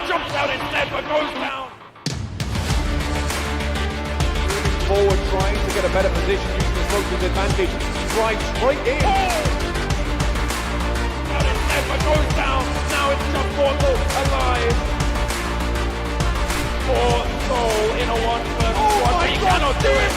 jumps out instead but goes down. Forward, trying to get a better position, using the smoke's advantage, drives straight in. Out instead but goes down. Now it's just Portal alive. Poor Soul in a 1v1, but he cannot do it.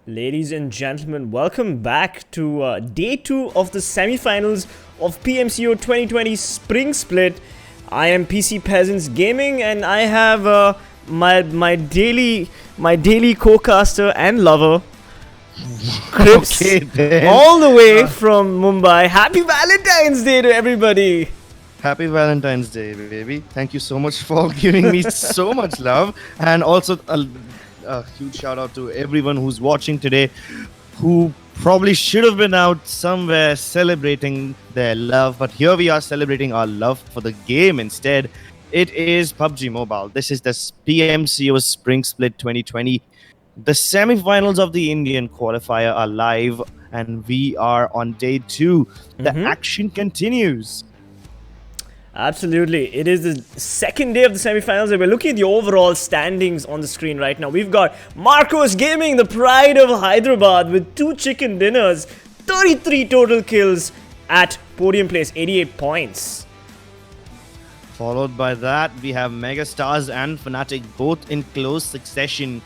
Ladies and gentlemen, welcome back to day 2 of the semi-finals of PMCO 2020 Spring Split. I am PC Peasants Gaming, and I have my daily co-caster and lover, Crips, all the way from Mumbai. Happy Valentine's Day to everybody! Happy Valentine's Day, baby. Thank you so much for giving me so much love, and also a huge shout out to everyone who's watching today, who probably should have been out somewhere celebrating their love, but here we are celebrating our love for the game instead. It is PUBG Mobile. This is the PMCO Spring Split 2020. The semi-finals of the Indian qualifier are live, and we are on day 2. The action continues. Absolutely. It is the second day of the semi-finals, and we're looking at the overall standings on the screen right now. We've got Marcos Gaming, the pride of Hyderabad, with 2 chicken dinners, 33 total kills at podium place, 88 points. Followed by that, we have Megastars and Fnatic both in close succession.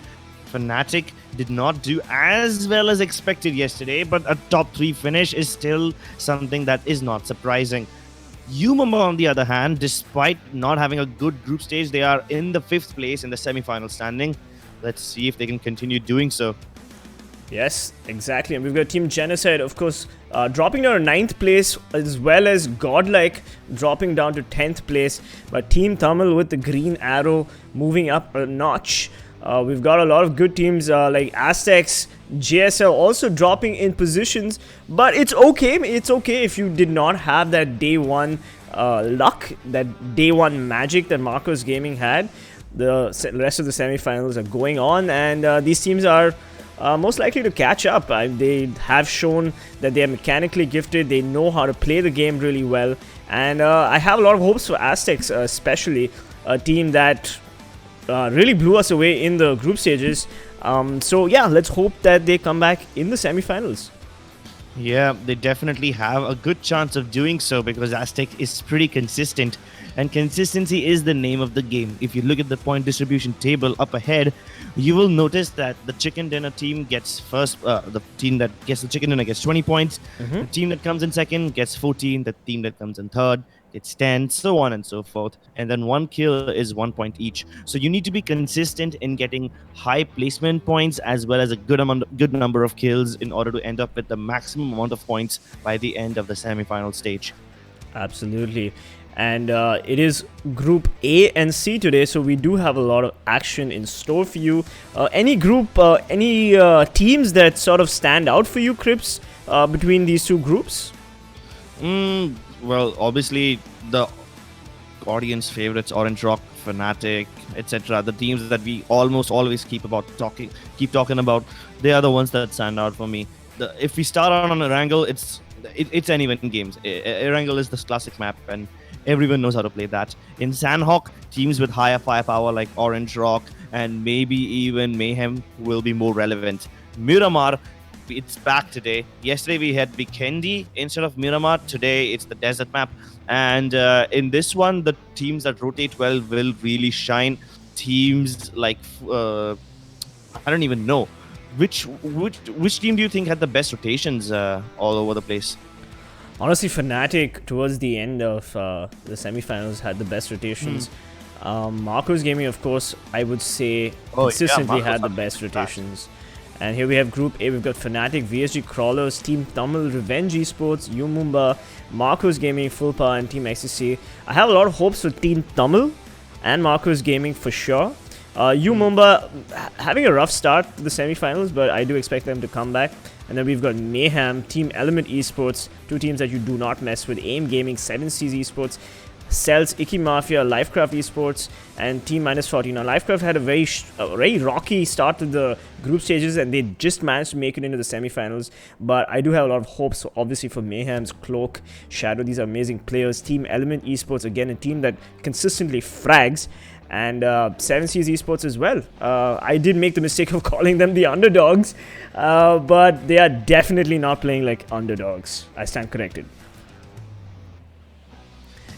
Fnatic did not do as well as expected yesterday, but a top 3 finish is still something that is not surprising. UMExRxN, on the other hand, despite not having a good group stage, they are in the 5th place in the semi-final standing. Let's see if they can continue doing so. Yes, exactly. And we've got Team Genocide, of course, dropping down to 9th place, as well as Godlike dropping down to 10th place. But Team Tamil with the green arrow moving up a notch. We've got a lot of good teams like Aztecc, JSL also dropping in positions, but it's okay. It's okay if you did not have that day 1 luck, that day 1 magic that Marcos Gaming had. The rest of the semi-finals are going on, and these teams are most likely to catch up. They have shown that they are mechanically gifted. They know how to play the game really well, and I have a lot of hopes for Aztecc, especially a team that really blew us away in the group stages. So yeah, let's hope that they come back in the semi-finals. Yeah, they definitely have a good chance of doing so, because Aztecc is pretty consistent, and consistency is the name of the game. If you look at the point distribution table up ahead, you will notice that the chicken dinner team gets first. The team that gets the chicken dinner gets 20 points. The team that comes in second gets 14. The team that comes in third gets 10, so on and so forth. And then 1 kill is 1 point each. So you need to be consistent in getting high placement points as well as a good number of kills in order to end up with the maximum amount of points by the end of the semi-final stage. Absolutely. And it is Group A and C today, so we do have a lot of action in store for you. Any teams that sort of stand out for you, Crips, between these 2 groups? Well, obviously, the audience favorites, Orange Rock, Fnatic, etc., the teams that we almost always keep talking about, they are the ones that stand out for me. If we start on Erangel, it's an even games. Erangel is this classic map, and everyone knows how to play that. In Sanhok, teams with higher firepower like Orange Rock and maybe even Mayhem will be more relevant. Miramar, it's back today. Yesterday we had Vikendi instead of Miramar. Today it's the desert map, and in this one the teams that rotate well will really shine. Teams like I don't even know which team do you think had the best rotations all over the place? Honestly, Fnatic towards the end of the semi-finals had the best rotations. Marcos Gaming, of course, I would say consistently had the best rotations. And here we have Group A. We've got Fnatic, VSGCrawlers, Team Tamil, Revenge Esports, UMExRxN, Marcos Gaming, Full Power, and Team Ecstasy. I have a lot of hopes for Team Tamil and Marcos Gaming for sure. UMExRxN having a rough start to the semi-finals, but I do expect them to come back. And then we've got Mayhem, Team ELMT Esports, two teams that you do not mess with, AIM Gaming, 7Seas Esports, Cells, Icky Mafia, Lifecraft Esports, and Team -40. Now, Lifecraft had a very rocky start to the group stages, and they just managed to make it into the semifinals. But I do have a lot of hopes, obviously, for Mayhem's, Cloak, Shadow. These are amazing players. Team ELMT Esports, again, a team that consistently frags. And 7Seas Esports as well. I did make the mistake of calling them the underdogs, but they are definitely not playing like underdogs. I stand corrected.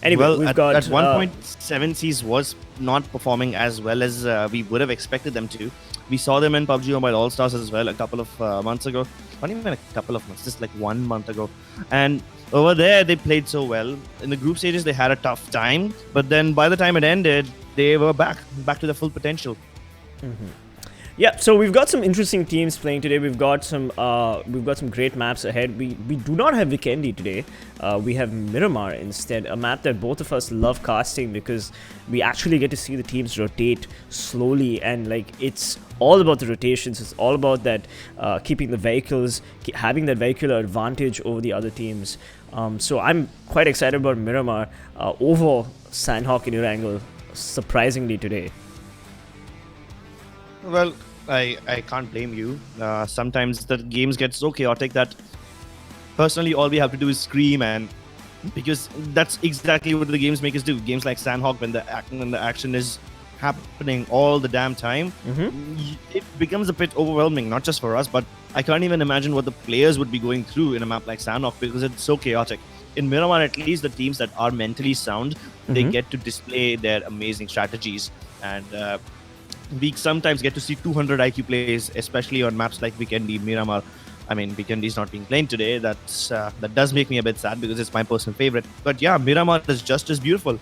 Anyway, well, we've got... At one point, 7Seas was not performing as well as we would have expected them to. We saw them in PUBG Mobile All-Stars as well a couple of months ago. Not even a couple of months, just like 1 month ago. And over there, they played so well. In the group stages, they had a tough time. But then by the time it ended, they were back to their full potential. Yeah, so we've got some interesting teams playing today. We've got some great maps ahead. We do not have Vikendi today. We have Miramar instead, a map that both of us love casting because we actually get to see the teams rotate slowly, and like it's all about the rotations. It's all about that keeping the vehicles, having that vehicular advantage over the other teams. So I'm quite excited about Miramar over Sanhok and Erangel, surprisingly today. Well, I can't blame you. Sometimes the games get so chaotic that personally all we have to do is scream, and because that's exactly what the games makers do. Games like Sanhok, when the action is happening all the damn time, it becomes a bit overwhelming, not just for us, but I can't even imagine what the players would be going through in a map like Sanhok because it's so chaotic. In Miramar, at least, the teams that are mentally sound, they get to display their amazing strategies, and we sometimes get to see 200 IQ plays, especially on maps like Vikendi, Miramar. I mean, Vikendi is not being played today. That does make me a bit sad because it's my personal favorite. But yeah, Miramar is just as beautiful.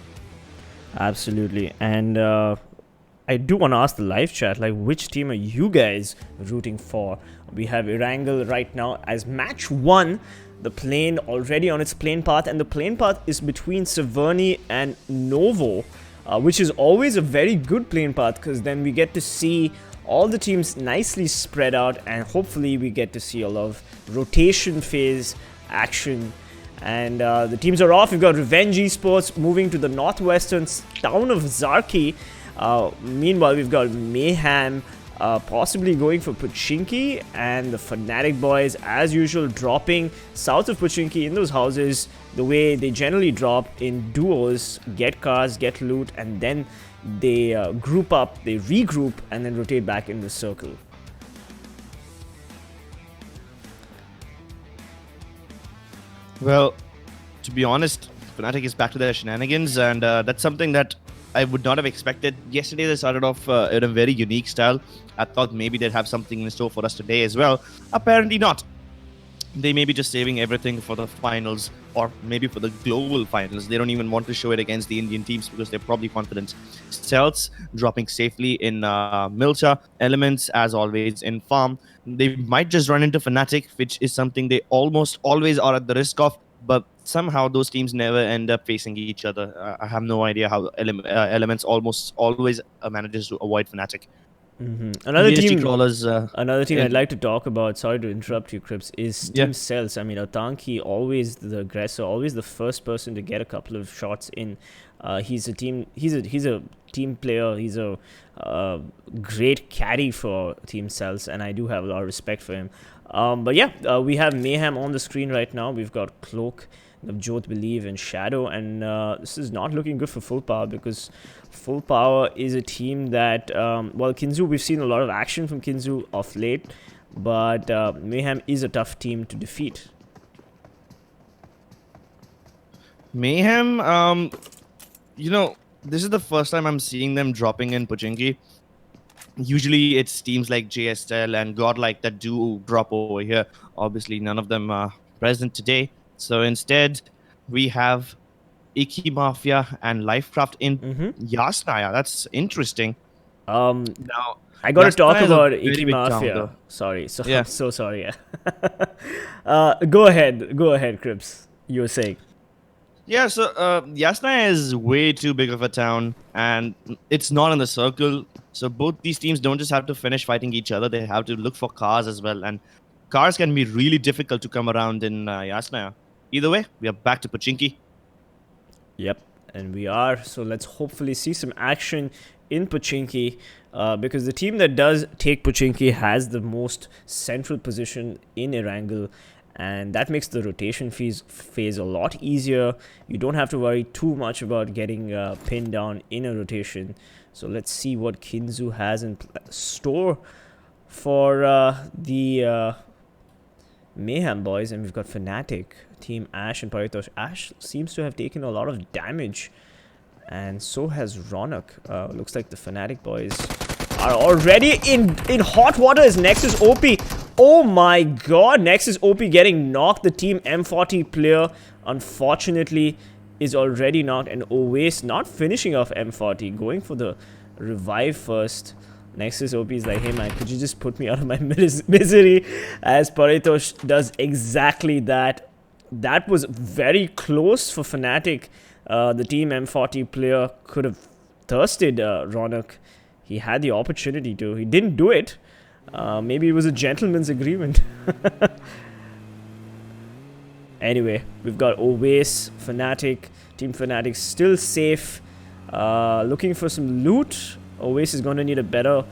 Absolutely. And I do want to ask the live chat, like, which team are you guys rooting for? We have Erangel right now as match 1. The plane already on its plane path, and the plane path is between Severny and Novo. Which is always a very good plane path because then we get to see all the teams nicely spread out, and hopefully we get to see a lot of rotation phase action. And the teams are off. We've got Revenge Esports moving to the northwestern town of Zarki. Meanwhile, we've got Mayhem possibly going for Pochinki, and the Fnatic boys, as usual, dropping south of Pochinki in those houses the way they generally drop in duos, get cars, get loot, and then they group up, they regroup, and then rotate back in the circle. Well, to be honest, Fnatic is back to their shenanigans, and that's something that I would not have expected. Yesterday they started off in a very unique style. I thought maybe they'd have something in store for us today as well. Apparently not. They may be just saving everything for the finals, or maybe for the global finals. They don't even want to show it against the Indian teams because they're probably confident. Cells dropping safely in Milcha. Elements, as always, in farm. They might just run into Fnatic, which is something they almost always are at the risk of. But somehow those teams never end up facing each other. I have no idea how Elements almost always manages to avoid Fnatic. Another VSGCrawlers, team I'd like to talk about, sorry to interrupt you, Crips, is Team Cells. I mean, Atanki, always the aggressor, always the first person to get a couple of shots in. He's a team player. He's a great carry for Team Cells, and I do have a lot of respect for him. But yeah, we have Mayhem on the screen right now. We've got Cloak, Navjot Believe, and Shadow, and this is not looking good for Full Power because Full Power is a team that, well, Kinzu, we've seen a lot of action from Kinzu of late, but Mayhem is a tough team to defeat. Mayhem, you know, this is the first time I'm seeing them dropping in Pochinki. Usually it's teams like JSL and Godlike that do drop over here. Obviously, none of them are present today. So instead, we have Icky Mafia and Lifecraft in Yasnaya. That's interesting. Now, I got to talk about Icky Mafia. Sorry. I'm so sorry. Go ahead, Crips. You were saying. Yeah, so Yasnaya is way too big of a town, and it's not in the circle. So both these teams don't just have to finish fighting each other; they have to look for cars as well. And cars can be really difficult to come around in Yasnaya. Either way, we are back to Pochinki. Yep, and we are. So let's hopefully see some action in Pochinki, because the team that does take Pochinki has the most central position in Erangel, and that makes the rotation phase a lot easier. You don't have to worry too much about getting pinned down in a rotation. So let's see what Kinzu has in store for the Mayhem boys. And we've got Fnatic, Team Ash and Paritosh. Ash seems to have taken a lot of damage, and so has Ronak. Looks like the Fnatic boys are already in hot water as Nexus OP. Oh my god, Nexus OP getting knocked. The Team M40 player, unfortunately, is already knocked, and Owace not finishing off M40, going for the revive first. Nexus OP is like, hey man, could you just put me out of my misery? As Paritosh does exactly that. That was very close for Fnatic. The Team M40 player could have thirsted Ronak. He had the opportunity to. He didn't do it. Maybe it was a gentleman's agreement. Anyway, we've got Owace, Fnatic. Team Fnatic still safe. Looking for some loot. Owace is going to need a better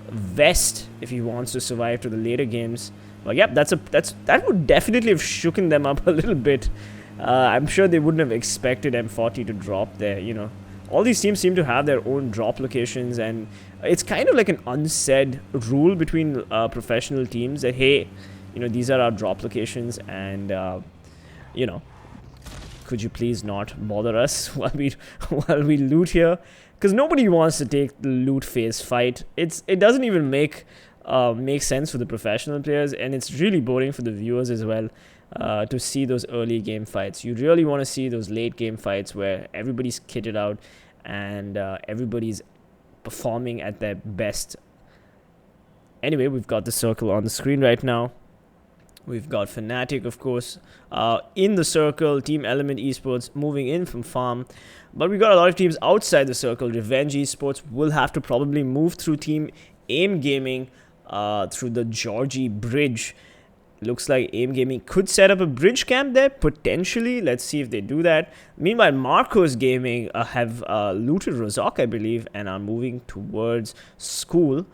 vest if he wants to survive to the later games. But yep, that would definitely have shooken them up a little bit. I'm sure they wouldn't have expected M40 to drop there, you know. All these teams seem to have their own drop locations, and it's kind of like an unsaid rule between professional teams that, hey, you know, these are our drop locations, and you know, could you please not bother us while we loot here? Because nobody wants to take the loot phase fight. It doesn't even make sense for the professional players, and it's really boring for the viewers as well to see those early game fights. You really want to see those late game fights where everybody's kitted out and everybody's performing at their best. Anyway, we've got the circle on the screen right now. We've got Fnatic, of course, in the circle. Team ELMT Esports moving in from farm. But we've got a lot of teams outside the circle. Revenge Esports will have to probably move through Team AIM Gaming through the Georgie Bridge. Looks like AIM Gaming could set up a bridge camp there, potentially. Let's see if they do that. Meanwhile, Marcos Gaming have looted Rozok, I believe, and are moving towards school.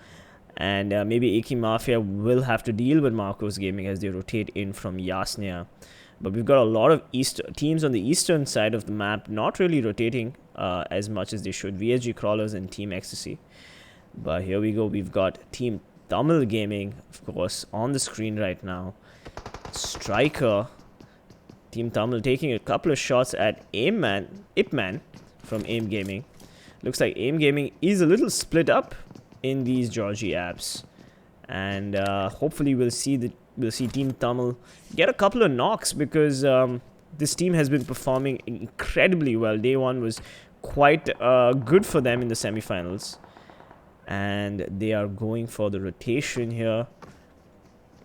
And maybe Aki Mafia will have to deal with Marcos Gaming as they rotate in from Yasnaya. But we've got a lot of teams on the eastern side of the map not really rotating as much as they should. VSGCrawlers and Team Ecstasy. But here we go. We've got Team Tamil Gaming, of course, on the screen right now. Striker. Team Tamil taking a couple of shots at Ipman from AIM Gaming. Looks like AIM Gaming is a little split up in these Georgie apps. And hopefully we'll see Team Tamil get a couple of knocks, because this team has been performing incredibly well. Day one was quite good for them in the semifinals. And they are going for the rotation here.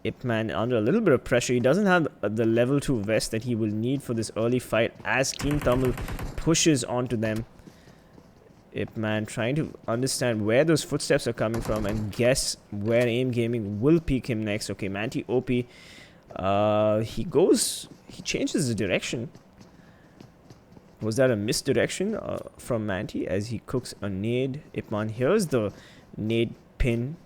Ipman under a little bit of pressure. He doesn't have the level 2 vest that he will need for this early fight as Team Tamil pushes onto them. Ipman trying to understand where those footsteps are coming from and guess where AIM Gaming will peek him next. Okay, Manti OP. He changes the direction. Was that a misdirection from Manti as he cooks a nade? Ipman here's the nade pin.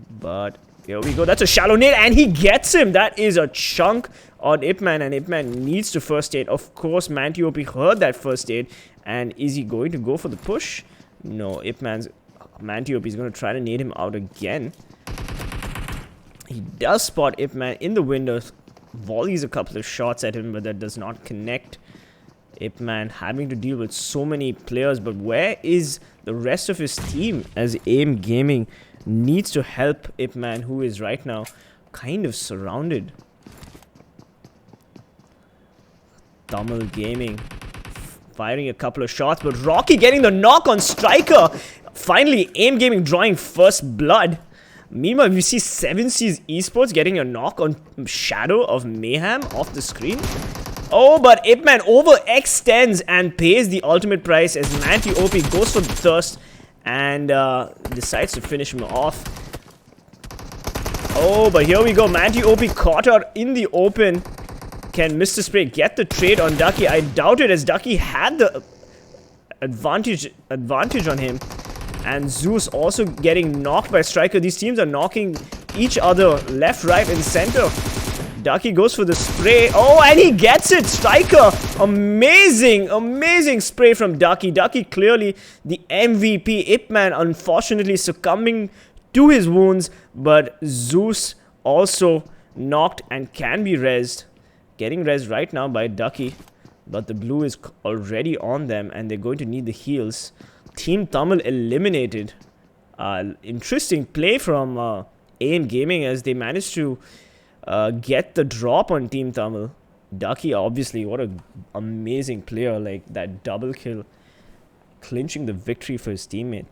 But here we go. That's a shallow nade and he gets him. That is a chunk on Ipman, and Ipman needs to first aid. Of course, Manti OP heard that first aid. And is he going to go for the push? No, Manti OP is going to try to nade him out again. He does spot Ipman in the window. Volleys a couple of shots at him, but that does not connect. Ipman having to deal with so many players, but where is the rest of his team as AIM Gaming needs to help Ipman, who is right now kind of surrounded. Tamil Gaming firing a couple of shots, but Rocky getting the knock on Striker. Finally, AIM Gaming drawing first blood. Meanwhile, we see 7C's Esports getting a knock on Shadow of Mayhem off the screen. Oh, but Ipman overextends and pays the ultimate price as Manti OP goes for the thirst and decides to finish him off. Oh, but here we go. Manti OP caught out in the open. Can Mr. Spray get the trade on Ducky? I doubt it, as Ducky had the advantage on him. And Zeus also getting knocked by Striker. These teams are knocking each other left, right, and center. Ducky goes for the spray. Oh, and he gets it. Striker. Amazing, amazing spray from Ducky. Ducky clearly the MVP. Ipman unfortunately succumbing to his wounds. But Zeus also knocked and can be rezzed. Getting rezzed right now by Ducky. But the blue is already on them and they're going to need the heals. Team Tamil eliminated. Interesting play from AM Gaming as they managed to get the drop on Team Tamil. Ducky, obviously, what an amazing player. Like that double kill, clinching the victory for his teammate.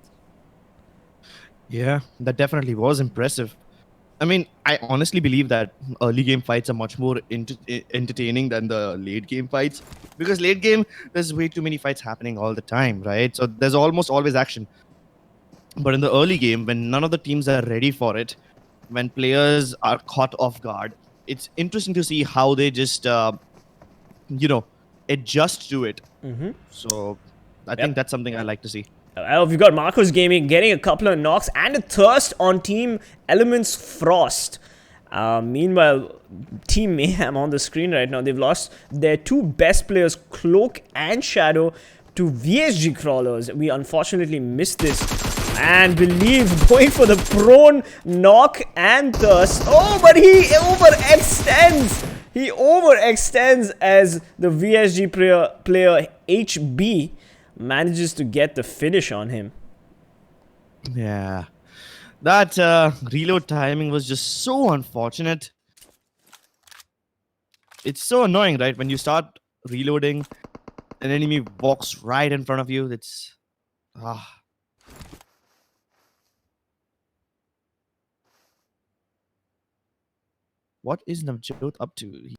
Yeah, that definitely was impressive. I mean, I honestly believe that early game fights are much more entertaining than the late game fights. Because late game, there's way too many fights happening all the time, right? So there's almost always action. But in the early game, when none of the teams are ready for it, when players are caught off guard, it's interesting to see how they just, adjust to it. So I think that's something I like to see. We've got Marcos Gaming getting a couple of knocks and a thirst on Team Elements Frost. Meanwhile, Team Mayhem on the screen right now. They've lost their two best players, Cloak and Shadow, to VSGCrawlers. We unfortunately missed this. And Believe going for the prone knock and thirst. Oh, but he overextends. He overextends as the VSG player HB manages to get the finish on him. Yeah. That reload timing was just so unfortunate. It's so annoying, right? When you start reloading, an enemy walks right in front of you. It's... What is Navjot up to?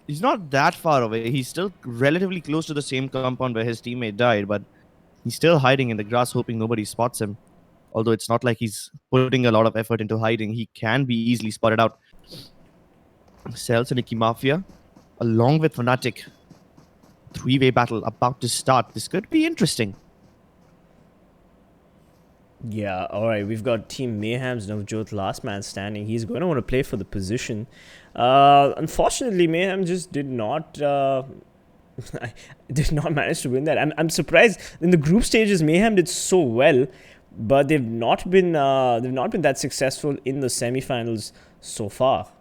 He's not that far away. He's still relatively close to the same compound where his teammate died, but he's still hiding in the grass, hoping nobody spots him. Although it's not like he's putting a lot of effort into hiding. He can be easily spotted out. Cells and Iki Mafia, along with Fnatic. Three-way battle about to start. This could be interesting. Yeah, alright. We've got Team Mayhem's Navjot, last man standing. He's going to want to play for the position. Unfortunately, Mayhem just did not... did not manage to win that. I'm surprised. In the group stages, Mayhem did so well, but they've not been that successful in the semifinals so far.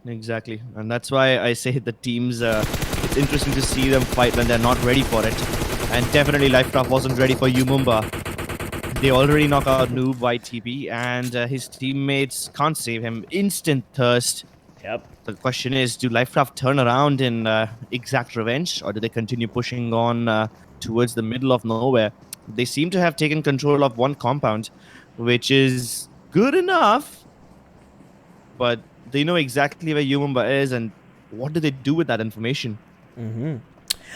Exactly, and that's why I say the teams. It's interesting to see them fight when they're not ready for it, and definitely Lifecraft wasn't ready for Umumba. They already knock out Noob YTP, and his teammates can't save him. Instant thirst. Yep. The question is, do Lifecraft turn around in exact revenge, or do they continue pushing on towards the middle of nowhere? They seem to have taken control of one compound, which is good enough, but they know exactly where Umumba is, and what do they do with that information?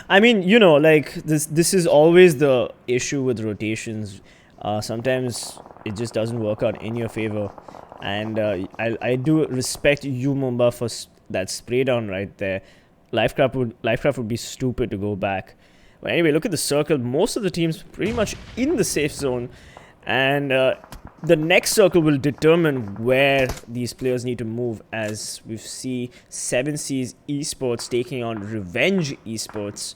I mean, you know, like this is always the issue with rotations. Sometimes it just doesn't work out in your favor. And I do respect Umumba for that spray down right there. Lifecraft would be stupid to go back. But anyway, look at the circle. Most of the teams pretty much in the safe zone. And the next circle will determine where these players need to move, as we see 7C's Esports taking on Revenge Esports.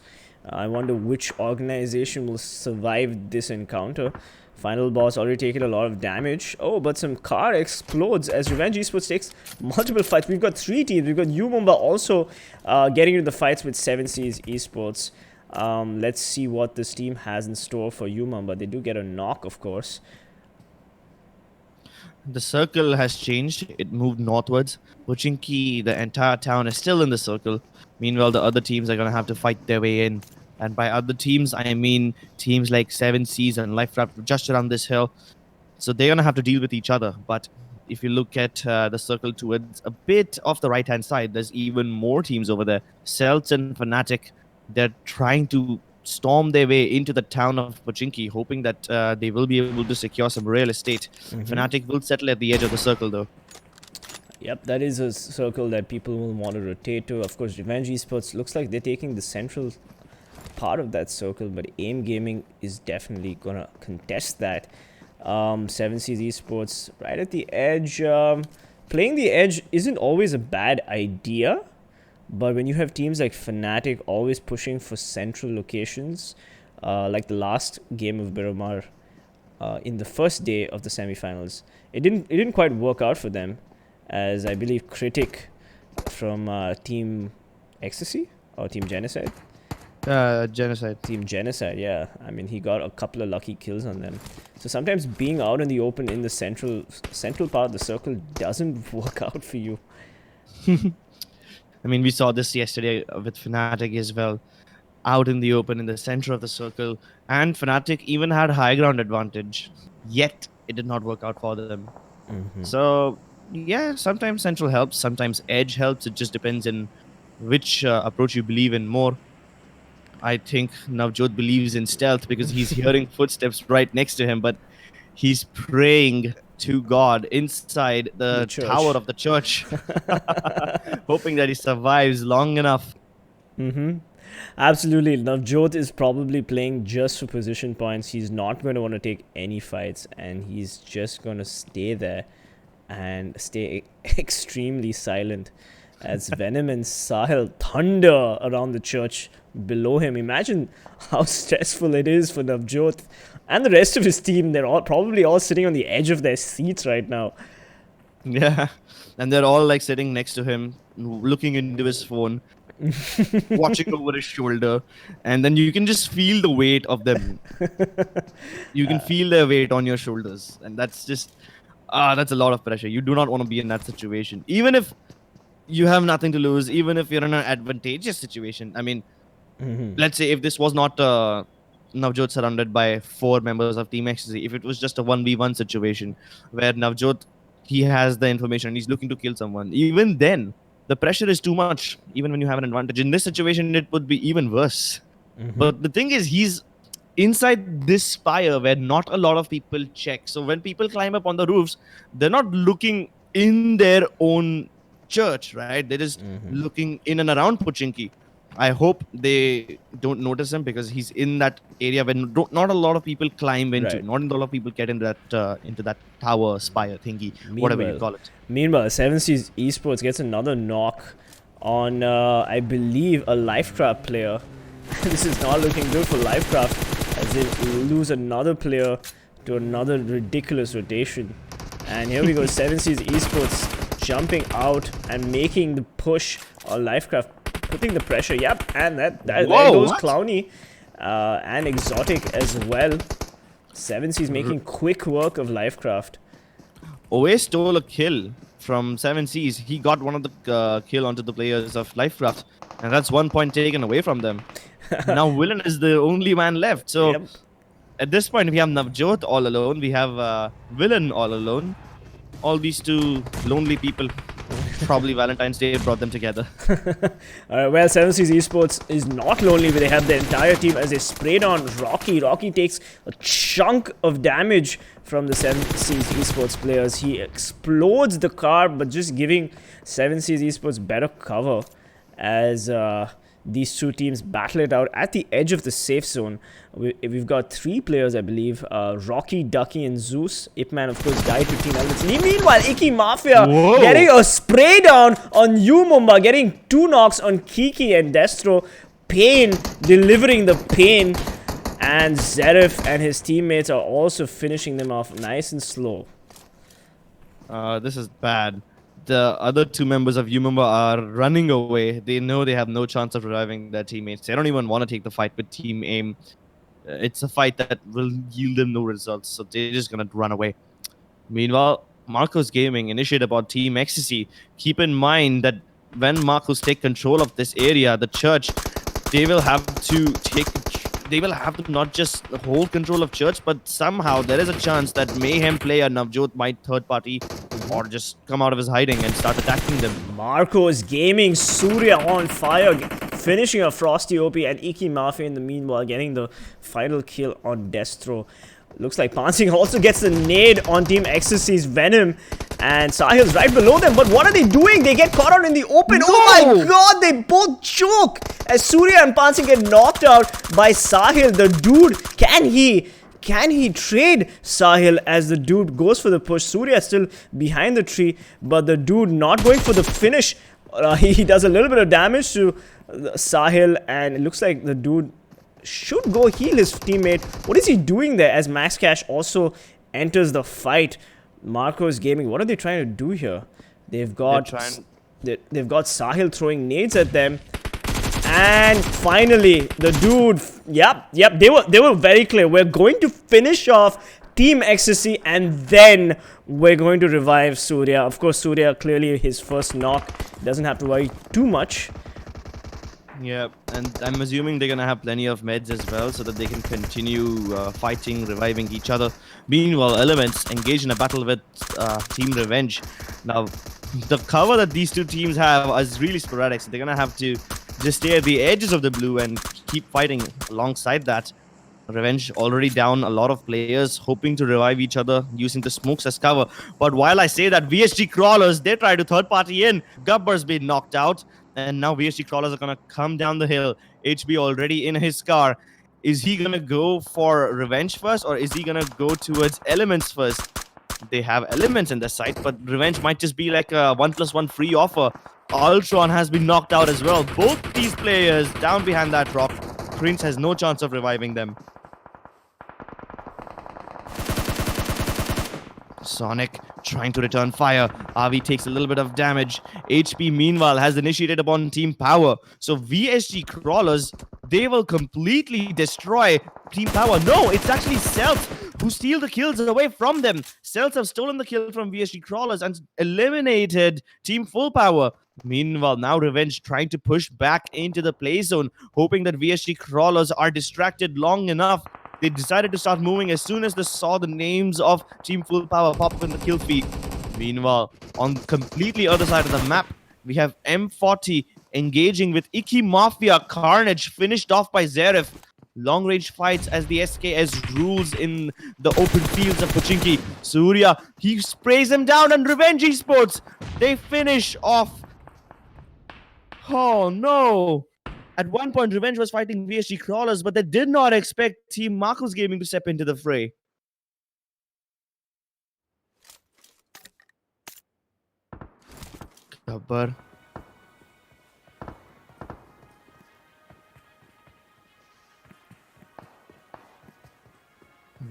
I wonder which organization will survive this encounter. Final boss already taken a lot of damage. Oh, but some car explodes as Revenge Esports takes multiple fights. We've got three teams. We've got Umumba also getting into the fights with 7C's Esports. Let's see what this team has in store for Umumba. They do get a knock, of course. The circle has changed. It moved northwards. Pochinki, the entire town, is still in the circle. Meanwhile, the other teams are going to have to fight their way in. And by other teams, I mean teams like 7C's and Lifecraft just around this hill. So they're going to have to deal with each other. But if you look at the circle towards a bit off the right-hand side, there's even more teams over there. Celts and Fnatic, they're trying to storm their way into the town of Pochinki, hoping that they will be able to secure some real estate. Fnatic will settle at the edge of the circle, though. Yep, that is a circle that people will want to rotate to. Of course, Revenge Esports looks like they're taking the central part of that circle, but AIM Gaming is definitely gonna contest that. 7Seas Esports right at the edge. Playing the edge isn't always a bad idea, but when you have teams like Fnatic always pushing for central locations, like the last game of Miramar in the first day of the semifinals, it didn't quite work out for them, as I believe Critic from Team Ecstasy or Team Genocide. Genocide. Team Genocide, yeah. I mean, he got a couple of lucky kills on them. So sometimes being out in the open in the central part of the circle doesn't work out for you. I mean, we saw this yesterday with Fnatic as well. Out in the open in the center of the circle. And Fnatic even had high ground advantage. Yet, it did not work out for them. So, yeah, sometimes central helps. Sometimes edge helps. It just depends on which approach you believe in more. I think Navjot believes in stealth because he's hearing footsteps right next to him, but he's praying to God inside the tower of the church, hoping that he survives long enough. Absolutely. Navjot is probably playing just for position points. He's not going to want to take any fights, and he's just going to stay there and stay extremely silent as Venom and Sahil thunder around the church below him. Imagine how stressful it is for Navjot and the rest of his team. They're all probably all sitting on the edge of their seats right now. Yeah, and they're all like sitting next to him, looking into his phone, watching over his shoulder, and then you can just feel the weight of them. You can feel their weight on your shoulders, and that's just that's a lot of pressure. You do not want to be in that situation, even if you have nothing to lose, even if you're in an advantageous situation. I mean, let's say if this was not Navjot surrounded by 4 members of Team Ecstasy, if it was just a 1v1 situation where Navjot, he has the information and he's looking to kill someone, even then, the pressure is too much, even when you have an advantage. In this situation, it would be even worse. But the thing is, he's inside this spire where not a lot of people check. So when people climb up on the roofs, they're not looking in their own church, right? They're just looking in and around Pochinki. I hope they don't notice him because he's in that area where not a lot of people climb into. Not a lot of people get into that tower, spire thingy, whatever you call it. Meanwhile, 7Seas Esports gets another knock on, I believe, a Lifecraft player. This is not looking good for Lifecraft as they lose another player to another ridiculous rotation. And here we go, 7Seas Esports jumping out and making the push on Lifecraft, putting the pressure. Yep, and there goes Clowny and Exotic as well. 7Seas making quick work of Lifecraft. Owe stole a kill from 7Seas. He got one of the kill onto the players of Lifecraft, and that's 1 point taken away from them. Now Villain is the only man left. So at this point, we have Navjot all alone. We have Villain all alone. All these two lonely people. Probably Valentine's Day brought them together. Well, 7Seas Esports is not lonely, but they have the entire team as they sprayed on Rocky. Rocky takes a chunk of damage from the 7Seas Esports players. He explodes the car, but just giving 7Seas Esports better cover as these two teams battle it out at the edge of the safe zone. We've got 3 players, I believe. Rocky, Ducky, and Zeus. Ipman, of course, died to TeamElves. Meanwhile, Iki Mafia getting a spray down on Mumba, getting 2 knocks on Kiki and Destro. Pain delivering the pain. And Zerif and his teammates are also finishing them off nice and slow. This is bad. The other 2 members of Mumba are running away. They know they have no chance of reviving their teammates. They don't even want to take the fight with Team AIM. It's a fight that will yield them no results, so they're just going to run away. Meanwhile, Marcos Gaming initiate about Team Ecstasy. Keep in mind that when Marcos take control of this area, the church, they will have to not just hold control of church, but somehow there is a chance that Mayhem player Navjot might third party or just come out of his hiding and start attacking them. Marcos Gaming, Surya on fire, finishing a Frosty OP, and Iki Mafia in the meanwhile getting the final kill on Destro. Looks like Pansing also gets the nade on Team Ecstasy's Venom, and Sahil's right below them. But what are they doing? They get caught out in the open. No! Oh my god, they both choke as Surya and Pansing get knocked out by Sahil. The dude, can he trade Sahil as the dude goes for the push? Surya still behind the tree, but the dude not going for the finish. He does a little bit of damage to Sahil, and it looks like the dude should go heal his teammate. What is he doing there as Max Cash also enters the fight? Marcos Gaming, what are they trying to do here? They've got Sahil throwing nades at them. And finally, the dude, yep, they were very clear. We're going to finish off Team Ecstasy, and then we're going to revive Surya. Of course, Surya clearly his first knock. Doesn't have to worry too much. Yeah, and I'm assuming they're gonna have plenty of meds as well, so that they can continue fighting, reviving each other. Meanwhile, Elements engage in a battle with Team Revenge. Now, the cover that these two teams have is really sporadic, so they're gonna have to just stay at the edges of the blue and keep fighting alongside that. Revenge already down a lot of players, hoping to revive each other using the smokes as cover. But while I say that, VSGCrawlers, they try to third party in. Gubber's been knocked out, and now VSGCrawlers are gonna come down the hill. HB already in his car. Is he gonna go for Revenge first, or is he gonna go towards Elements first? They have Elements in their sight, but Revenge might just be like a 1+1 free offer. Ultron has been knocked out as well. Both these players down behind that rock. Prince has no chance of reviving them. Sonic trying to return fire. RV takes a little bit of damage. HP meanwhile has initiated upon Team Power. So VSGCrawlers, they will completely destroy Team Power. No, it's actually Cells who steal the kills away from them. Cells have stolen the kill from VSGCrawlers and eliminated Team Full Power. Meanwhile, now Revenge trying to push back into the play zone, hoping that VSGCrawlers are distracted long enough. They decided to start moving as soon as they saw the names of Team Full Power pop up in the kill feed. Meanwhile, on the completely other side of the map, we have M40 engaging with Iki Mafia. Carnage finished off by Zeref. Long-range fights as the SKS rules in the open fields of Pochinki. Surya, he sprays him down, and Revenge Esports, they finish off. Oh no! At one point, Revenge was fighting VSGCrawlers, but they did not expect Team Marcos Gaming to step into the fray. Gabbar.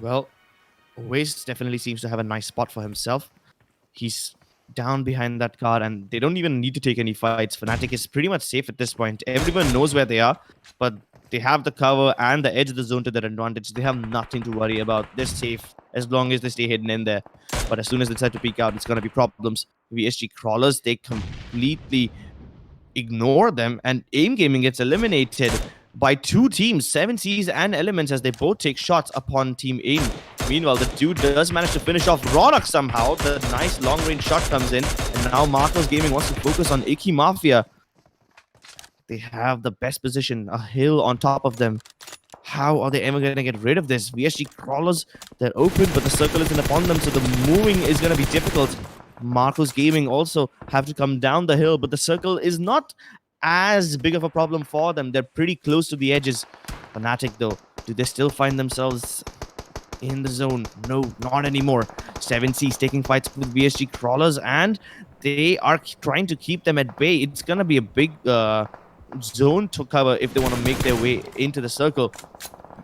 Well, Waze definitely seems to have a nice spot for himself. He's down behind that car, and they don't even need to take any fights. Fnatic is pretty much safe at this point. Everyone knows where they are, but they have the cover and the edge of the zone to their advantage. They have nothing to worry about. They're safe as long as they stay hidden in there. But as soon as they decide to peek out, it's going to be problems. VSGCrawlers, they completely ignore them, and AIM Gaming gets eliminated by two teams, 7Cs and Elements, as they both take shots upon Team AIM. Meanwhile, the dude does manage to finish off Ronak somehow. The nice long-range shot comes in, and now Marcos Gaming wants to focus on Iki Mafia. They have the best position, a hill on top of them. How are they ever going to get rid of this? VSGCrawlers, they're open, but the circle isn't upon them, so the moving is going to be difficult. Marcos Gaming also have to come down the hill, but the circle is not as big of a problem for them. They're pretty close to the edges. Fnatic, though, do they still find themselves in the zone? No, not anymore. 7C's taking fights with VSGCrawlers, and they are trying to keep them at bay. It's going to be a big zone to cover if they want to make their way into the circle.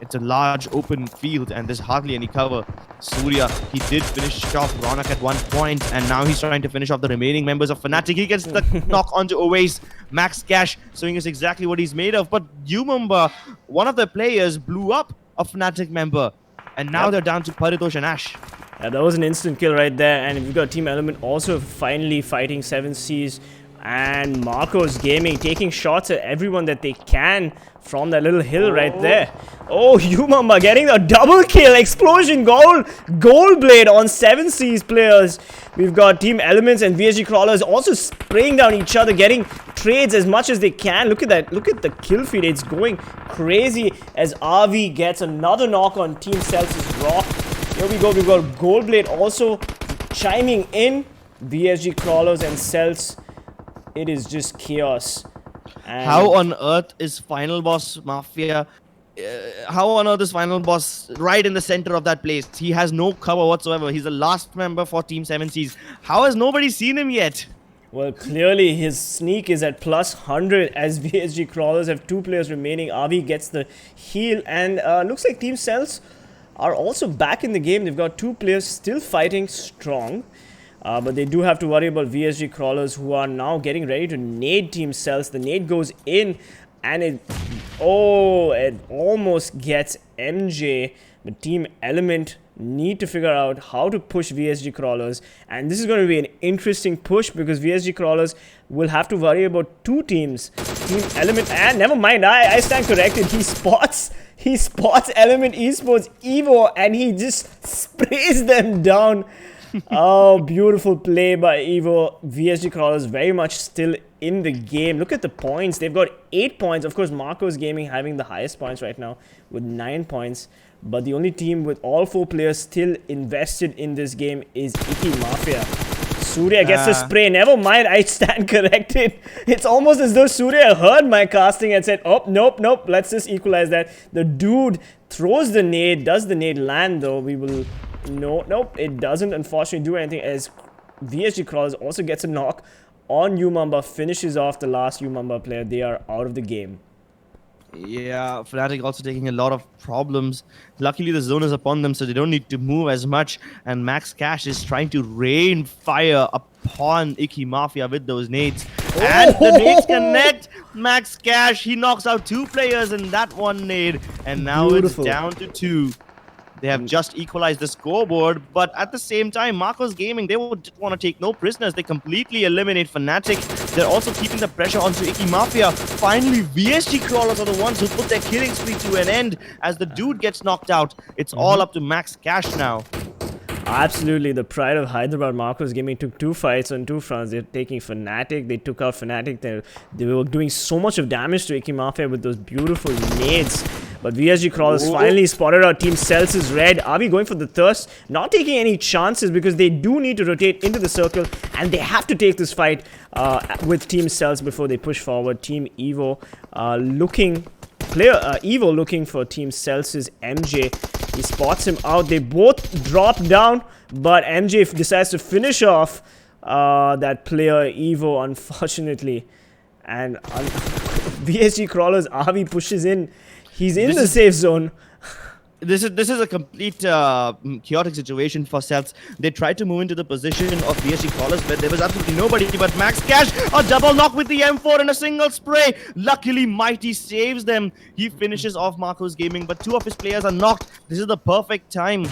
It's a large open field, and there's hardly any cover. Surya, he did finish off Ronak at one point, and now he's trying to finish off the remaining members of Fnatic. He gets the knock onto Oasis. Max Cash showing us exactly what he's made of. But you remember, one of the players blew up a Fnatic member, and now they're down to Paritosh and Ash. Yeah, that was an instant kill right there, and we've got Team Element also finally fighting 7Cs. And Marcos Gaming taking shots at everyone that they can from that little hill right there. Oh, Umamba getting the double kill. Explosion goal. Gold Blade on 7C's players. We've got Team Elements and VSGCrawlers also spraying down each other, getting trades as much as they can. Look at that. Look at the kill feed. It's going crazy as RV gets another knock on Team Celsius Rock. Here we go. We've got Gold Blade also chiming in. VSGCrawlers and Cells. It is just chaos. And how on earth is Final Boss Mafia? How on earth is Final Boss right in the center of that place? He has no cover whatsoever. He's the last member for Team 7Cs. How has nobody seen him yet? Well, clearly his sneak is at plus 100 as VSGCrawlers have 2 players remaining. RV gets the heal, and looks like Team Cells are also back in the game. They've got 2 players still fighting strong. But they do have to worry about VSGCrawlers, who are now getting ready to nade Team Cells. The nade goes in, and it almost gets MJ. But Team Element need to figure out how to push VSGCrawlers. And this is going to be an interesting push because VSGCrawlers will have to worry about 2 teams. Team Element, and never mind, I stand corrected. He spots ELMT Esports Evo, and he just sprays them down. Oh, beautiful play by Evo. VSGCrawlers very much still in the game. Look at the points. They've got 8 points. Of course, Marcos Gaming having the highest points right now with 9 points. But the only team with all 4 players still invested in this game is Iki Mafia. Surya gets a spray. Never mind, I stand corrected. It's almost as though Surya heard my casting and said, oh, nope, let's just equalize that. The dude throws the nade. Does the nade land though? We will... Nope, it doesn't unfortunately do anything as VSGCrawlers also gets a knock on Umamba, finishes off the last Umamba player. They are out of the game. Yeah, Fnatic also taking a lot of problems. Luckily, the zone is upon them, so they don't need to move as much. And Max Cash is trying to rain fire upon Iki Mafia with those nades. And the nades connect. Max Cash, he knocks out 2 players in that one nade. And now Beautiful. It's down to 2. They have just equalized the scoreboard, but at the same time, Marcos Gaming, they would want to take no prisoners. They completely eliminate Fnatic. They're also keeping the pressure onto Iki Mafia. Finally, VSGCrawlers are the ones who put their killing spree to an end as the dude gets knocked out. It's all up to Max Cash now. Absolutely, the pride of Hyderabad. Marcos Gaming took 2 fights on 2 fronts. They're taking Fnatic. They took out Fnatic. They were doing so much of damage to Iki Mafia with those beautiful nades. But VSGCrawlers finally spotted out Team Cells is red. Are we going for the thirst? Not taking any chances because they do need to rotate into the circle. And they have to take this fight with Team Cells before they push forward. Team Evo Evo looking for Team Cells' MJ. He spots him out. They both drop down, but MJ decides to finish off that player Evo, unfortunately. And VSGCrawlers, RV pushes in. He's in the safe zone. This is a complete chaotic situation for Cells. They tried to move into the position of VSGCrawlers, but there was absolutely nobody. But Max Cash, a double knock with the M4 and a single spray. Luckily, Mighty saves them. He finishes off Marcos Gaming, but 2 of his players are knocked. This is the perfect time.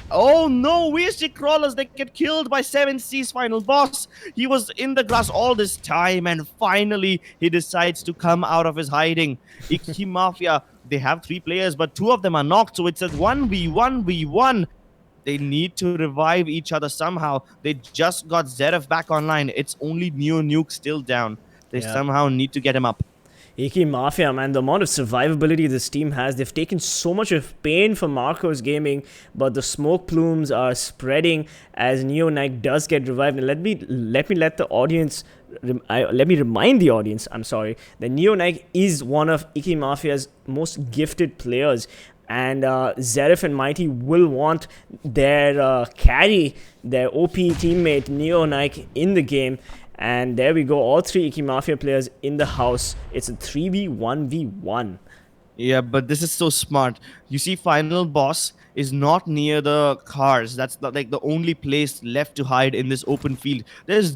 Oh no, VSGCrawlers, they get killed by 7C's final boss. He was in the grass all this time, and finally, he decides to come out of his hiding. Iki Mafia, they have 3 players, but 2 of them are knocked, so it's a 1v1v1. They need to revive each other somehow. They just got Zeref back online. It's only Neo Nuke still down. They somehow need to get him up. Iki Mafia, man, the amount of survivability this team has, they've taken so much of pain from Marcos Gaming, but the smoke plumes are spreading as Neo Nike does get revived. And let me let the audience, let me remind the audience, I'm sorry, that Neo Nike is one of Iki Mafia's most gifted players. And Zeref and Mighty will want their carry, their OP teammate Neo Nike in the game. And there we go, all 3 Iki Mafia players in the house. It's a 3v1v1. Yeah, but this is so smart. You see, Final Boss is not near the cars. That's like the only place left to hide in this open field. There's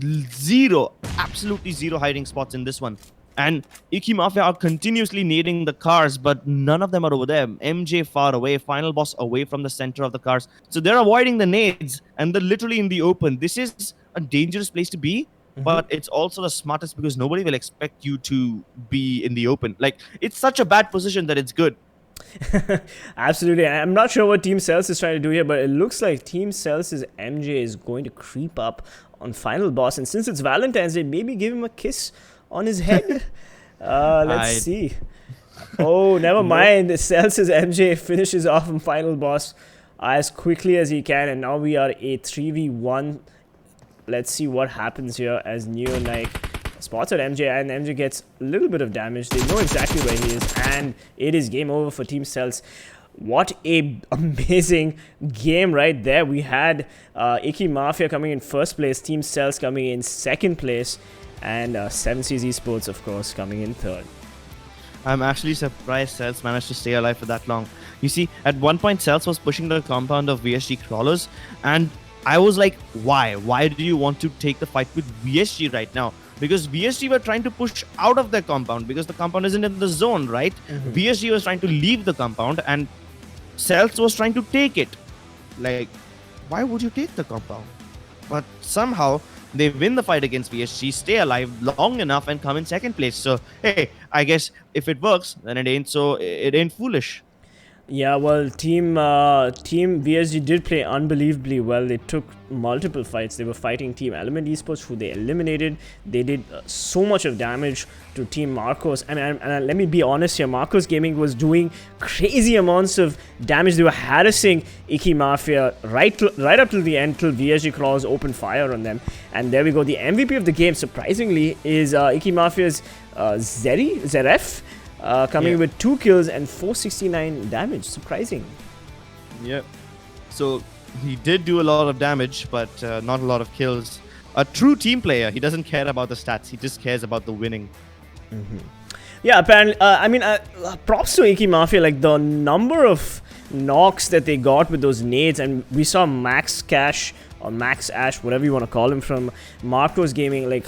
absolutely zero hiding spots in this one. And Iki Mafia are continuously nading the cars, but none of them are over there. MJ far away, Final Boss away from the center of the cars. So they're avoiding the nades, and they're literally in the open. This is a dangerous place to be. but it's also the smartest because nobody will expect you to be in the open. Like, it's such a bad position that it's good. Absolutely. I'm not sure what TeamElves is trying to do here, but it looks like TeamElves' MJ is going to creep up on final boss. And since it's Valentine's Day, maybe give him a kiss on his head. Let's see. Oh, never mind. Cells' MJ finishes off on final boss as quickly as he can. And now we are a 3v1. Let's see what happens here as Neo spots at MJ, and MJ gets a little bit of damage. They know exactly where he is, and it is game over for TeamElves. What a amazing game right there. We had Icky Mafia coming in first place, TeamElves coming in second place, and 7Seas Esports, of course, coming in third. I'm actually surprised Cells managed to stay alive for that long. You see, at one point, Cells was pushing the compound of VSGCrawlers, and I was like, why? Why do you want to take the fight with VSG right now? Because VSG were trying to push out of their compound because the compound isn't in the zone, right? VSG was trying to leave the compound and Cells was trying to take it. Like, why would you take the compound? But somehow they win the fight against VSG, stay alive long enough and come in second place. So, hey, I guess if it works, then it ain't foolish. Yeah, well, Team VSG did play unbelievably well. They took multiple fights. They were fighting Team ELMT Esports, who they eliminated. They did so much of damage to Team Marcos. And let me be honest here, Marcos Gaming was doing crazy amounts of damage. They were harassing Icky Mafia right up till the end, till VSGCrawlers opened fire on them. And there we go. The MVP of the game, surprisingly, is Icky Mafia's Zeref. Coming with 2 kills and 469 damage. Surprising. Yep. So he did do a lot of damage, but not a lot of kills. A true team player. He doesn't care about the stats. He just cares about the winning. Yeah, apparently. Props to Icky Mafia. Like the number of knocks that they got with those nades, and we saw Max Cash or Max Ash, whatever you want to call him, from Marcos Gaming. Like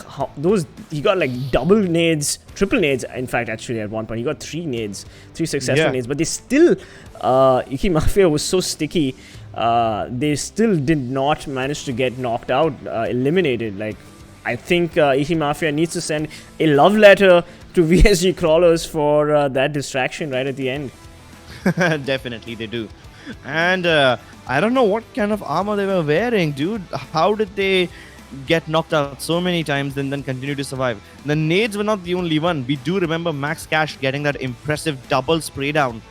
he got like double nades, triple nades. In fact, actually at one point he got 3 successful nades. But they still, Icky Mafia was so sticky. They still did not manage to get knocked out, eliminated. Like, I think Icky Mafia needs to send a love letter to VSGCrawlers for that distraction right at the end. Definitely they do. And I don't know what kind of armor they were wearing, dude. How did they get knocked out so many times and then continue to survive? The nades were not the only one. We do remember Max Cash getting that impressive double spray down.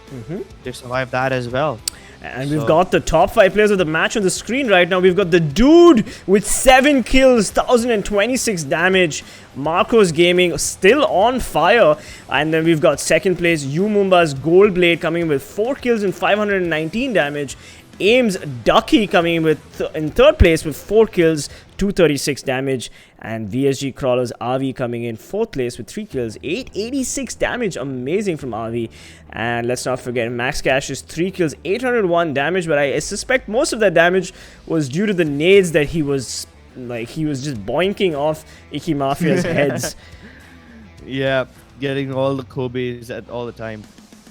They survived that as well. And we've got the top 5 players of the match on the screen right now. We've got the dude with 7 kills, 1026 damage. Marcos Gaming still on fire. And then we've got second place, Mumba's Goldblade coming in with 4 kills and 519 damage. Ames Ducky coming in with in third place with 4 kills, 236 damage, and VSGCrawlers RV coming in fourth place with 3 kills, 886 damage. Amazing from RV. And let's not forget Max Cash's 3 kills, 801 damage. But I suspect most of that damage was due to the nades that he was just boinking off Icky Mafia's heads. Yeah, getting all the Kobe's at all the time.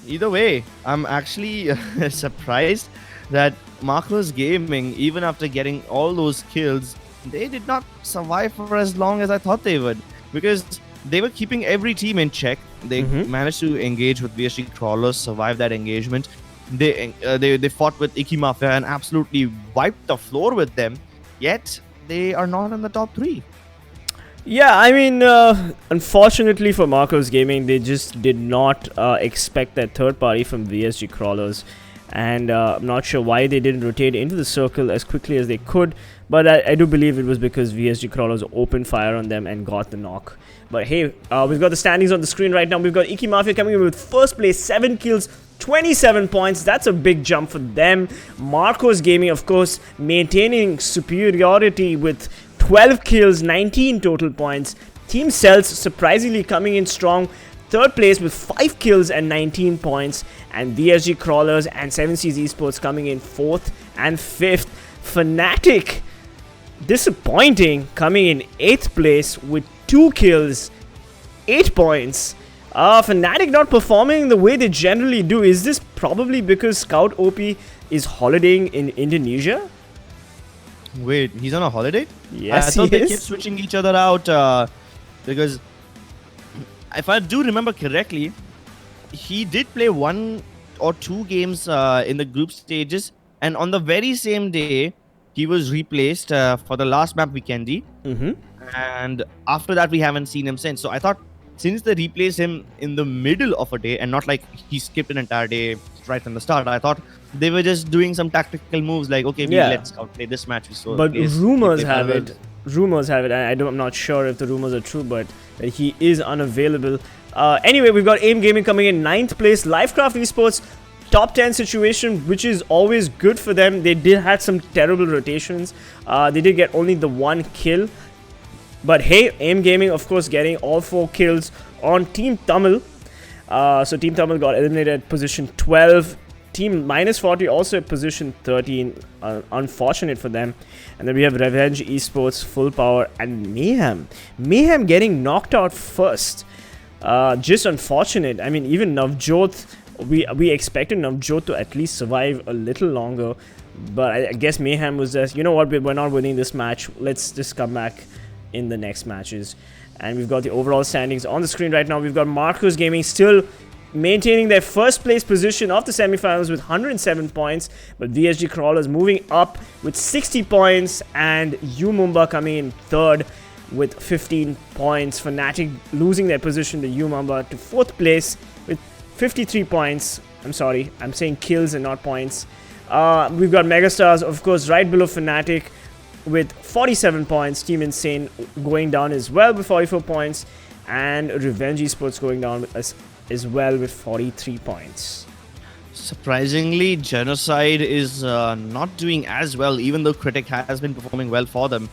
Either way, I'm actually surprised that Marcos Gaming, even after getting all those kills, they did not survive for as long as I thought they would, because they were keeping every team in check. They managed to engage with VSGCrawlers, survive that engagement. They fought with Icky Mafia and absolutely wiped the floor with them, yet they are not in the top 3. Yeah, I mean, unfortunately for Marcos Gaming, they just did not expect that third party from VSGCrawlers. And I'm not sure why they didn't rotate into the circle as quickly as they could. But I do believe it was because VSGCrawlers opened fire on them and got the knock. But hey, we've got the standings on the screen right now. We've got Icky Mafia coming in with first place, 7 kills, 27 points. That's a big jump for them. Marcos Gaming, of course, maintaining superiority with 12 kills, 19 total points. TeamElves surprisingly coming in strong. Third place with 5 kills and 19 points. And VSGCrawlers and 7Seas Esports coming in 4th and 5th. Fnatic, disappointing, coming in 8th place with 2 kills, 8 points. Fnatic not performing the way they generally do. Is this probably because Scout OP is holidaying in Indonesia? Wait, he's on a holiday? Yes, I thought he they is. kept switching each other out because if I do remember correctly, he did play 1 or 2 games in the group stages, and on the very same day, he was replaced for the last map weekendy. And after that, we haven't seen him since. So I thought, since they replaced him in the middle of a day and not like he skipped an entire day right from the start, I thought they were just doing some tactical moves like, okay, let's play this match. But rumors have it. I'm not sure if the rumors are true, but that he is unavailable. Anyway, we've got AIM Gaming coming in 9th place. Lifecraft Esports, top 10 situation, which is always good for them. They did had some terrible rotations. They did get only the 1 kill. But hey, AIM Gaming, of course, getting all 4 kills on Team Tamil. So Team Tamil got eliminated at position 12. Team -40 also at position 13. Unfortunate for them. And then we have Revenge Esports, Full Power, and Mayhem. Mayhem getting knocked out first. Just unfortunate. I mean, even Navjot, we expected Navjot to at least survive a little longer. But I guess Mayhem was just, you know what, we're not winning this match. Let's just come back in the next matches. And we've got the overall standings on the screen right now. We've got Marcos Gaming still maintaining their first place position of the semifinals with 107 points, but VSGCrawlers moving up with 60 points, and UMumba coming in third with 15 points. Fnatic losing their position to UMumba to 4th place with 53 points. I'm sorry, I'm saying kills and not points. We've got Megastars, of course, right below Fnatic with 47 points. Team Insane going down as well with 44 points, and Revenge Esports going down as well with 43 points. Surprisingly, Genocide is not doing as well, even though Critic has been performing well for them.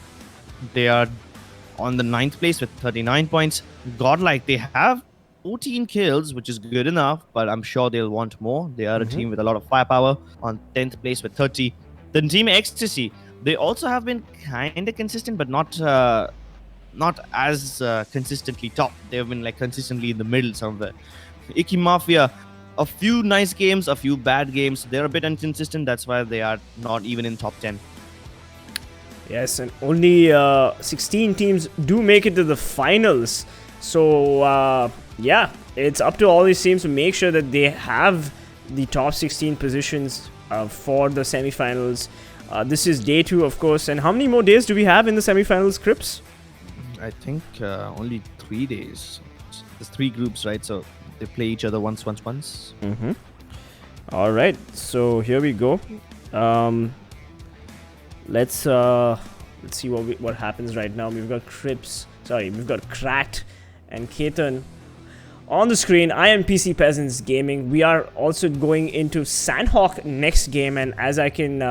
They are on the 9th place with 39 points. Godlike, they have 14 kills, which is good enough, but I'm sure they'll want more. They are a team with a lot of firepower, on 10th place with 30. Then Team Ecstasy, they also have been kind of consistent, but not as consistently top. They've been like consistently in the middle somewhere. Icky Mafia, a few nice games, a few bad games. They're a bit inconsistent. That's why they are not even in top 10. Yes, and only 16 teams do make it to the finals. So, yeah, it's up to all these teams to make sure that they have the top 16 positions for the semifinals. This is day 2, of course. And how many more days do we have in the semifinals, Crips? I think only 3 days. There's 3 groups, right? So they play each other once. All right, so here we go. Let's see what happens right now. We've got Cracked and Ketan on the screen. I am PC Peasants Gaming. We are also going into Sanhok next game, and as I can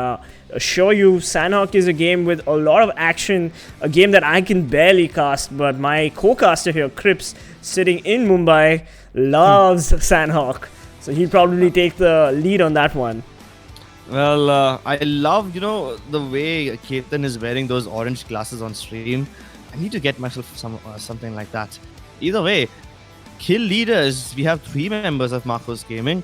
assure you, Sanhok is a game with a lot of action, a game that I can barely cast, but my co-caster here, Crips, sitting in Mumbai, loves Sanhok, so he'll probably take the lead on that one. Well, I love, the way Ketan is wearing those orange glasses on stream. I need to get myself something like that. Either way, kill leaders, we have 3 members of Marcos Gaming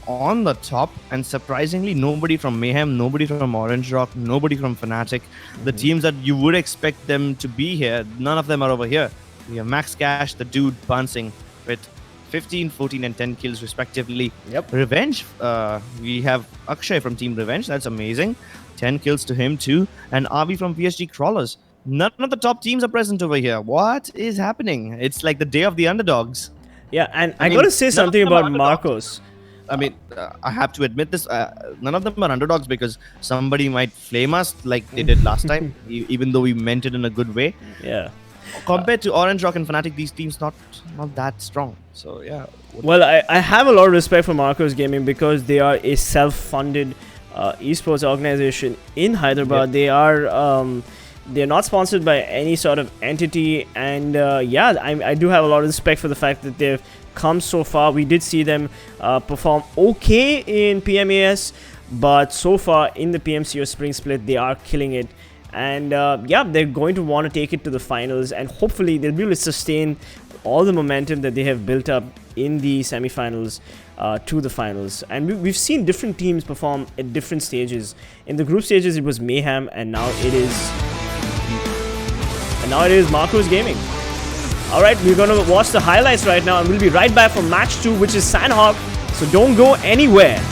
on the top, and surprisingly, nobody from Mayhem, nobody from Orange Rock, nobody from Fnatic. The teams that you would expect them to be here, none of them are over here. We have Max Cash, the dude bouncing with 15, 14, and 10 kills respectively. Yep. Revenge, we have Akshay from Team Revenge, that's amazing. 10 kills to him too. And RV from VSGCrawlers. None of the top teams are present over here. What is happening? It's like the day of the underdogs. Yeah, and I gotta say something about Marcos. I mean, I have to admit this. None of them are underdogs because somebody might flame us like they did last time, even though we meant it in a good way. Yeah. Compared to Orange Rock and Fnatic, these teams not that strong. So yeah. Well, I have a lot of respect for Marcos Gaming because they are a self-funded esports organization in Hyderabad. Yep. They're not sponsored by any sort of entity, and yeah, I do have a lot of respect for the fact that they've come so far. We did see them perform okay in PMAS, but so far in the PMCO Spring Split, they are killing it. And yeah, they're going to want to take it to the finals, and hopefully they'll be able to sustain all the momentum that they have built up in the semi-finals to the finals. And we've seen different teams perform at different stages. In the group stages, it was Mayhem, and now it is Marcos Gaming. All right, we're going to watch the highlights right now, and we'll be right back for match 2, which is Sanhok. So don't go anywhere.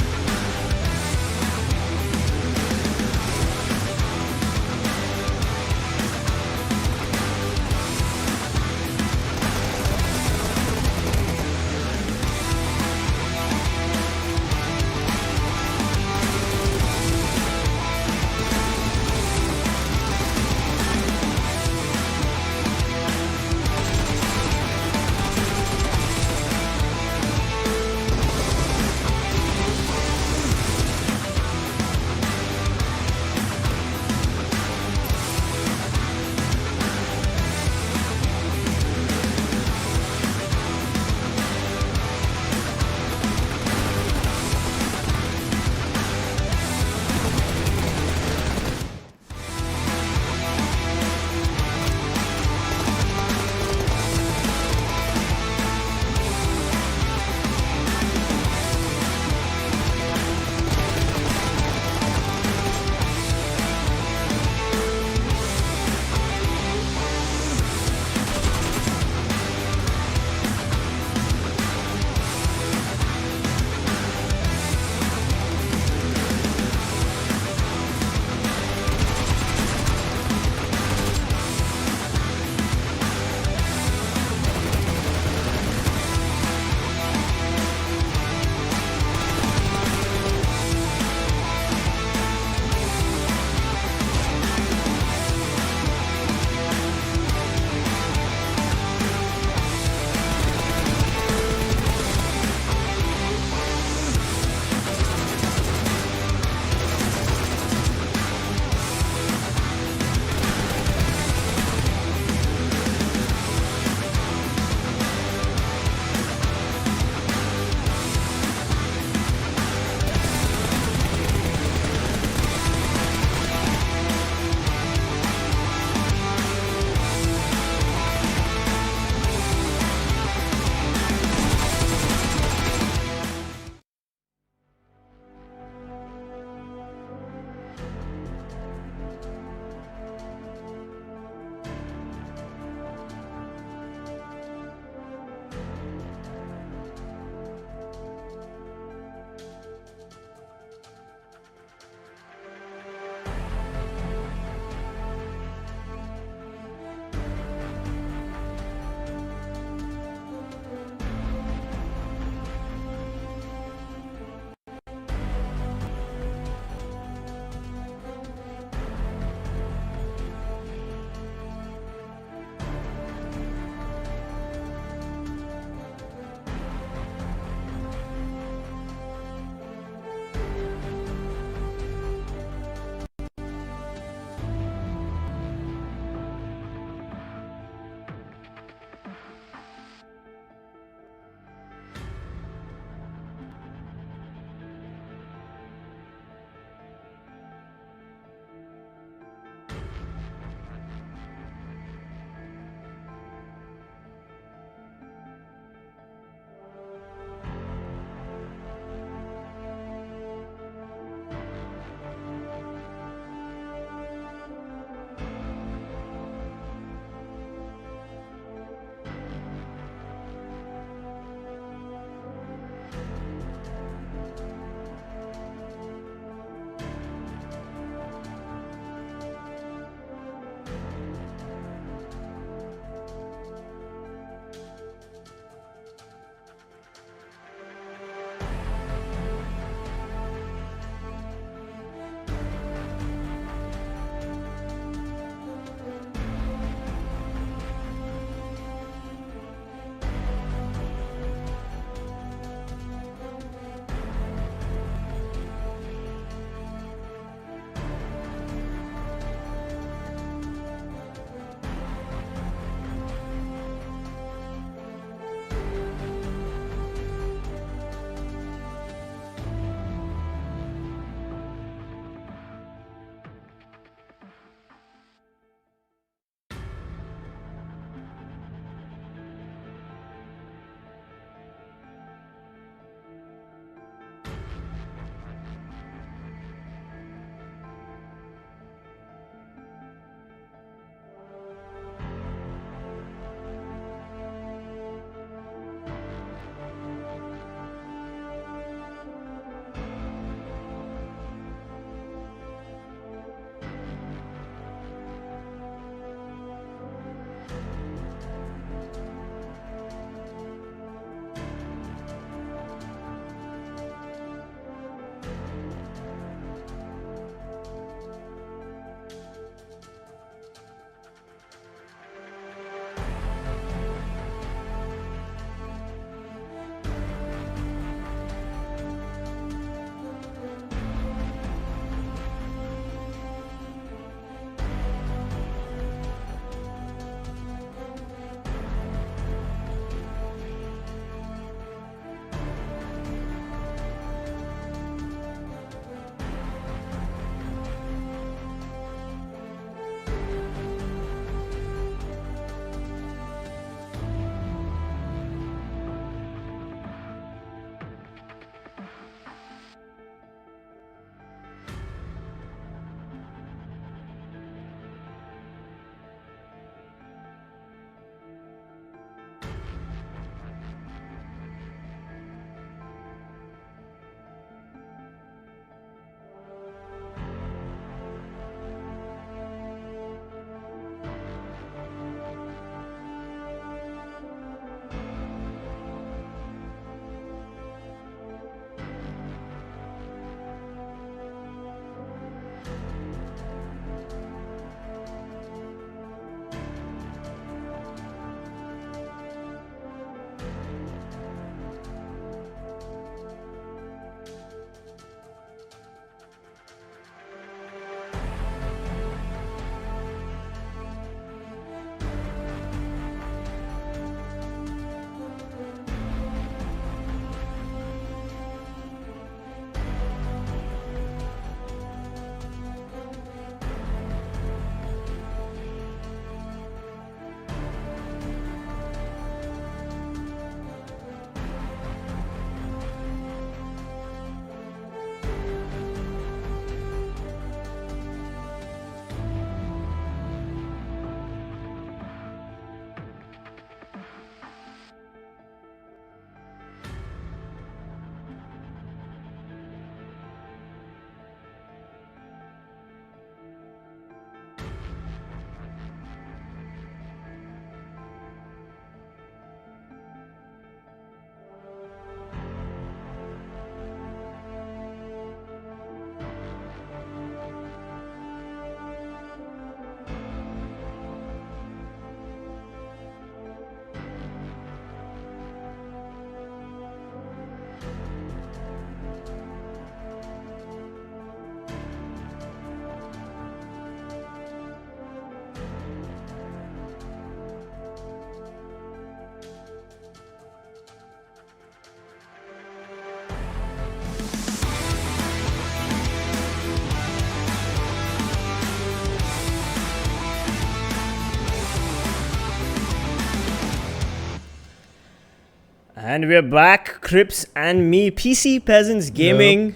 And we're back, Crips and me, PC Peasants Gaming. Yep.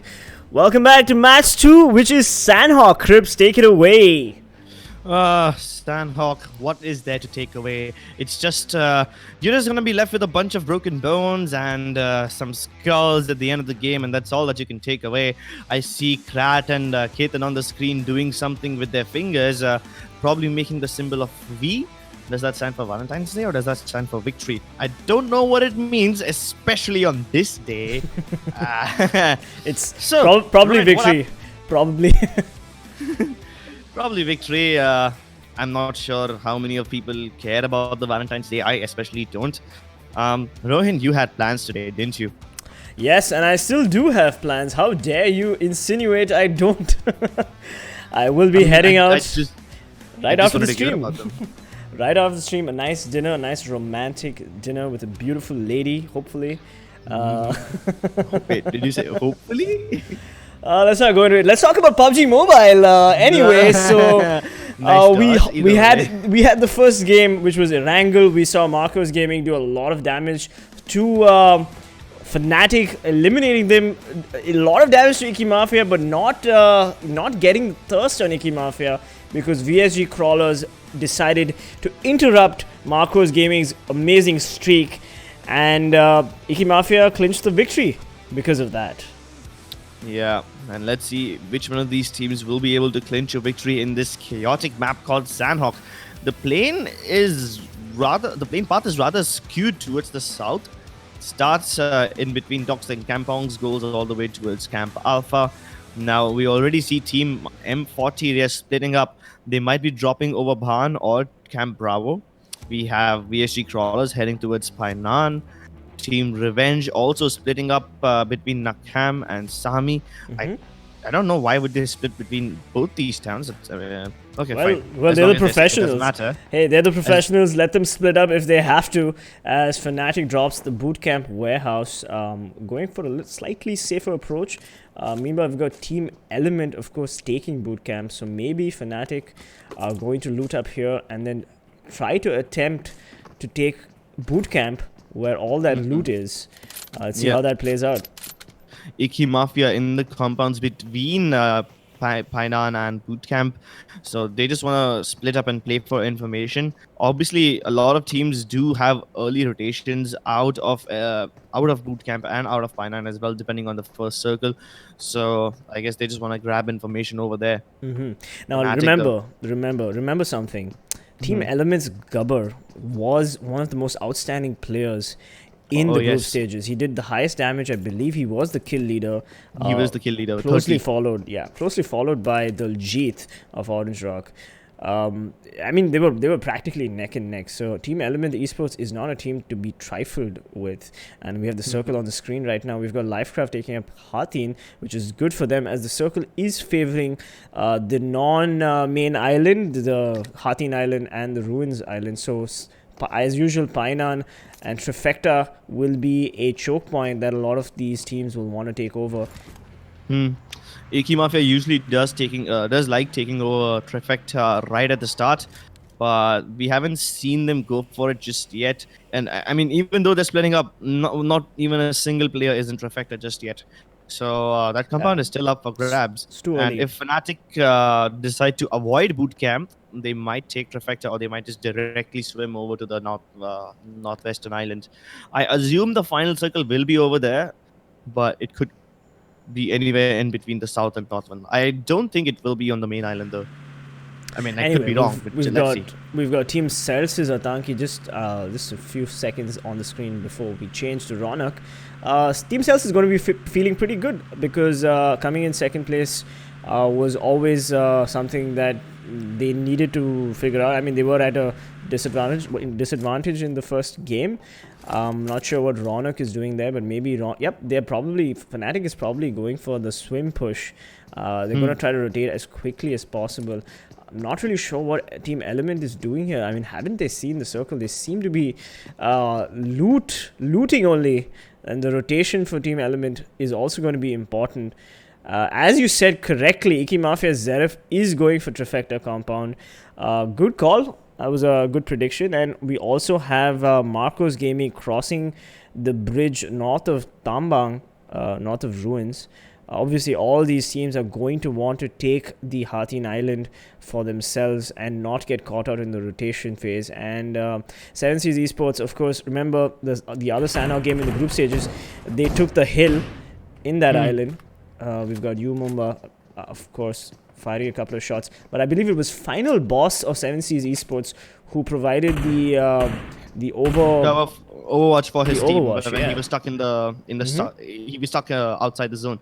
Welcome back to match 2, which is Sanhok. Crips, take it away. Sanhok, what is there to take away? It's just, you're just gonna be left with a bunch of broken bones and some skulls at the end of the game, and that's all that you can take away. I see Krat and Ketan on the screen doing something with their fingers, probably making the symbol of V. Does that stand for Valentine's Day or does that stand for victory? I don't know what it means, especially on this day. It's probably victory. Probably. Probably victory. I'm not sure how many of people care about the Valentine's Day. I especially don't. Rohin, you had plans today, didn't you? Yes, and I still do have plans. How dare you insinuate I don't? I will be heading out right after the stream. Right after the stream, a nice dinner, a nice romantic dinner with a beautiful lady, hopefully. Wait, did you say hopefully? Let's not go into it. Let's talk about PUBG Mobile. Anyway, so we had the first game, which was Erangel. We saw Marcos Gaming do a lot of damage to Fnatic, eliminating them. A lot of damage to Iki Mafia, but not getting thirst on Iki Mafia because VSGCrawlers decided to interrupt Marcos Gaming's amazing streak, and Iki Mafia clinched the victory because of that. Yeah, and let's see which one of these teams will be able to clinch a victory in this chaotic map called Sanhok. The plane path is rather skewed towards the south. It starts in between Docks and Kampong's goals all the way towards Camp Alpha. Now we already see Team M40 they're splitting up. They might be dropping over Bhan or Camp Bravo. We have VSGCrawlers heading towards Painan. Team Revenge also splitting up between Nakham and Sami. I don't know why would they split between both these towns. Okay, fine. Well, they're the professionals. Hey, they're the professionals. Let them split up if they have to. As Fnatic drops the bootcamp warehouse, going for a slightly safer approach. Meanwhile, we've got Team Element, of course, taking bootcamp. So maybe Fnatic are going to loot up here and then try to attempt to take bootcamp where all that loot is. Let's see how that plays out. Iki Mafia in the compounds between Painan and Bootcamp. So they just want to split up and play for information. Obviously, a lot of teams do have early rotations out of Bootcamp and out of Painan as well, depending on the first circle. So I guess they just want to grab information over there. Now remember something. Team Element's Gubber was one of the most outstanding players in the group stages. He did the highest damage. I believe he was the kill leader. He was the kill leader. Closely followed by Daljit of Orange Rock. I mean, they were practically neck and neck. So Team Element Esports is not a team to be trifled with. And we have the circle on the screen right now. We've got Lifecraft taking up Hatin, which is good for them as the circle is favoring the non-main island, the Hatin Island and the Ruins Island. So as usual, Painan and Trifecta will be a choke point that a lot of these teams will want to take over. Iki Mafia usually does like taking over Trifecta right at the start, but we haven't seen them go for it just yet. And I mean, even though they're splitting up, not even a single player is in Trifecta just yet. So that compound is still up for grabs. It's too early. And if Fnatic decide to avoid bootcamp, they might take Trifecta or they might just directly swim over to the northwestern island. I assume the final circle will be over there, but it could be anywhere in between the south and north one. I don't think it will be on the main island though. I mean, I could be wrong, but let's see. We've got Team Celsius Atanki just a few seconds on the screen before we change to Ronak. Team Celsius is going to be feeling pretty good because coming in second place was always something that they needed to figure out. I mean, they were at a disadvantage in the first game. Not sure what Ronak is doing there, but maybe Fnatic is probably going for the swim push. They're going to try to rotate as quickly as possible. I'm not really sure what Team Element is doing here. I mean, haven't they seen the circle? They seem to be looting only, and the rotation for Team Element is also going to be important. As you said correctly, Iki Mafia Zeref is going for Trifecta compound. Good call. That was a good prediction. And we also have Marcos Gaming crossing the bridge north of Tambang, north of Ruins. Obviously, all these teams are going to want to take the Hatin Island for themselves and not get caught out in the rotation phase. And 7Seas Esports, of course, remember the other Sanhok game in the group stages, they took the hill in that island. We've got Mumba, of course, firing a couple of shots. But I believe it was final boss of 7Seas Esports who provided the Overwatch for his team when yeah. he was stuck he was stuck outside the zone.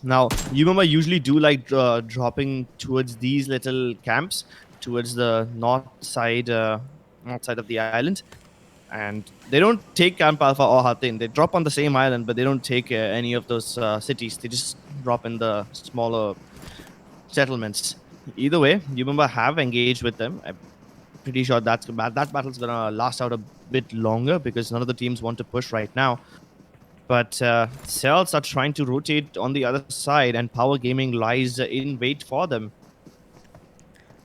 Now, Mumba usually do like dropping towards these little camps towards the north side of the island, and they don't take Camp Alpha or Hatin. They drop on the same island, but they don't take any of those cities. They just drop in the smaller settlements. Either way, Mumba have engaged with them. I'm pretty sure that battle's gonna last out a bit longer because none of the teams want to push right now. But Cells are trying to rotate on the other side, and Power Gaming lies in wait for them.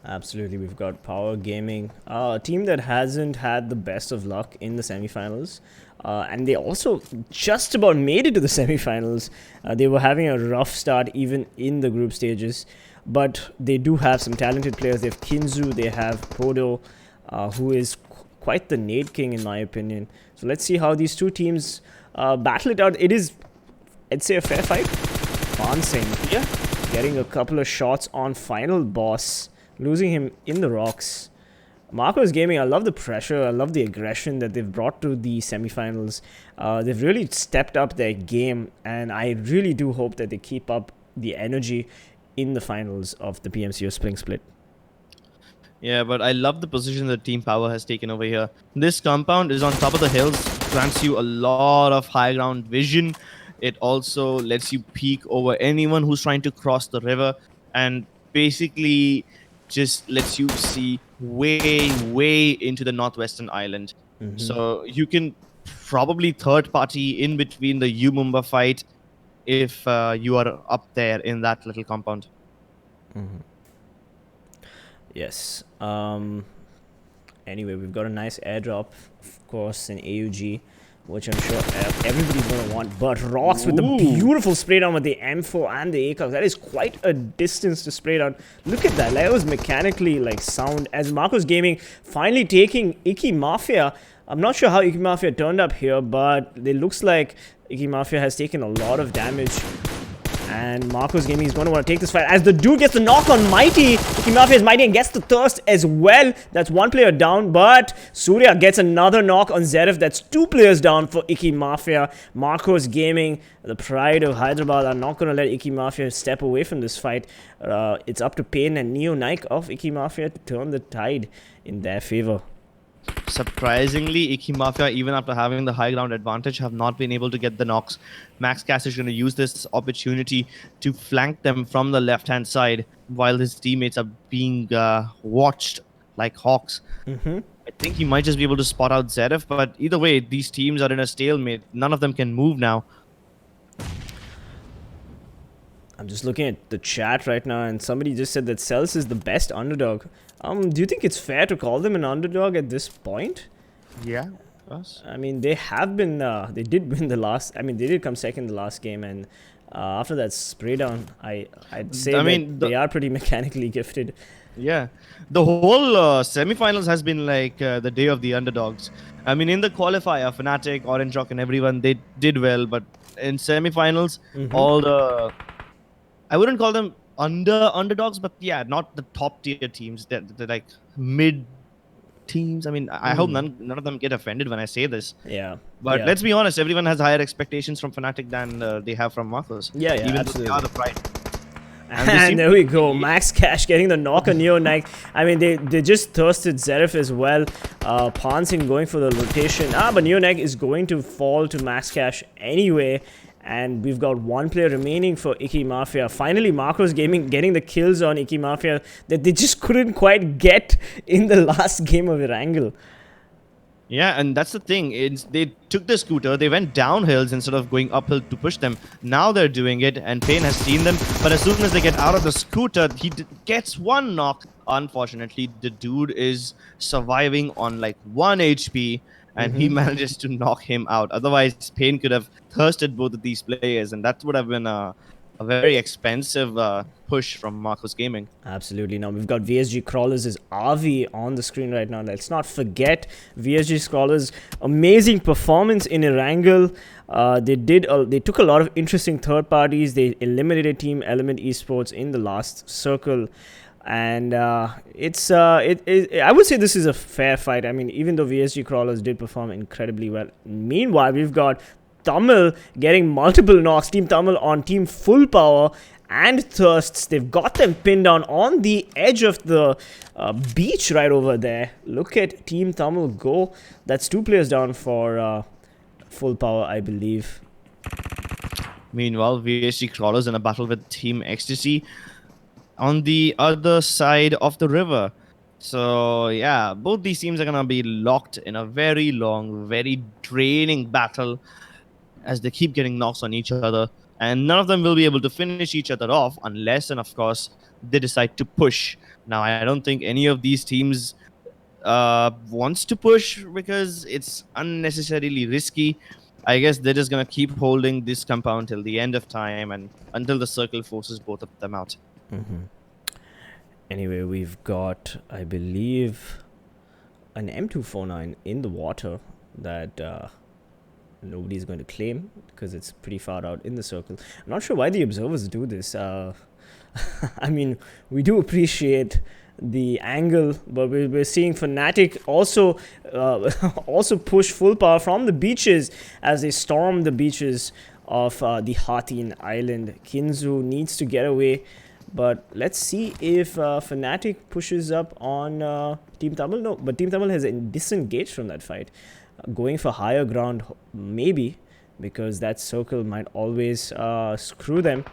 Absolutely, we've got Power Gaming, a team that hasn't had the best of luck in the semifinals. And they also just about made it to the semifinals. They were having a rough start even in the group stages. But they do have some talented players. They have Kinzu, they have Podo, who is quite the nade king in my opinion. So let's see how these two teams battle it out. It is, I'd say, a fair fight. Fansing, Yeah. getting a couple of shots on final boss, losing him in the rocks. Marcos Gaming, I love the pressure, I love the aggression that they've brought to the semifinals. They've really stepped up their game, and I really do hope that they keep up the energy in the finals of the PMCO Spring Split. Yeah, but I love the position that Team Power has taken over here. This compound is on top of the hills, grants you a lot of high ground vision. It also lets you peek over anyone who's trying to cross the river, and basically just lets you see way into the northwestern island. So you can probably third party in between the Mumba fight if you are up there in that little compound. Yes. Anyway, we've got a nice airdrop, of course, in AUG, which I'm sure everybody's going to want. But Ross with the beautiful spray down with the M4 and the ACOG. That is quite a distance to spray down. Look at that. That was mechanically like sound. As Marcos Gaming finally taking Iki Mafia. I'm not sure how Iki Mafia turned up here, but it looks like Iki Mafia has taken a lot of damage. And Marcos Gaming is going to want to take this fight as the dude gets the knock on Mighty. Iki Mafia is Mighty and gets the thirst as well. That's one player down, but Surya gets another knock on Zerif. That's two players down for Iki Mafia. Marcos Gaming, the pride of Hyderabad, are not going to let Iki Mafia step away from this fight. It's up to Pain and Neo Nike of Iki Mafia to turn the tide in their favor. Surprisingly, Iki Mafia, even after having the high ground advantage, have not been able to get the knocks. Max Cass is going to use this opportunity to flank them from the left-hand side while his teammates are being watched like hawks. I think he might just be able to spot out Zerif, but either way, these teams are in a stalemate. None of them can move now. I'm just looking at the chat right now, and somebody just said that Cells is the best underdog. Do you think it's fair to call them an underdog at this point? Yeah. I mean, they have been, they did win the last, I mean, they did come second the last game, and after that spray down, I'd say they are pretty mechanically gifted. Yeah. The whole semifinals has been like the day of the underdogs. I mean, in the qualifier, Fnatic, Orange Rock, and everyone, they did well, but in semifinals, all the... I wouldn't call them underdogs, but yeah, not the top tier teams. They're like mid teams. I mean, I hope none of them get offended when I say this. Yeah. But let's be honest, everyone has higher expectations from Fnatic than they have from Marcos. Yeah, even absolutely. Though they are the pride. And there we go, Max Cash getting the knock on Neo Nike. I mean, they just thirsted Zerif as well. Pansing going for the rotation. But Neo Nike is going to fall to Max Cash anyway. And we've got one player remaining for Iki Mafia. Finally, Marcos Gaming getting the kills on Iki Mafia that they just couldn't quite get in the last game of Erangel. Yeah, and that's the thing. They took the scooter, they went down hills instead of going uphill to push them. Now they're doing it, and Pain has seen them. But as soon as they get out of the scooter, he gets one knock. Unfortunately, the dude is surviving on like 1 HP. and he manages to knock him out. Otherwise, Pain could have thirsted both of these players, and that would have been a very expensive push from Marcos Gaming. Absolutely. Now we've got VSGCrawlers' RV on the screen right now. Let's not forget VSGCrawlers' amazing performance in Erangel. They took a lot of interesting third parties. They eliminated Team ELMT Esports in the last circle. And I would say this is a fair fight. I mean, even though VSGCrawlers did perform incredibly well. Meanwhile, we've got Tamil getting multiple knocks. Team Tamil on Team Full Power and Thirsts. They've got them pinned down on the edge of the beach right over there. Look at Team Tamil go. That's 2 players down for Full Power, I believe. Meanwhile, VSGCrawlers in a battle with Team Ecstasy on the other side of the river. So yeah, both these teams are gonna be locked in a very long, very draining battle as they keep getting knocks on each other, and none of them will be able to finish each other off unless and of course they decide to push. Now I don't think any of these teams wants to push because it's unnecessarily risky. I guess they're just gonna keep holding this compound till the end of time and until the circle forces both of them out. Anyway, we've got, I believe, an M249 in the water that nobody's going to claim because it's pretty far out in the circle. I'm not sure why the observers do this. I mean, we do appreciate the angle, but we're seeing Fnatic also also push Full Power from the beaches as they storm the beaches of the Hatin Island. Kinzu needs to get away, but let's see if Fnatic pushes up on Team Tamil. No, but Team Tamil has disengaged from that fight, going for higher ground, maybe, because that circle might always screw them.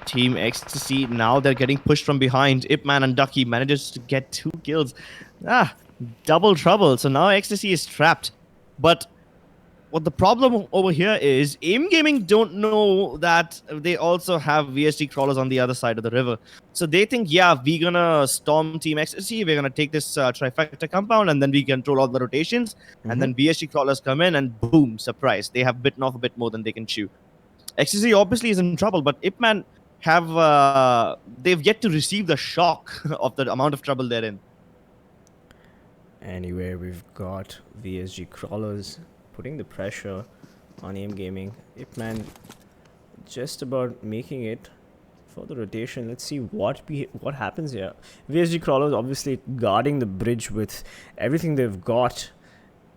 Team Ecstasy, now they're getting pushed from behind. Ipman and Ducky manages to get 2 kills. Double trouble. So now Ecstasy is trapped. But what the problem over here is, AIM Gaming don't know that they also have VSGCrawlers on the other side of the river. So they think, yeah, we're gonna storm Team Ecstasy, we're gonna take this trifecta compound, and then we control all the rotations. And then VSGCrawlers come in, and boom, surprise. They have bitten off a bit more than they can chew. Ecstasy obviously is in trouble, but Ipman they've yet to receive the shock of the amount of trouble they're in. Anyway, we've got VSGCrawlers putting the pressure on AIM Gaming. Ipman just about making it for the rotation. Let's see what happens here. VSGCrawlers obviously guarding the bridge with everything they've got,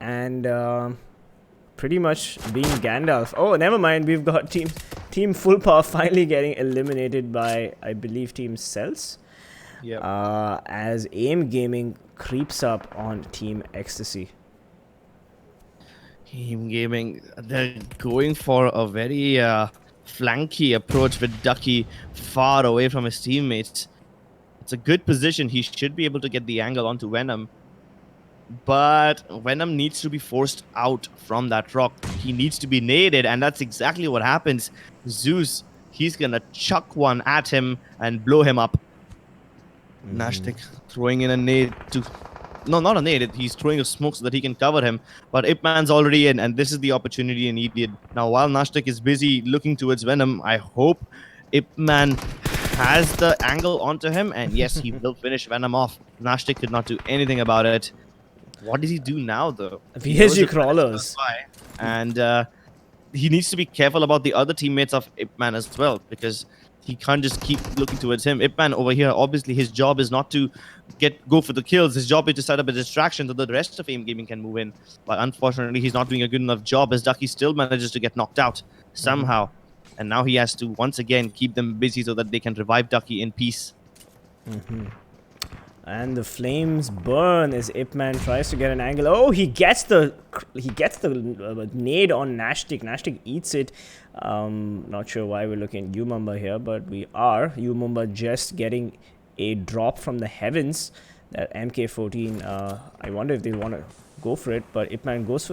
and pretty much being Gandalf. Oh, never mind. We've got Team Full Power finally getting eliminated by, I believe, Team Cells. Yeah. As AIM Gaming creeps up on Team Ecstasy. Team Gaming, they're going for a very flanky approach with Ducky far away from his teammates. It's a good position. He should be able to get the angle onto Venom. But Venom needs to be forced out from that rock. He needs to be naded, and that's exactly what happens. Zeus, he's gonna chuck one at him and blow him up. Nastic throwing in a nade to... No, not a nade. He's throwing a smoke so that he can cover him. But Ipman's already in, and this is the opportunity he needed. Now, while Nastic is busy looking towards Venom, I hope Ipman has the angle onto him. And yes, he will finish Venom off. Nastic could not do anything about it. What does he do now, though? VSGCrawlers. And he needs to be careful about the other teammates of Ipman as well, because he can't just keep looking towards him. Ipman over here, obviously, his job is not to go for the kills. His job is to set up a distraction so that the rest of AIM Gaming can move in. But unfortunately, he's not doing a good enough job, as Ducky still manages to get knocked out somehow. And now he has to, once again, keep them busy so that they can revive Ducky in peace. And the flames burn as Ipman tries to get an angle. Oh, he gets the nade on Nastic. Nastic eats it. Not sure why we're looking at Umumba here, but we are. Umumba just getting a drop from the heavens. That MK14. I wonder if they want to go for it, but Ipman goes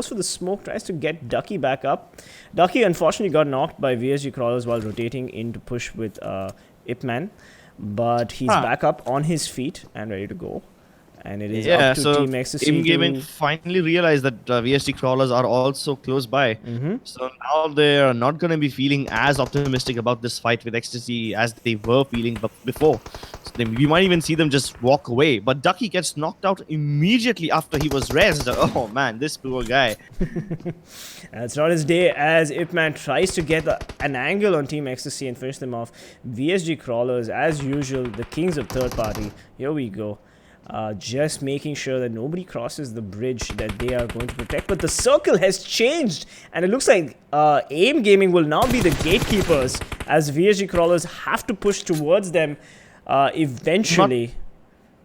for the smoke. Tries to get Ducky back up. Ducky unfortunately got knocked by VSGCrawlers while rotating in to push with Ipman. But he's back up on his feet and ready to go. And it is Yeah, up to so Team Ecstasy Team Gaming to... finally realized that VSGCrawlers are also close by. Mhm. So now they're not going to be feeling as optimistic about this fight with Ecstasy as they were feeling before. So we might even see them just walk away. But Ducky gets knocked out immediately after he was rezzed. Oh man, this poor guy. It's not his day as Ipman tries to get an angle on Team Ecstasy and finish them off. VSGCrawlers, as usual, the kings of third party. Here we go. Just making sure that nobody crosses the bridge that they are going to protect. But the circle has changed, and it looks like AIM Gaming will now be the gatekeepers as VSGCrawlers have to push towards them eventually.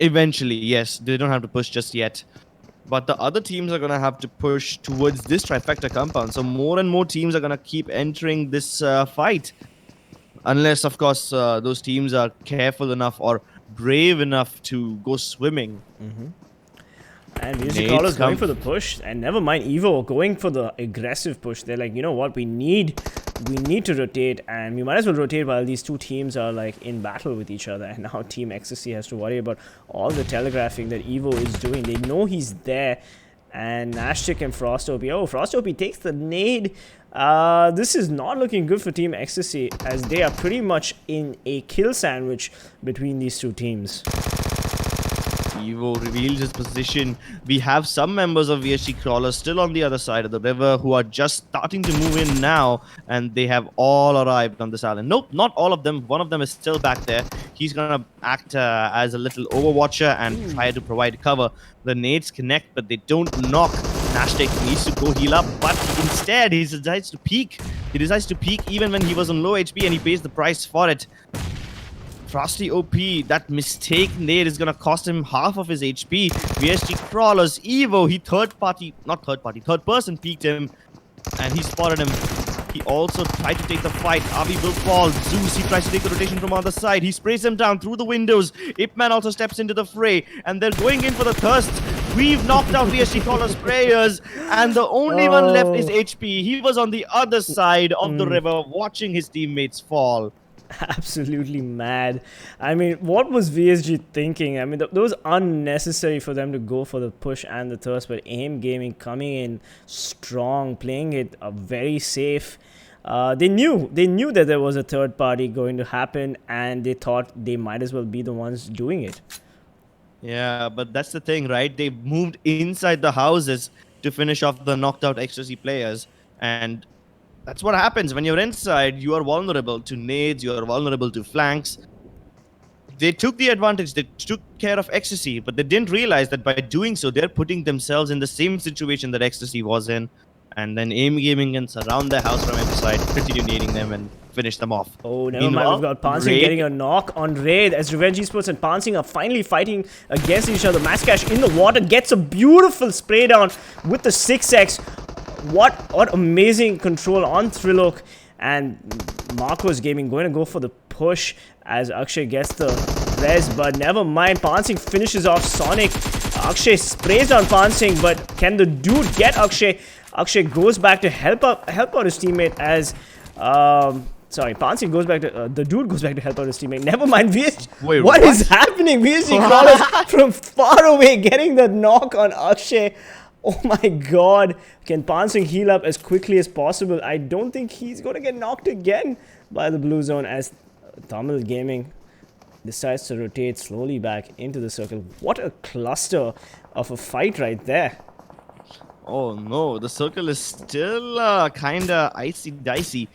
Eventually, yes. They don't have to push just yet. But the other teams are going to have to push towards this trifecta compound. So more and more teams are going to keep entering this fight. Unless, of course, those teams are careful enough or brave enough to go swimming. And VSGCrawlers going for the push, and never mind Evo going for the aggressive push. They're like, you know what, we need to rotate, and we might as well rotate while these two teams are like in battle with each other. And now Team Ecstasy has to worry about all the telegraphing that Evo is doing. They know he's there, and Aztecc and FrostOP. Oh, FrostOP takes the nade. This is not looking good for Team Ecstasy as they are pretty much in a kill sandwich between these two teams. Evo reveals his position. We have some members of VSGCrawlers still on the other side of the river who are just starting to move in now, and they have all arrived on this island. Nope, not all of them. One of them is still back there. He's gonna act as a little overwatcher and try to provide cover. The nades connect, but they don't knock. Aztecc needs to go heal up, but instead he decides to peek. He decides to peek even when he was on low HP, and he pays the price for it. Frosty OP, that mistake nade is gonna cost him half of his HP. VSGCrawlers, Evo, he third person peeked him, and he spotted him. He also tried to take the fight. Avi will fall. Zeus, he tries to take the rotation from other side. He sprays him down through the windows. Ipman also steps into the fray, and they're going in for the thirst. We've knocked out VSGCrawlers players, and the only one left is HP. He was on the other side of the river watching his teammates fall. Absolutely mad. I mean, what was VSG thinking? I mean, that was unnecessary for them to go for the push and the thirst, but AIM Gaming coming in strong, playing it very safe. They knew that there was a third party going to happen, and they thought they might as well be the ones doing it. Yeah, but that's the thing, right? They moved inside the houses to finish off the knocked out Ecstasy players, and that's what happens when you're inside. You are vulnerable to nades, you are vulnerable to flanks. They took the advantage, they took care of Ecstasy, but they didn't realize that by doing so, they're putting themselves in the same situation that Ecstasy was in. And then AIM Gaming can surround their house from every side, continue nading them and finish them off. Oh, never mind. We've got Pansing getting a knock on Raid as Revenge Esports and Pansing are finally fighting against each other. Maskash in the water gets a beautiful spray down with the 6x. What amazing control on Trilok, and Marcos Gaming going to go for the push as Akshay gets the res, but never mind. Pansing finishes off Sonic. Akshay sprays on Pansing, but can the dude get Akshay? Akshay goes back to help out his teammate as sorry, Pansing goes back to the dude goes back to help out his teammate. Never mind. Wait, what is happening? VSGCrawlers from far away getting the knock on Akshay. Oh my god. Can Pansing heal up as quickly as possible? I don't think he's going to get knocked again by the blue zone as Tamil Gaming decides to rotate slowly back into the circle. What a cluster of a fight right there. Oh no, the circle is still kinda icy-dicey.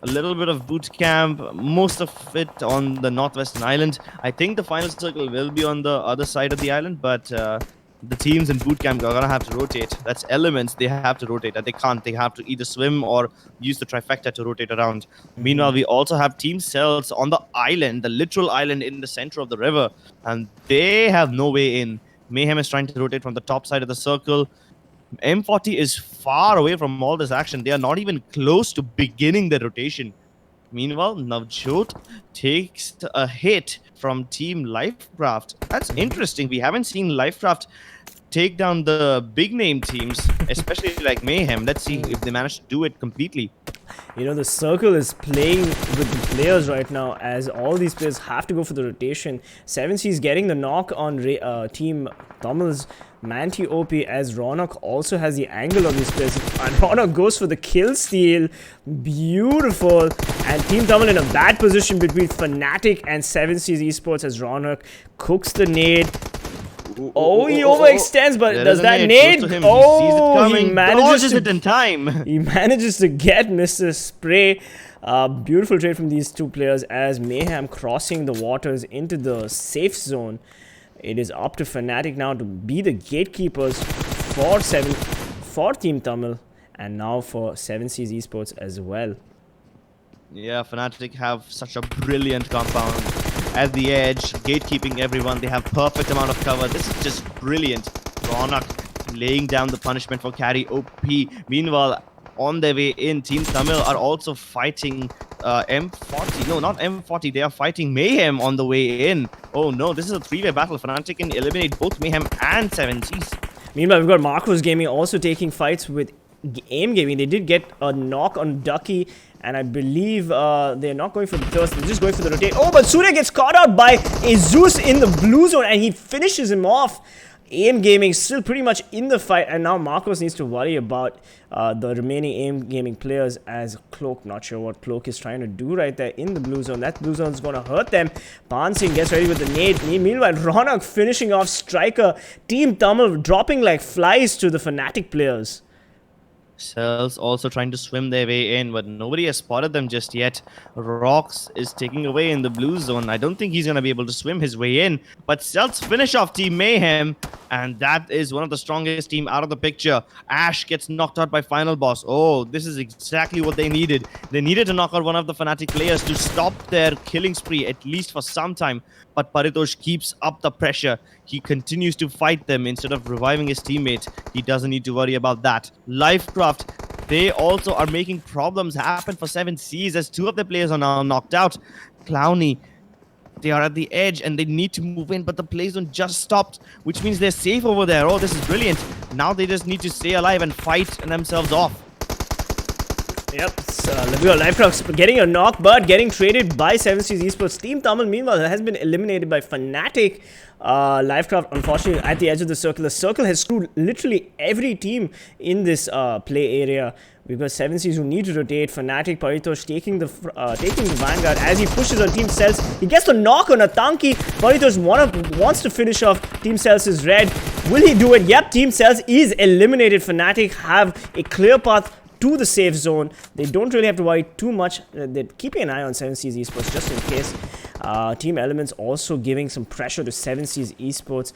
A little bit of boot camp, most of it on the northwestern island. I think the final circle will be on the other side of the island, but the teams in boot camp are gonna have to rotate. That's elements. They have to rotate, and they can't. They have to either swim or use the trifecta to rotate around. Meanwhile, we also have TeamElves on the island, the literal island in the center of the river, and they have no way in. Mayhem is trying to rotate from the top side of the circle. M40 is far away from all this action. They are not even close to beginning the rotation. Meanwhile, Navjot takes a hit from Team Lifecraft. That's interesting. We haven't seen Lifecraft take down the big name teams, especially like Mayhem. Let's see if they manage to do it completely. You know, the circle is playing with the players right now as all these players have to go for the rotation. 7C is getting the knock on Team Tamils. Manti OP as Ronak also has the angle on these players. And Ronak goes for the kill steal. Beautiful. And Team Tamil in a bad position between Fnatic and 7C's Esports as Ronak cooks the nade. Oh, he overextends, but does that nade? Oh, he manages it in time. He manages to get Mr. Spray. Beautiful trade from these two players as Mayhem crossing the waters into the safe zone. It is up to Fnatic now to be the gatekeepers for Team Tamil and now for 7C's Esports as well. Yeah, Fnatic have such a brilliant compound at the edge, gatekeeping everyone. They have perfect amount of cover. This is just brilliant. Ronak laying down the punishment for carry OP. Meanwhile, on their way in, Team Tamil are also fighting M40. No, not M40. They are fighting Mayhem on the way in. Oh no, this is a three-way battle. Fnatic can eliminate both Mayhem and 7Cs. Meanwhile, we've got Marcos Gaming also taking fights with Aim Gaming. They did get a knock on Ducky, and I believe they're not going for the thirst. They're just going for the rotate. Oh, but Surya gets caught out by Zeus in the blue zone, and he finishes him off. Aim Gaming still pretty much in the fight, and now Marcos needs to worry about the remaining Aim Gaming players as Cloak. Not sure what Cloak is trying to do right there in the blue zone. That blue zone is going to hurt them. Pansing gets ready with the nade. Meanwhile, Ronak finishing off Striker. Team Tamil dropping like flies to the Fnatic players. Cells also trying to swim their way in, but nobody has spotted them just yet. Rocks is taking away in the blue zone. I don't think he's going to be able to swim his way in, but Cells finish off Team Mayhem, and that is one of the strongest team out of the picture. Ash gets knocked out by Final Boss. Oh, this is exactly what they needed. They needed to knock out one of the Fnatic players to stop their killing spree, at least for some time. But Paritosh keeps up the pressure. He continues to fight them instead of reviving his teammate. He doesn't need to worry about that. Lifecraft, they also are making problems happen for 7Cs as two of the players are now knocked out. Clowny, they are at the edge and they need to move in, but the play zone just stopped, which means they're safe over there. Oh, this is brilliant. Now they just need to stay alive and fight themselves off. Yep, Lifecraft getting a knock, but getting traded by 7C's Esports. Team Tamil, meanwhile, has been eliminated by Fnatic. Lifecraft, unfortunately, at the edge of the circle. The circle has screwed literally every team in this play area. We've got 7Cs who need to rotate. Fnatic, Paritosh taking the Vanguard as he pushes on Team Cells. He gets the knock on Atanki. Paritosh wants to finish off Team Cells' red. Will he do it? Yep, Team Cells is eliminated. Fnatic have a clear path to the safe zone. They don't really have to worry too much. They're keeping an eye on 7C's Esports just in case. Team Elements also giving some pressure to 7C's Esports,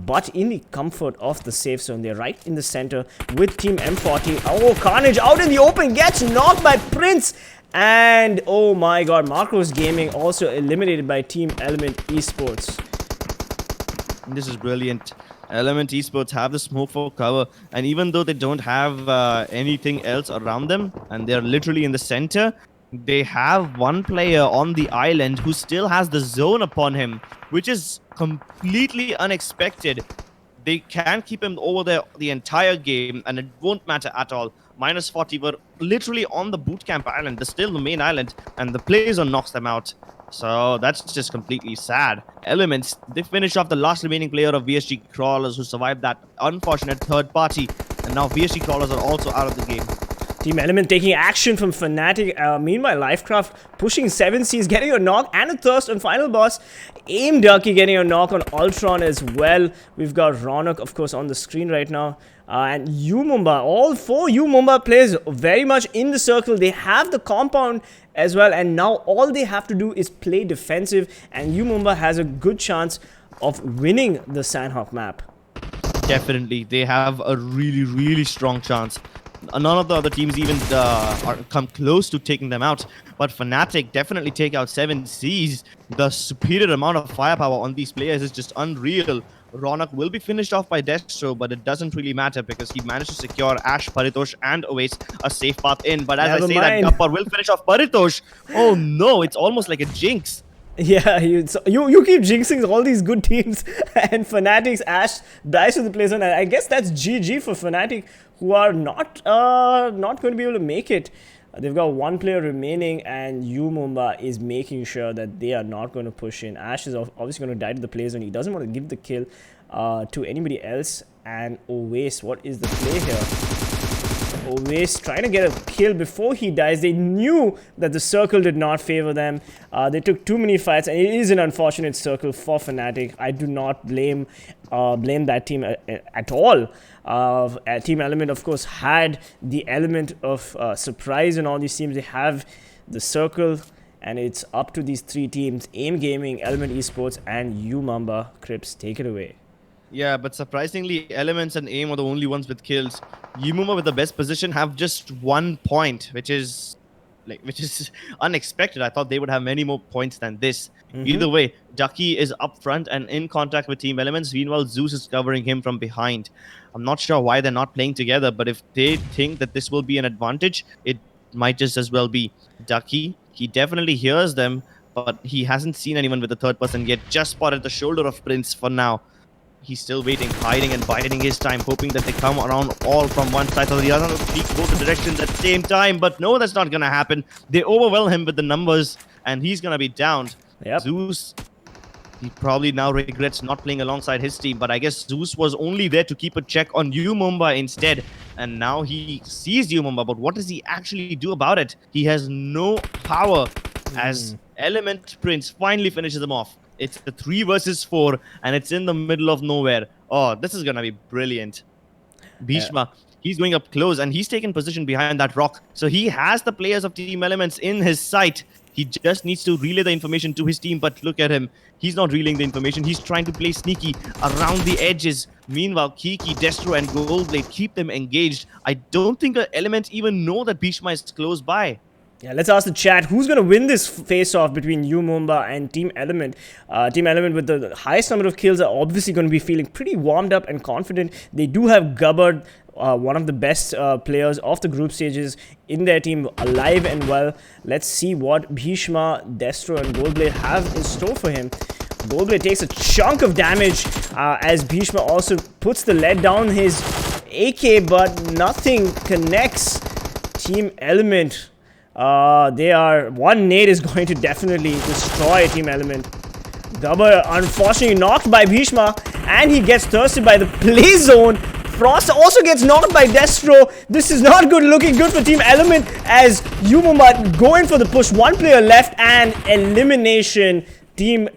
but in the comfort of the safe zone. They're right in the center with Team M40. Oh, Carnage out in the open, gets knocked by Prince. And oh my god, Marcos Gaming also eliminated by Team Element Esports. This is brilliant. ELMT Esports have the smoke for cover, and even though they don't have anything else around them, and they're literally in the center, they have one player on the island who still has the zone upon him, which is completely unexpected. They can keep him over there the entire game, and it won't matter at all. Minus 40 were literally on the bootcamp island. They're still the main island, and the player zone knocks them out. So that's just completely sad. Elements, they finish off the last remaining player of VSGCrawlers who survived that unfortunate third party. And now VSGCrawlers are also out of the game. Team Element taking action from Fnatic. Meanwhile, Lifecraft pushing 7Cs, getting a knock and a thirst on Final Boss. Aim Ducky getting a knock on Ultron as well. We've got Ronak, of course, on the screen right now. And UMExRxN, all four UMExRxN players very much in the circle. They have the compound as well, and now all they have to do is play defensive, and UMExRxN has a good chance of winning the Sanhok map. Definitely, they have a really strong chance. None of the other teams even come close to taking them out, but Fnatic definitely take out 7Cs. The superior amount of firepower on these players is just unreal. Ronak will be finished off by Destro, but it doesn't really matter because he managed to secure Ash, Paritosh, and Oasis a safe path in. But as I say that, Gappar will finish off Paritosh. Oh no, it's almost like a jinx. Yeah, you keep jinxing all these good teams, and Fnatic's Ash dies to the play zone. And I guess that's GG for Fnatic, who are not going to be able to make it. They've got one player remaining, and UMExRxN is making sure that they are not going to push in. Ash is obviously going to die to the play zone. He doesn't want to give the kill to anybody else. And Owace, what is the play here? Owace trying to get a kill before he dies. They knew that the circle did not favor them. They took too many fights, and it is an unfortunate circle for Fnatic. I do not blame that team at all. Team Element, of course, had the element of surprise in all these teams. They have the circle, and it's up to these three teams: AIM Gaming, Element Esports, and UMExRxN. Crips, take it away. Yeah, but surprisingly, Elements and AIM are the only ones with kills. UMExRxN with the best position have just 1 point, which is unexpected. I thought they would have many more points than this. Either way, Ducky is up front and in contact with Team Elements. Meanwhile, Zeus is covering him from behind. I'm not sure why they're not playing together, but if they think that this will be an advantage, it might just as well be. Ducky, he definitely hears them, but he hasn't seen anyone with the third person yet. Just spotted the shoulder of Prince for now. He's still waiting, hiding and biding his time, hoping that they come around all from one side or the other, peek both directions at the same time. But no, that's not going to happen. They overwhelm him with the numbers, and he's going to be downed. Yep. Zeus, he probably now regrets not playing alongside his team, but I guess Zeus was only there to keep a check on UMExRxN instead. And now he sees UMExRxN, but what does he actually do about it? He has no power as Element Prince finally finishes him off. It's the 3 versus 4, and it's in the middle of nowhere. Oh, this is going to be brilliant. Bhishma, he's going up close, and he's taken position behind that rock. So he has the players of Team Elements in his sight. He just needs to relay the information to his team, but look at him. He's not relaying the information. He's trying to play sneaky around the edges. Meanwhile, Kiki, Destro, and Goldblade keep them engaged. I don't think the Elements even know that Bhishma is close by. Yeah, let's ask the chat, who's going to win this face-off between UMExRxN and Team Element? Team Element with the highest number of kills are obviously going to be feeling pretty warmed up and confident. They do have Gubbard, one of the best players of the group stages in their team, alive and well. Let's see what Bhishma, Destro, and Goldblade have in store for him. Goldblade takes a chunk of damage as Bhishma also puts the lead down his AK, but nothing connects. Team Element... one nade is going to definitely destroy Team Element. Gubber unfortunately knocked by Bhishma, and he gets thirsted by the play zone. Frost also gets knocked by Destro. This is not looking good for Team Element as UMExRxN going for the push. One player left and elimination. Team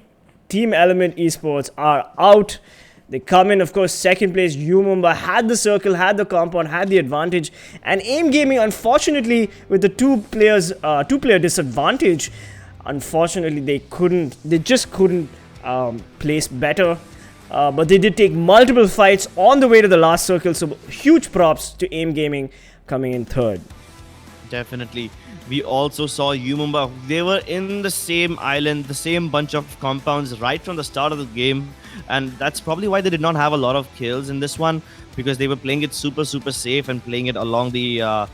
Element Esports are out. They come in, of course, second place. UMExRxN had the circle, had the compound, had the advantage. And AIM Gaming, unfortunately, with the two-player disadvantage, unfortunately, they just couldn't place better. But they did take multiple fights on the way to the last circle. So huge props to AIM Gaming coming in third. Definitely. We also saw UMExRxN. They were in the same island, the same bunch of compounds right from the start of the game. And that's probably why they did not have a lot of kills in this one, because they were playing it super safe and playing it along the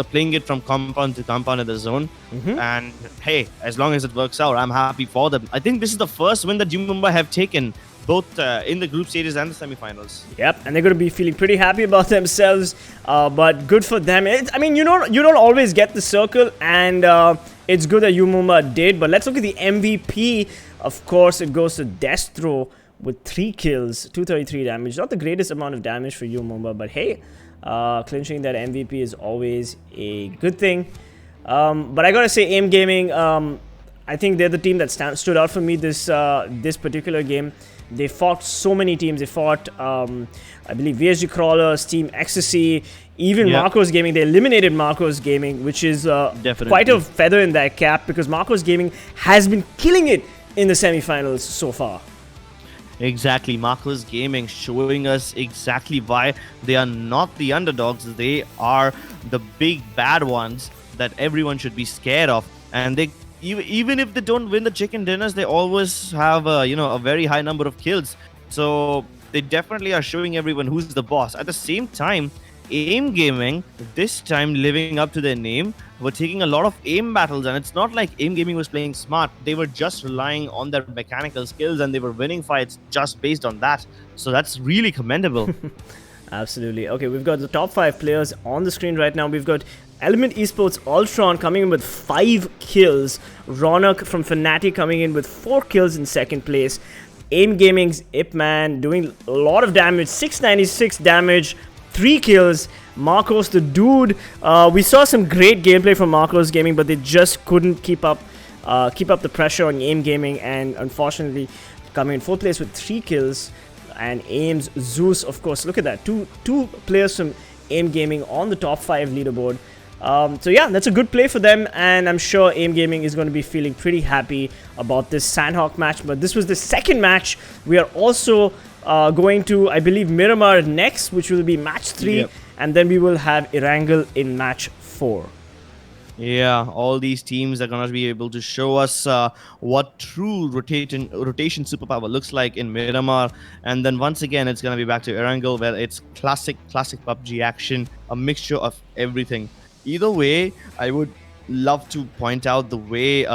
playing it from compound to compound in the zone. And hey, as long as it works out, I'm happy for them. I think this is the first win that UMExRxN have taken, both in the group stages and the semifinals. Yep, and they're going to be feeling pretty happy about themselves, but good for them. I mean, you don't always get the circle, and it's good that UMExRxN did, but let's look at the MVP. Of course, it goes to Destro with 3 kills, 233 damage. Not the greatest amount of damage for UMExRxN, but hey, clinching that MVP is always a good thing. But I gotta say, AIM Gaming, I think they're the team that stood out for me this particular game. They fought so many teams. They fought, I believe, VSGCrawlers, Team Ecstasy, even Marcos Gaming. They eliminated Marcos Gaming, which is quite a feather in their cap, because Marcos Gaming has been killing it in the semifinals so far. Exactly, Marcos Gaming showing us exactly why they are not the underdogs. They are the big bad ones that everyone should be scared of. And they, even if they don't win the chicken dinners, they always have a very high number of kills. So they definitely are showing everyone who's the boss. At the same time, AIM Gaming, this time living up to their name, were taking a lot of aim battles, and it's not like AIM Gaming was playing smart. They were just relying on their mechanical skills, and they were winning fights just based on that. So that's really commendable. Absolutely. Okay, we've got the top 5 players on the screen right now. We've got ELMT Esports Ultron coming in with 5 kills. Ronak from Fnatic coming in with 4 kills in second place. Aim Gaming's Ip Man doing a lot of damage, 696 damage, 3 kills. Marcos the dude, we saw some great gameplay from Marcos Gaming, but they just couldn't keep up the pressure on Aim Gaming, and unfortunately coming in 4th place with 3 kills. And Aim's Zeus, of course, look at that, two players from Aim Gaming on the top 5 leaderboard. So yeah, that's a good play for them, and I'm sure Aim Gaming is going to be feeling pretty happy about this Sanhok match. But this was the second match. We are also going to, I believe, Miramar next, which will be match 3, Yep. and then we will have Erangel in match 4. Yeah, all these teams are going to be able to show us what true rotation superpower looks like in Miramar. And then once again, it's going to be back to Erangel, where it's classic PUBG action, a mixture of everything. Either way, I would love to point out the way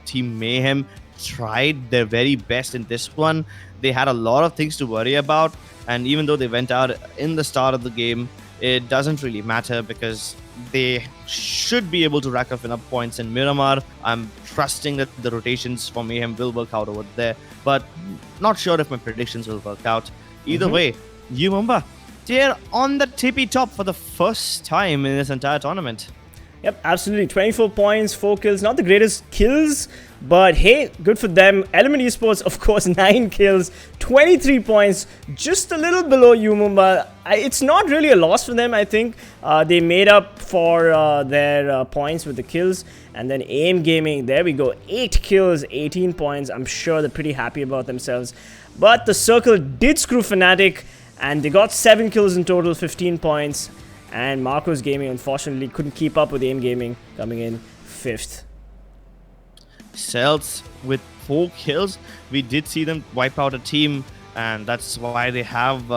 Team Mayhem tried their very best in this one. They had a lot of things to worry about, and even though they went out in the start of the game, it doesn't really matter because they should be able to rack up enough points in Miramar. I'm trusting that the rotations for Mayhem will work out over there, but not sure if my predictions will work out. Either way, UMExRxN, they're on the tippy top for the first time in this entire tournament. Yep, absolutely. 24 points, 4 kills. Not the greatest kills, but hey, good for them. ELMT Esports, of course, 9 kills, 23 points, just a little below UMExRxN. It's not really a loss for them, I think. They made up for their points with the kills. And then Aim Gaming, there we go, 8 kills, 18 points. I'm sure they're pretty happy about themselves. But the circle did screw Fnatic, and they got 7 kills in total, 15 points. And Marcos Gaming, unfortunately, couldn't keep up with Aim Gaming, coming in 5th. Celts with 4 kills. We did see them wipe out a team, and that's why they have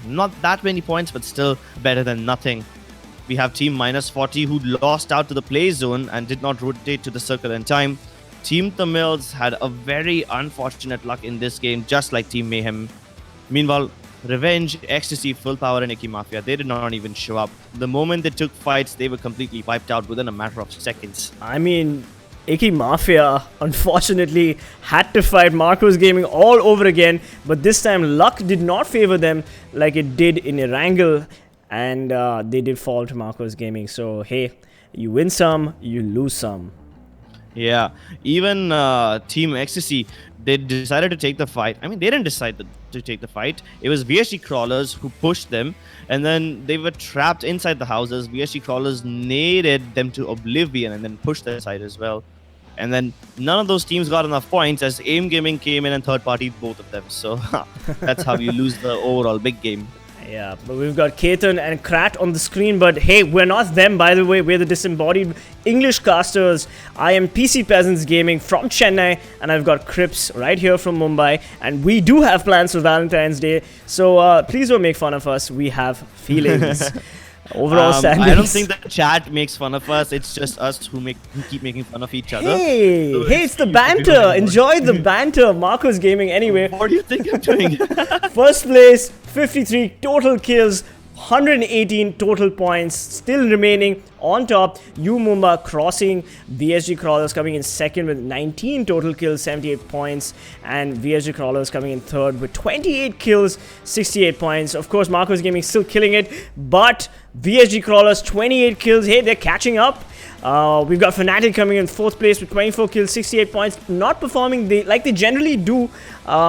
not that many points, but still better than nothing. We have Team -40, who lost out to the play zone and did not rotate to the circle in time. TeamTamilas had a very unfortunate luck in this game, just like Team Mayhem. Meanwhile, Revenge, Ecstasy, Full Power, and Iki Mafia, they did not even show up. The moment they took fights, they were completely wiped out within a matter of seconds. I mean, Iki Mafia, unfortunately, had to fight Marcos Gaming all over again, but this time luck did not favor them like it did in Erangel, and they did fall to Marcos Gaming. So, hey, you win some, you lose some. Yeah, even Team Ecstasy, they decided to take the fight. I mean, they didn't decide to take the fight. It was VSGCrawlers who pushed them, and then they were trapped inside the houses. VSGCrawlers naded them to oblivion and then pushed their side as well. And then none of those teams got enough points as Aim Gaming came in and third-partied both of them. So that's how you lose the overall big game. Yeah, but we've got Ketan and Krat on the screen, but hey, we're not them, by the way. We're the disembodied English casters. I am PC Peasants Gaming from Chennai, and I've got Crips right here from Mumbai, and we do have plans for Valentine's Day, so please don't make fun of us. We have feelings. Overall standings. I don't think the chat makes fun of us. It's just us who keep making fun of each other. Hey, So it's the banter. Enjoy the banter. Marcos Gaming anyway. What do you think I'm doing? First place, 53 total kills, 118 total points, still remaining on top. UMExRxN crossing VSGCrawlers coming in second with 19 total kills, 78 points, and VSGCrawlers coming in third with 28 kills, 68 points. Of course, Marcos Gaming still killing it, but VSGCrawlers 28 kills. Hey, they're catching up. We've got Fnatic coming in fourth place with 24 kills, 68 points. Not performing like they generally do.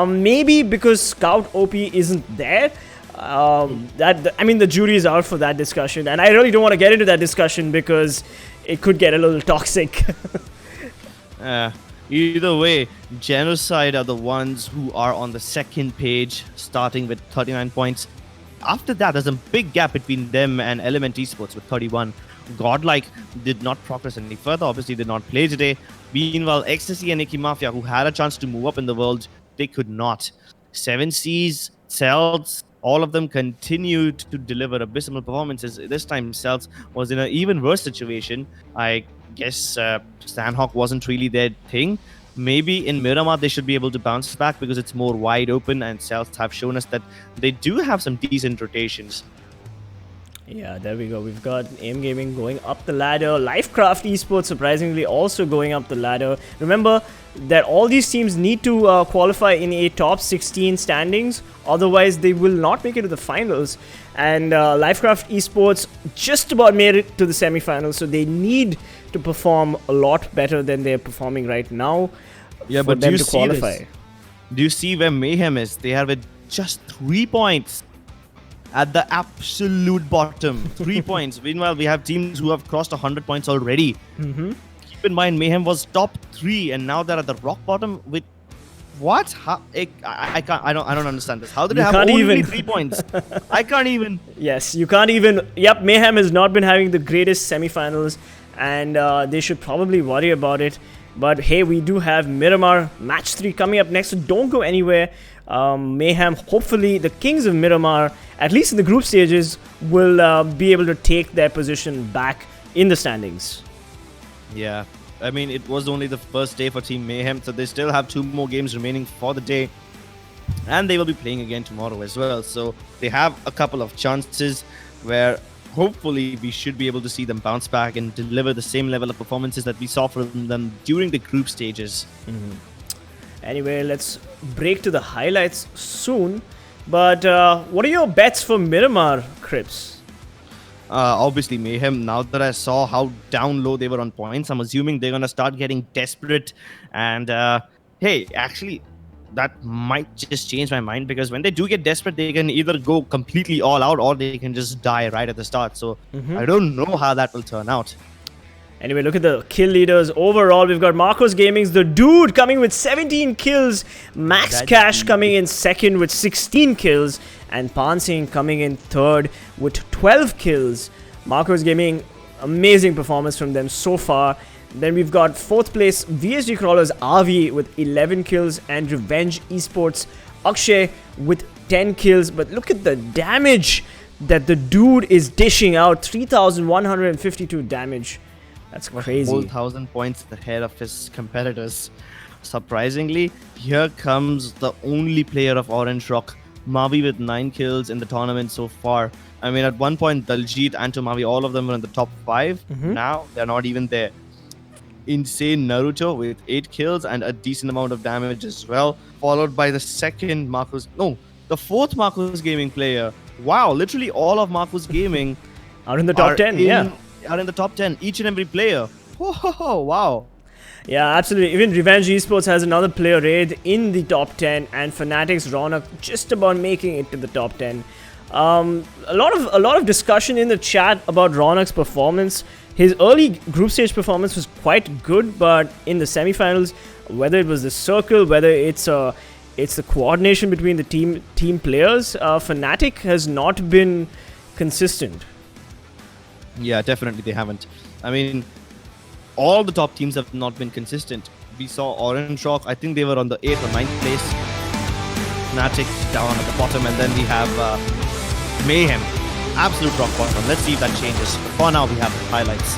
Maybe because Scout OP isn't there. I mean, the jury is out for that discussion, and I really don't want to get into that discussion because it could get a little toxic. Either way, Genocide are the ones who are on the second page, starting with 39 points. After that, there's a big gap between them and ELMT Esports with 31. Godlike did not progress any further, obviously did not play today. Meanwhile, Ecstasy and Iki Mafia, who had a chance to move up in the world, they could not. 7Cs, Celts, all of them continued to deliver abysmal performances. This time, Celts was in an even worse situation. I guess Sanhok wasn't really their thing. Maybe in Miramar, they should be able to bounce back because it's more wide open, and Celts have shown us that they do have some decent rotations. Yeah, there we go. We've got Aim Gaming going up the ladder. Lifecraft Esports surprisingly also going up the ladder. Remember that all these teams need to qualify in a top 16 standings. Otherwise, they will not make it to the finals. And Lifecraft Esports just about made it to the semifinals. So they need to perform a lot better than they're performing right now Yeah, for but do them you to see qualify. this? Do you see where Mayhem is? They are with just 3 points at the absolute bottom. 3 points. Meanwhile, we have teams who have crossed 100 points already. Keep in mind, Mayhem was top 3, and now they're at the rock bottom with what? How? I can't. I don't understand this. How did they have can't only even. 3 points? I can't even. Yes, you can't even. Yep, Mayhem has not been having the greatest semifinals, and they should probably worry about it. But hey, we do have Miramar match 3 coming up next, so don't go anywhere. Mayhem, hopefully, the Kings of Miramar, at least in the group stages, will be able to take their position back in the standings. Yeah, I mean, it was only the first day for Team Mayhem, so they still have 2 more games remaining for the day. And they will be playing again tomorrow as well. So they have a couple of chances where hopefully we should be able to see them bounce back and deliver the same level of performances that we saw from them during the group stages. Anyway, let's break to the highlights soon. But what are your bets for Miramar, Crips? Obviously, Mayhem, now that I saw how down low they were on points, I'm assuming they're going to start getting desperate. And hey, actually, that might just change my mind, because when they do get desperate, they can either go completely all out or they can just die right at the start. So I don't know how that will turn out. Anyway, look at the kill leaders. Overall, we've got Marcos Gaming's The Dude coming with 17 kills. Max Cash coming in second with 16 kills. And Pansing coming in third with 12 kills. Marcos Gaming, amazing performance from them so far. Then we've got 4th place VSGCrawlers Avi with 11 kills. And Revenge Esports Akshay with 10 kills. But look at the damage that The Dude is dishing out. 3,152 damage. That's crazy. 4,000 points ahead of his competitors. Surprisingly, here comes the only player of Orange Rock, Mavi, with 9 kills in the tournament so far. I mean, at one point, Daljit and Mavi, all of them were in the top 5. Now, they're not even there. Insane Naruto with 8 kills and a decent amount of damage as well. Followed by the 4th Marcos Gaming player. Wow, literally all of Marcos Gaming Are in the top 10, yeah. Are in the top 10, each and every player. Oh, wow. Yeah, absolutely. Even Revenge Esports has another player raid in the top 10, and Fnatic's Ronak just about making it to the top 10. A lot of discussion in the chat about Ronak's performance. His early group stage performance was quite good, but in the semifinals, whether it was the circle, whether it's the coordination between the team players, Fnatic has not been consistent. Yeah, definitely they haven't. I mean, all the top teams have not been consistent. We saw Orange Rock, I think they were on the 8th or 9th place. Fnatic down at the bottom, and then we have Mayhem, absolute rock bottom. Let's see if that changes. But for now, we have the highlights.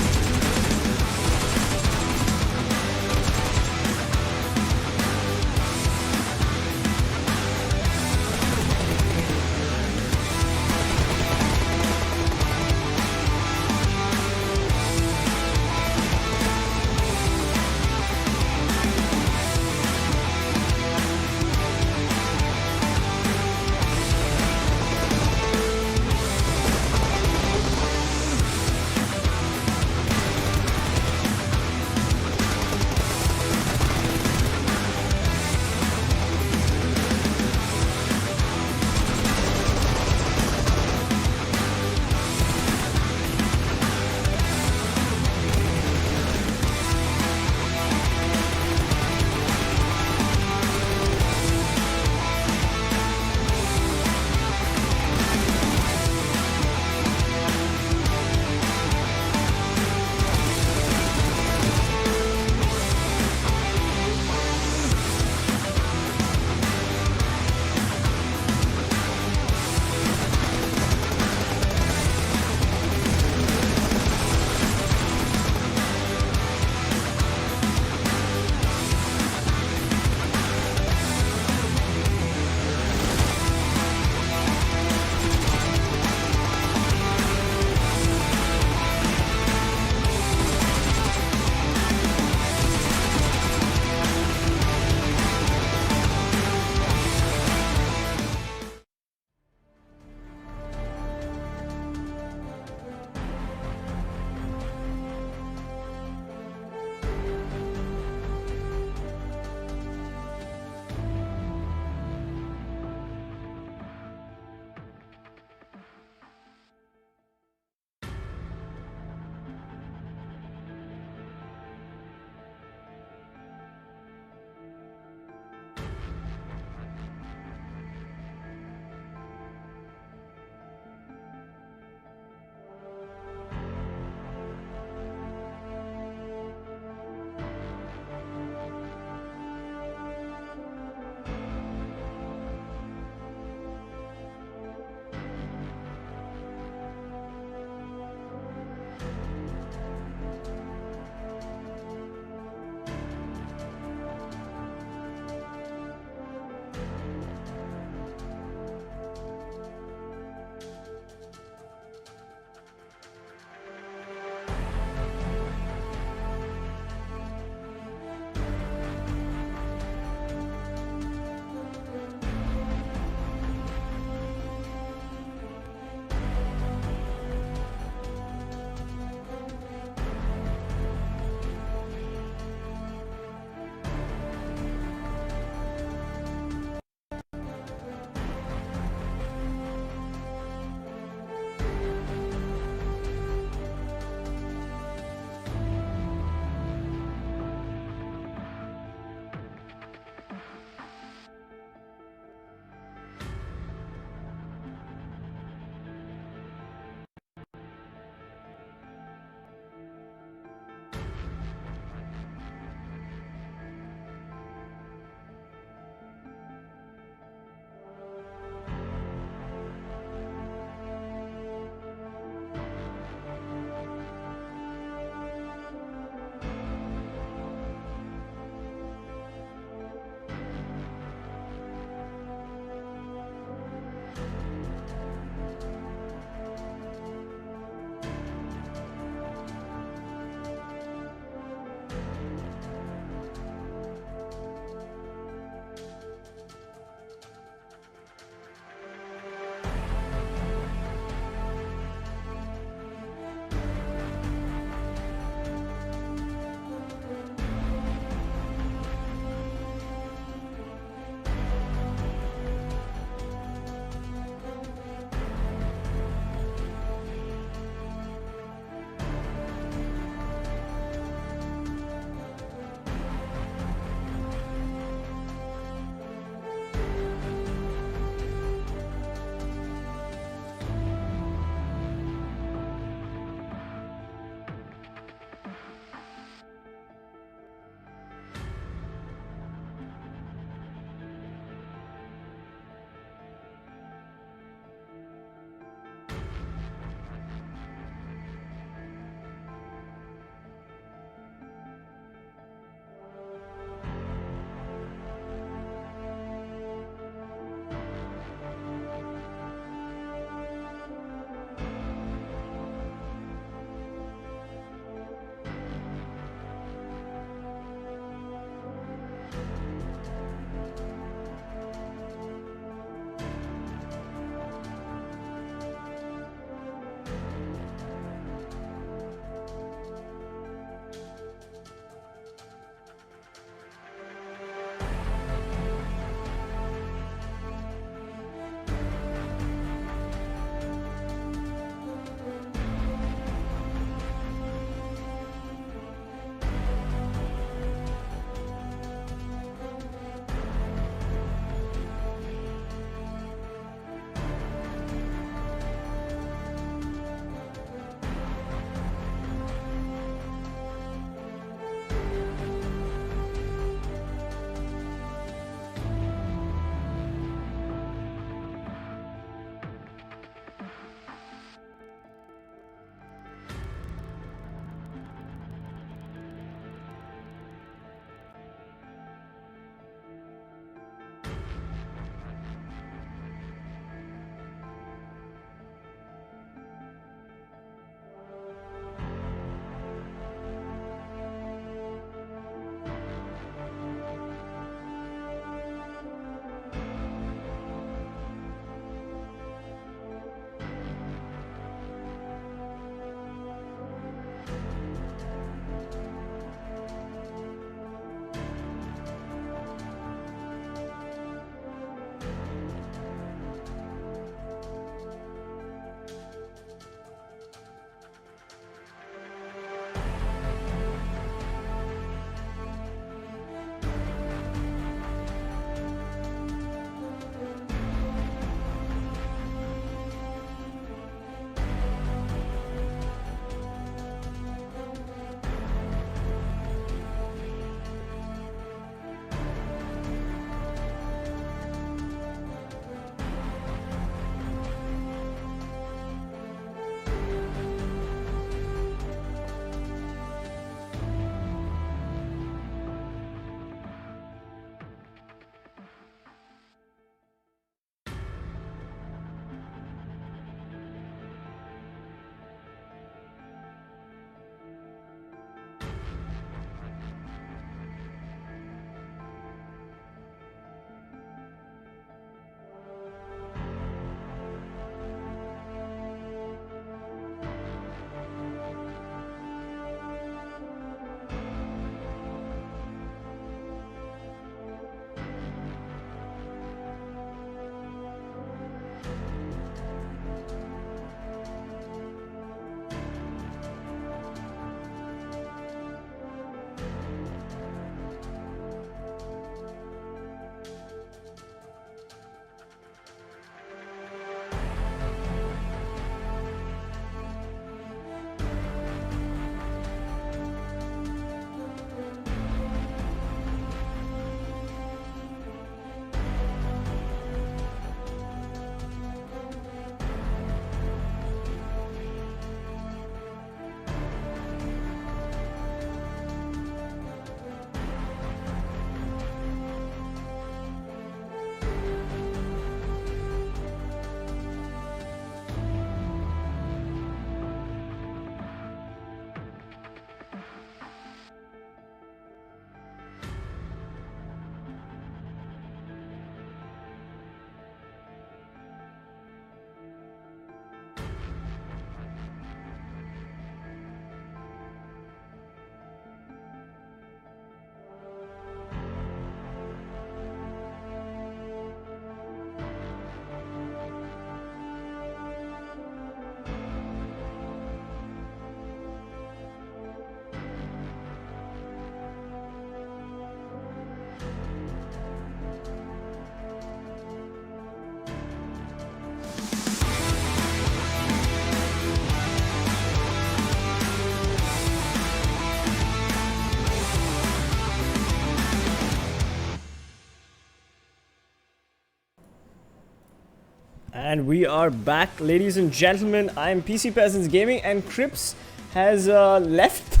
And we are back, ladies and gentlemen. I'm PC Peasants Gaming, and Crips has left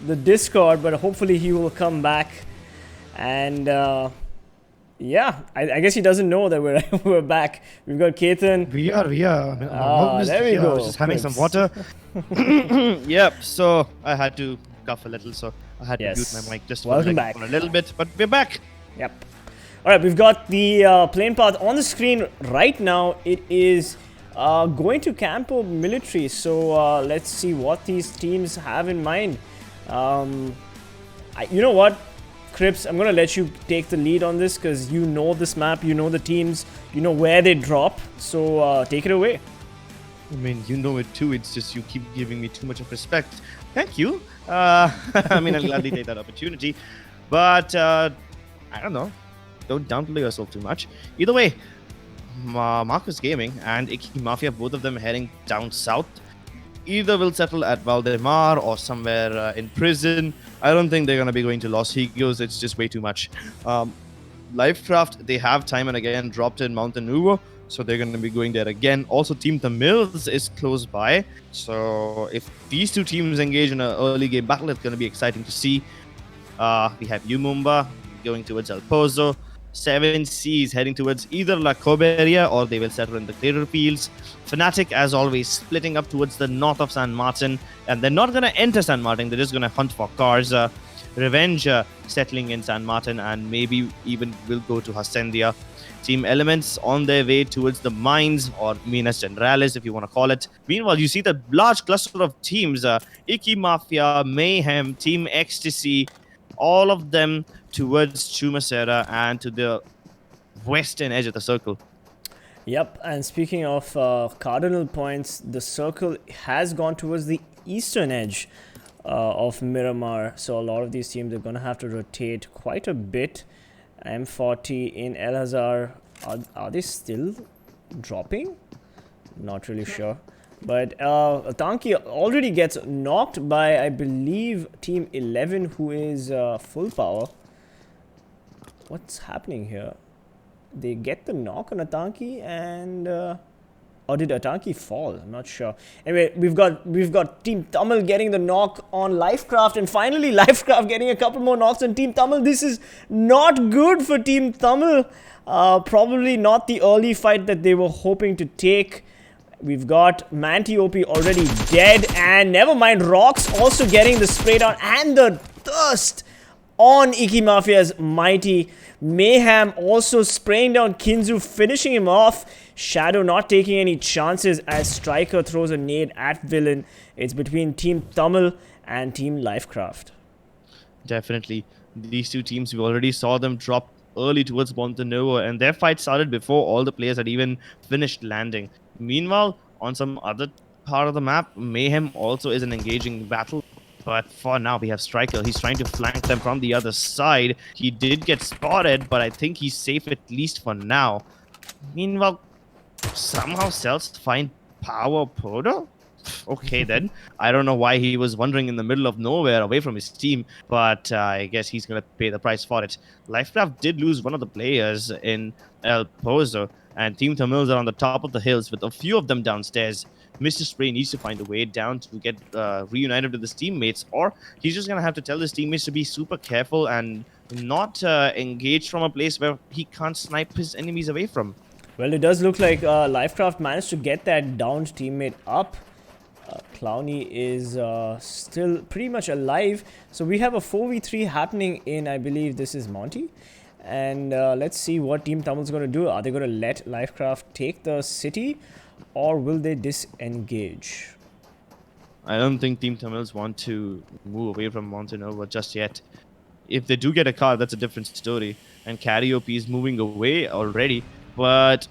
the Discord, but hopefully he will come back. And yeah, I guess he doesn't know that we're back. We've got Ketan. We are. There we go. Just having some Crips. water. Yep, so I had to cough a little, so I had to mute Yes. my mic just Welcome for, back. for a little bit, but we're back. Yep. Alright, we've got the plane path on the screen right now. It is going to Campo Military, so let's see what these teams have in mind. You know what, Crips, I'm going to let you take the lead on this because you know this map, you know the teams, you know where they drop, so take it away. I mean, you know it too, it's just you keep giving me too much of respect. Thank you. I mean, I'll gladly take that opportunity, but I don't know. Don't downplay yourself too much. Either way, Marcus Gaming and Iki Mafia, both of them heading down south. Either will settle at Valdemar or somewhere in prison. I don't think they're going to be going to Los Higos. It's just way too much. Lifecraft, they have time and again dropped in Mountain Nuvo, so they're going to be going there again. Also, TeamTamilas is close by. So if these two teams engage in an early game battle, it's going to be exciting to see. We have Umumba going towards El Pozo. 7Cs heading towards either La Coberia or they will settle in the clearer fields. Fnatic, as always, splitting up towards the north of San Martin, and they're not going to enter San Martin, they're just going to hunt for cars. Revenge settling in San Martin, and maybe even will go to Hacendia. Team Elements on their way towards the mines, or Minas Generalis if you want to call it. Meanwhile, you see the large cluster of teams, Iki Mafia, Mayhem, Team Ecstasy, all of them towards Chumacera and to the western edge of the circle. Yep, and speaking of cardinal points, the circle has gone towards the eastern edge of Miramar, so a lot of these teams are going to have to rotate quite a bit. M40 in El Hazar, are they still dropping? Not really sure. But Tanki already gets knocked by, I believe, Team 11, who is full power. What's happening here? They get the knock on Atanki, and or did Atanki fall? I'm not sure. Anyway, we've got Team Tamil getting the knock on Lifecraft, and finally Lifecraft getting a couple more knocks on Team Tamil. This is not good for Team Tamil. Probably not the early fight that they were hoping to take. We've got Manti OP already dead, and never mind, Rocks also getting the spray down and the thirst on Iki Mafia's Mighty. Mayhem also spraying down Kinzu, finishing him off. Shadow not taking any chances as Striker throws a nade at Villain. It's between Team Tamil and Team Lifecraft. Definitely. These two teams, we already saw them drop early towards Montenegro, and their fight started before all the players had even finished landing. Meanwhile, on some other part of the map, Mayhem also is an engaging battle. But for now, we have Striker. He's trying to flank them from the other side. He did get spotted, but I think he's safe at least for now. Meanwhile, somehow Cells find Power Podo? Okay then. I don't know why he was wandering in the middle of nowhere away from his team, but I guess he's going to pay the price for it. Lifecraft did lose one of the players in El Pozo, and Team Tamils are on the top of the hills with a few of them downstairs. Mr. Spray needs to find a way down to get reunited with his teammates, or he's just going to have to tell his teammates to be super careful and not engage from a place where he can't snipe his enemies away from. Well, it does look like Lifecraft managed to get that downed teammate up. Clowny is still pretty much alive. So we have a 4v3 happening in, I believe this is Monty. And let's see what Team Tamil is going to do. Are they going to let Lifecraft take the city, or will they disengage? I don't think Team Tamils want to move away from Montenegro just yet. If they do get a car, that's a different story. And Karaoke is moving away already. But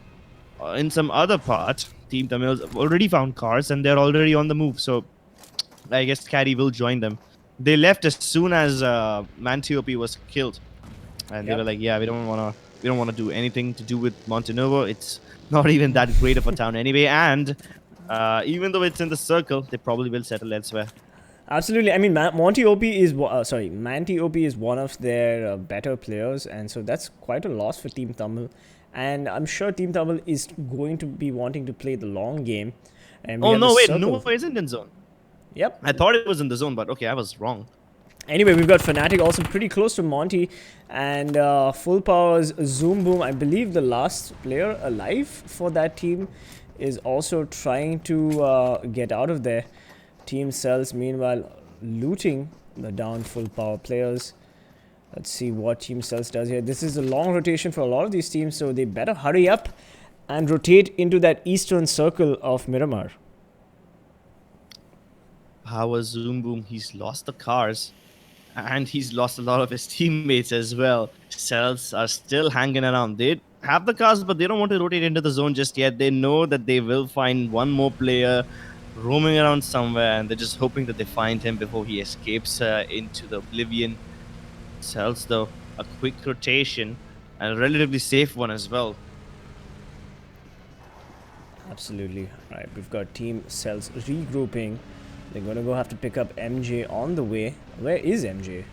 in some other part, Team Tamils have already found cars and they're already on the move. So I guess Carry will join them. They left as soon as Mantiope was killed. And they were like, yeah, we don't want to do anything to do with Montenegro. It's not even that great of a town anyway. And even though it's in the circle, they probably will settle elsewhere. Absolutely. I mean, Manti OP is one of their better players, and so that's quite a loss for Team Tamil. And I'm sure Team Tamil is going to be wanting to play the long game. And we Oh have no, the wait, circle. Nova isn't in zone. Yep. I thought it was in the zone, but okay, I was wrong. Anyway, we've got Fnatic also pretty close to Monty, and Full Power's Zoom Boom. I believe the last player alive for that team is also trying to get out of there. TeamElves, meanwhile, looting the down Full Power players. Let's see what TeamElves does here. This is a long rotation for a lot of these teams, so they better hurry up and rotate into that eastern circle of Miramar. Power Zoom Boom, he's lost the cars. And he's lost a lot of his teammates as well. Cells are still hanging around. They have the cars, but they don't want to rotate into the zone just yet. They know that they will find one more player roaming around somewhere, and they're just hoping that they find him before he escapes into the oblivion. Cells, though, a quick rotation and a relatively safe one as well. Absolutely. Right, we've got TeamElves regrouping. They're going to have to pick up MJ on the way. Where is MJ,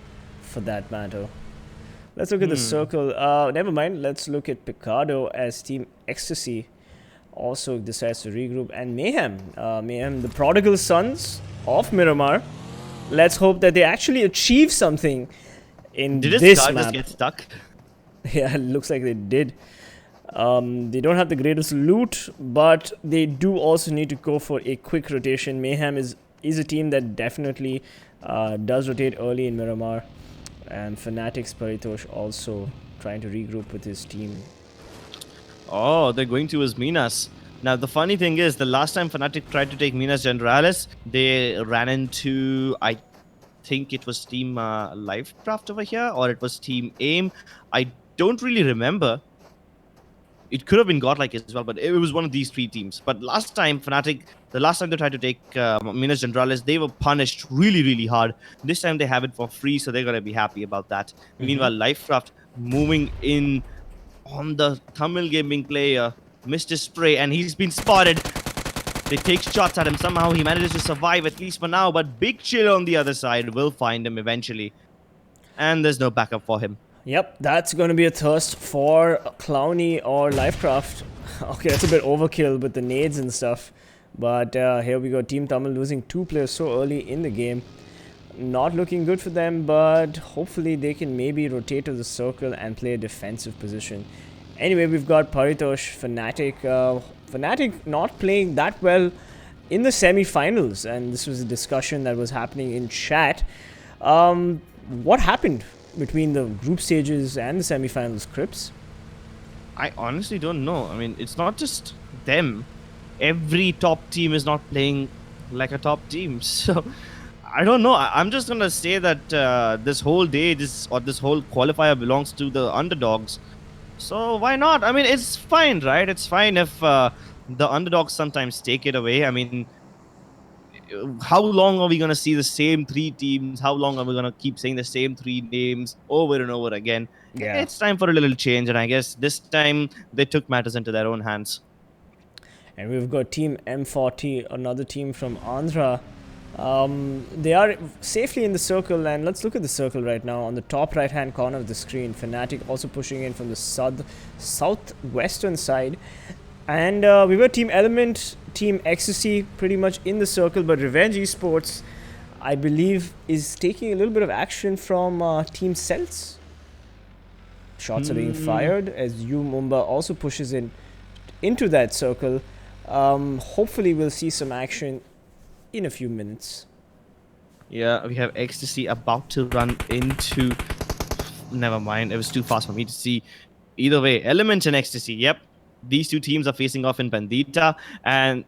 for that matter? Let's look at the circle. Never mind. Let's look at Picardo as Team Ecstasy also decides to regroup. And Mayhem. Mayhem, the prodigal sons of Miramar. Let's hope that they actually achieve something in Did his this car map. just get stuck? Yeah, it looks like they did. They don't have the greatest loot, but they do also need to go for a quick rotation. Mayhem is a team that definitely does rotate early in Miramar, and Fnatic's Paritosh also trying to regroup with his team. Oh, they're going to his Minas. Now, the funny thing is, the last time Fnatic tried to take Minas Generalis, they ran into, I think it was Team Lifecraft over here, or it was Team AIM. I don't really remember. It could have been Godlike as well, but it was one of these three teams. But last time, Fnatic, the last time they tried to take Minas Generalis, they were punished really, really hard. This time they have it for free, so they're going to be happy about that. Meanwhile, Lifecraft moving in on the Tamil gaming player, Mr. Spray, and he's been spotted. They take shots at him. Somehow he manages to survive, at least for now, but Big Chill on the other side will find him eventually. And there's no backup for him. Yep, that's going to be a thirst for Clowny or Lifecraft. Okay, that's a bit overkill with the nades and stuff. But here we go, Team Tamil losing 2 players so early in the game. Not looking good for them, but hopefully they can maybe rotate to the circle and play a defensive position. Anyway, we've got Paritosh, Fnatic. Fnatic not playing that well in the semi-finals, and this was a discussion that was happening in chat. What happened between the group stages and the semi-finals, Crips? I honestly don't know. I mean, it's not just them. Every top team is not playing like a top team. So, I don't know. I'm just going to say that this whole day, this whole qualifier belongs to the underdogs. So, why not? I mean, it's fine, right? It's fine if the underdogs sometimes take it away. I mean, how long are we going to see the same 3 teams? How long are we going to keep saying the same 3 names over and over again? Yeah. It's time for a little change, and I guess this time they took matters into their own hands. And we've got Team M40, another team from Andhra. They are safely in the circle, and let's look at the circle right now. On the top right hand corner of the screen, Fnatic also pushing in from the southwestern side. And we were Team Element, Team Ecstasy pretty much in the circle, but Revenge Esports, I believe, is taking a little bit of action from Team Cells. Shots are being fired as Mumba also pushes into that circle. Hopefully we'll see some action in a few minutes. Yeah, we have Ecstasy about to run into... Never mind, it was too fast for me to see. Either way, Element and Ecstasy, yep. These 2 teams are facing off in Bandita, and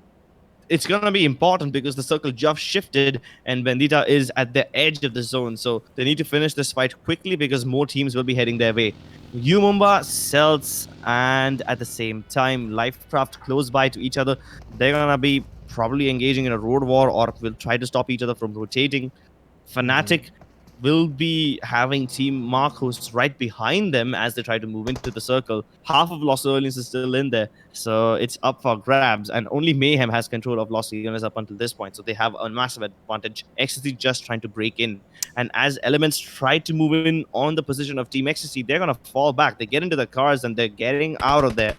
it's going to be important because the circle just shifted and Bandita is at the edge of the zone. So they need to finish this fight quickly because more teams will be heading their way. Mumba, Cells, and at the same time, Lifecraft close by to each other. They're going to be probably engaging in a road war or will try to stop each other from rotating. Fnatic, will be having Team Marcos right behind them as they try to move into the circle. Half of Los Orleans is still in there, so it's up for grabs. And only Mayhem has control of Los Orleans up until this point, so they have a massive advantage. Ecstasy just trying to break in. And as Elements try to move in on the position of Team Ecstasy, they're going to fall back. They get into the cars and they're getting out of there.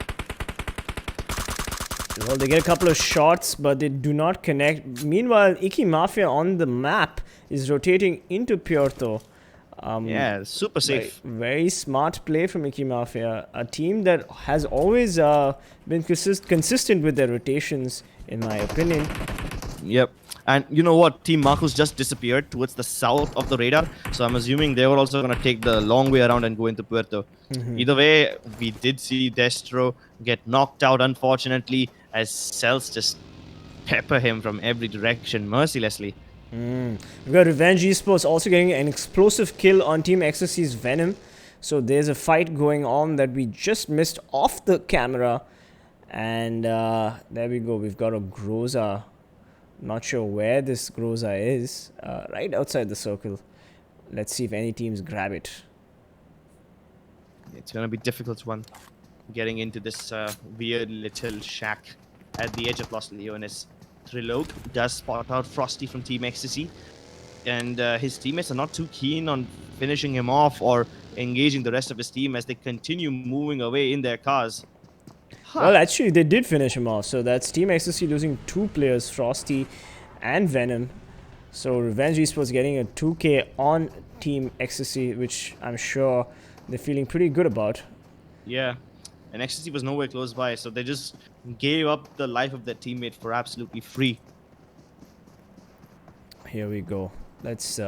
Well, they get a couple of shots, but they do not connect. Meanwhile, Iki Mafia on the map is rotating into Puerto. Yeah, super safe. Very smart play from Iki Mafia. A team that has always been consistent with their rotations, in my opinion. Yep. And you know what? Team Marcos just disappeared towards the south of the radar. So I'm assuming they were also going to take the long way around and go into Puerto. Either way, we did see Destro get knocked out, unfortunately, as Cells just pepper him from every direction mercilessly. We've got Revenge Esports also getting an explosive kill on Team Ecstasy's Venom. So there's a fight going on that we just missed off the camera. And there we go. We've got a Groza. Not sure where this Groza is. Right outside the circle. Let's see if any teams grab it. It's going to be a difficult one. Getting into this weird little shack at the edge of Los Leones. Trilog does spot out Frosty from Team Ecstasy. And his teammates are not too keen on finishing him off or engaging the rest of his team as they continue moving away in their cars. Well, actually, they did finish him off. So that's Team Ecstasy losing 2 players, Frosty and Venom. So Revenge Esports getting a 2K on Team Ecstasy, which I'm sure they're feeling pretty good about. Yeah. And Ecstasy was nowhere close by, so they just gave up the life of their teammate for absolutely free. Here we go. Let's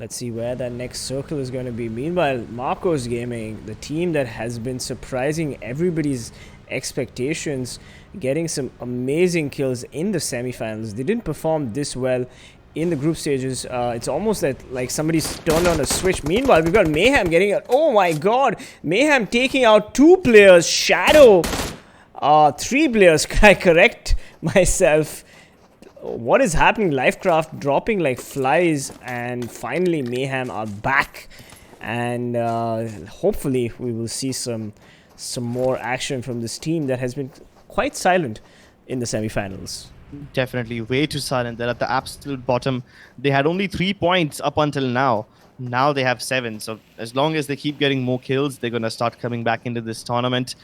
see where that next circle is going to be. Meanwhile, Marcos Gaming, the team that has been surprising everybody's expectations, getting some amazing kills in the semifinals. They didn't perform this well in the group stages. It's almost that like somebody's turned on a switch. Meanwhile, we've got Mayhem getting it. Oh my god, Mayhem taking out 2 players. Shadow, 3 players. Can I correct myself? What is happening? Lifecraft dropping like flies, and finally Mayhem are back, and hopefully we will see some more action from this team that has been quite silent in the semifinals. Definitely way too silent. They're at the absolute bottom. They had only 3 points up until now. Now they have 7. So as long as they keep getting more kills, they're going to start coming back into this tournament.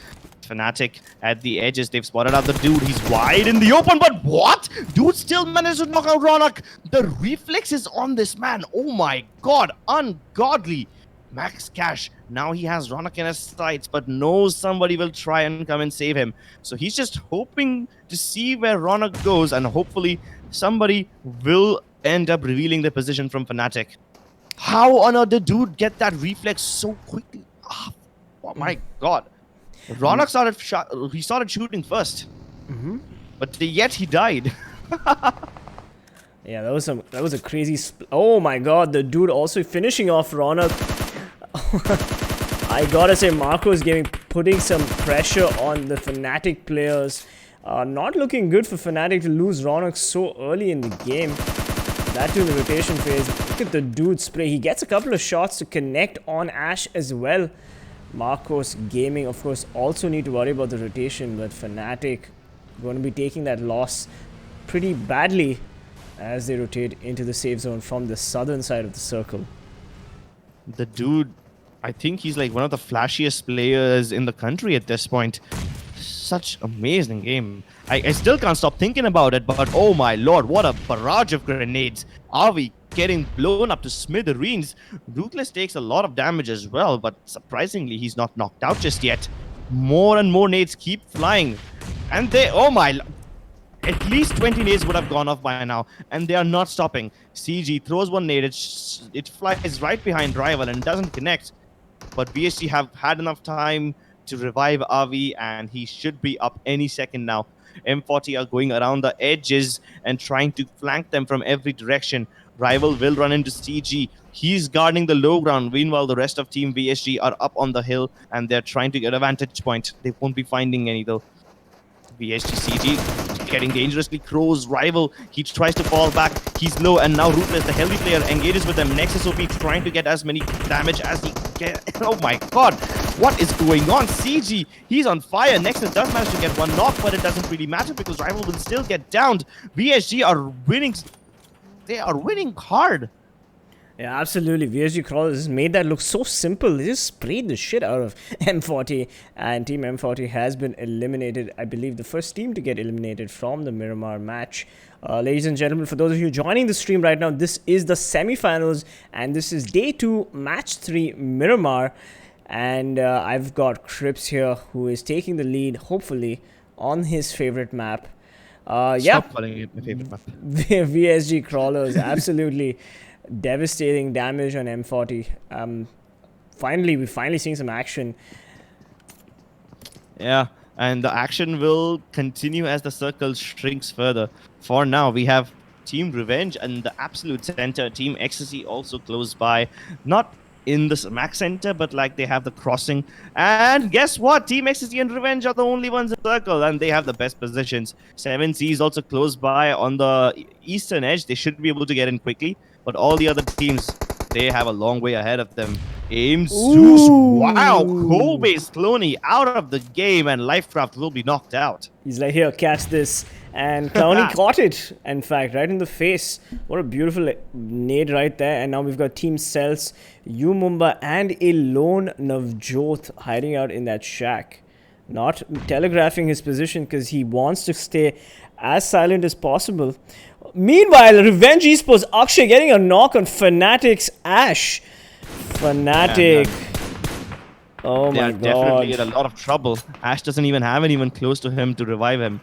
Fnatic at the edges. They've spotted out the dude. He's wide in the open, but what? Dude still managed to knock out Ronak. The reflexes on this man. Oh my god. Ungodly. Max Cash. Now he has Ronak in his sights, but knows somebody will try and come and save him. So he's just hoping to see where Ronak goes, and hopefully somebody will end up revealing the position from Fnatic. How on earth did dude get that reflex so quickly? Oh my god. Ronak started shooting first. But yet he died. Yeah, that was a crazy oh my god, the dude also finishing off Ronak. I gotta say, Marcos Gaming putting some pressure on the Fnatic players. Not looking good for Fnatic to lose Ronak so early in the game. That too in the rotation phase. Look at the dude spray. He gets a couple of shots to connect on Ash as well. Marcos Gaming, of course, also need to worry about the rotation, but Fnatic going to be taking that loss pretty badly as they rotate into the safe zone from the southern side of the circle. The dude, I think he's like one of the flashiest players in the country at this point. Such amazing game. I still can't stop thinking about it, but oh my lord, what a barrage of grenades. Are we getting blown up to smithereens? Ruthless takes a lot of damage as well, but surprisingly, he's not knocked out just yet. More and more nades keep flying. And they, oh my, at least 20 nades would have gone off by now, and they are not stopping. CG throws one nade, it flies right behind Rival and doesn't connect. But VSG have had enough time to revive Avi, and he should be up any second now. M40 are going around the edges and trying to flank them from every direction. Rival will run into CG. He's guarding the low ground. Meanwhile, the rest of Team VSG are up on the hill and they're trying to get a vantage point. They won't be finding any though. VSG CG getting dangerously close. Rival, he tries to fall back. He's low, and now Ruthless, the healthy player, engages with them. Nexus OP trying to get as many damage as he can. Oh my god, what is going on? CG, he's on fire. Nexus does manage to get one knock, but it doesn't really matter because Rival will still get downed. VSG are winning. They are winning hard. Yeah, absolutely. VSGCrawlers has made that look so simple. They just sprayed the shit out of M40, and Team M40 has been eliminated. I believe the first team to get eliminated from the Miramar match. Ladies and gentlemen, for those of you joining the stream right now, this is the semi-finals, and this is day 2, match 3, Miramar. And I've got Crips here, who is taking the lead, hopefully, on his favorite map. Stop calling it my favorite map. VSGCrawlers, absolutely devastating damage on M40. We're finally seeing some action. Yeah, and the action will continue as the circle shrinks further. For now, we have Team Revenge and the absolute center, Team Ecstasy, also close by. Not in the smack center, but like they have the crossing. And guess what? Team Ecstasy and Revenge are the only ones in the circle, and they have the best positions. 7C is also close by on the eastern edge. They should be able to get in quickly, but all the other teams, they have a long way ahead of them. Aim Zeus, wow, Coal-based Cloney out of the game, and Lifecraft will be knocked out. He's like, here, catch this. And Clowny caught it, in fact, right in the face. What a beautiful nade right there. And now we've got TeamElves, Umumba, and a lone Navjot hiding out in that shack. Not telegraphing his position because he wants to stay as silent as possible. Meanwhile, Revenge Esports, Akshay getting a knock on Fnatic's Ash. Fnatic. Oh my god. They are definitely in a lot of trouble. Ash doesn't even have anyone close to him to revive him.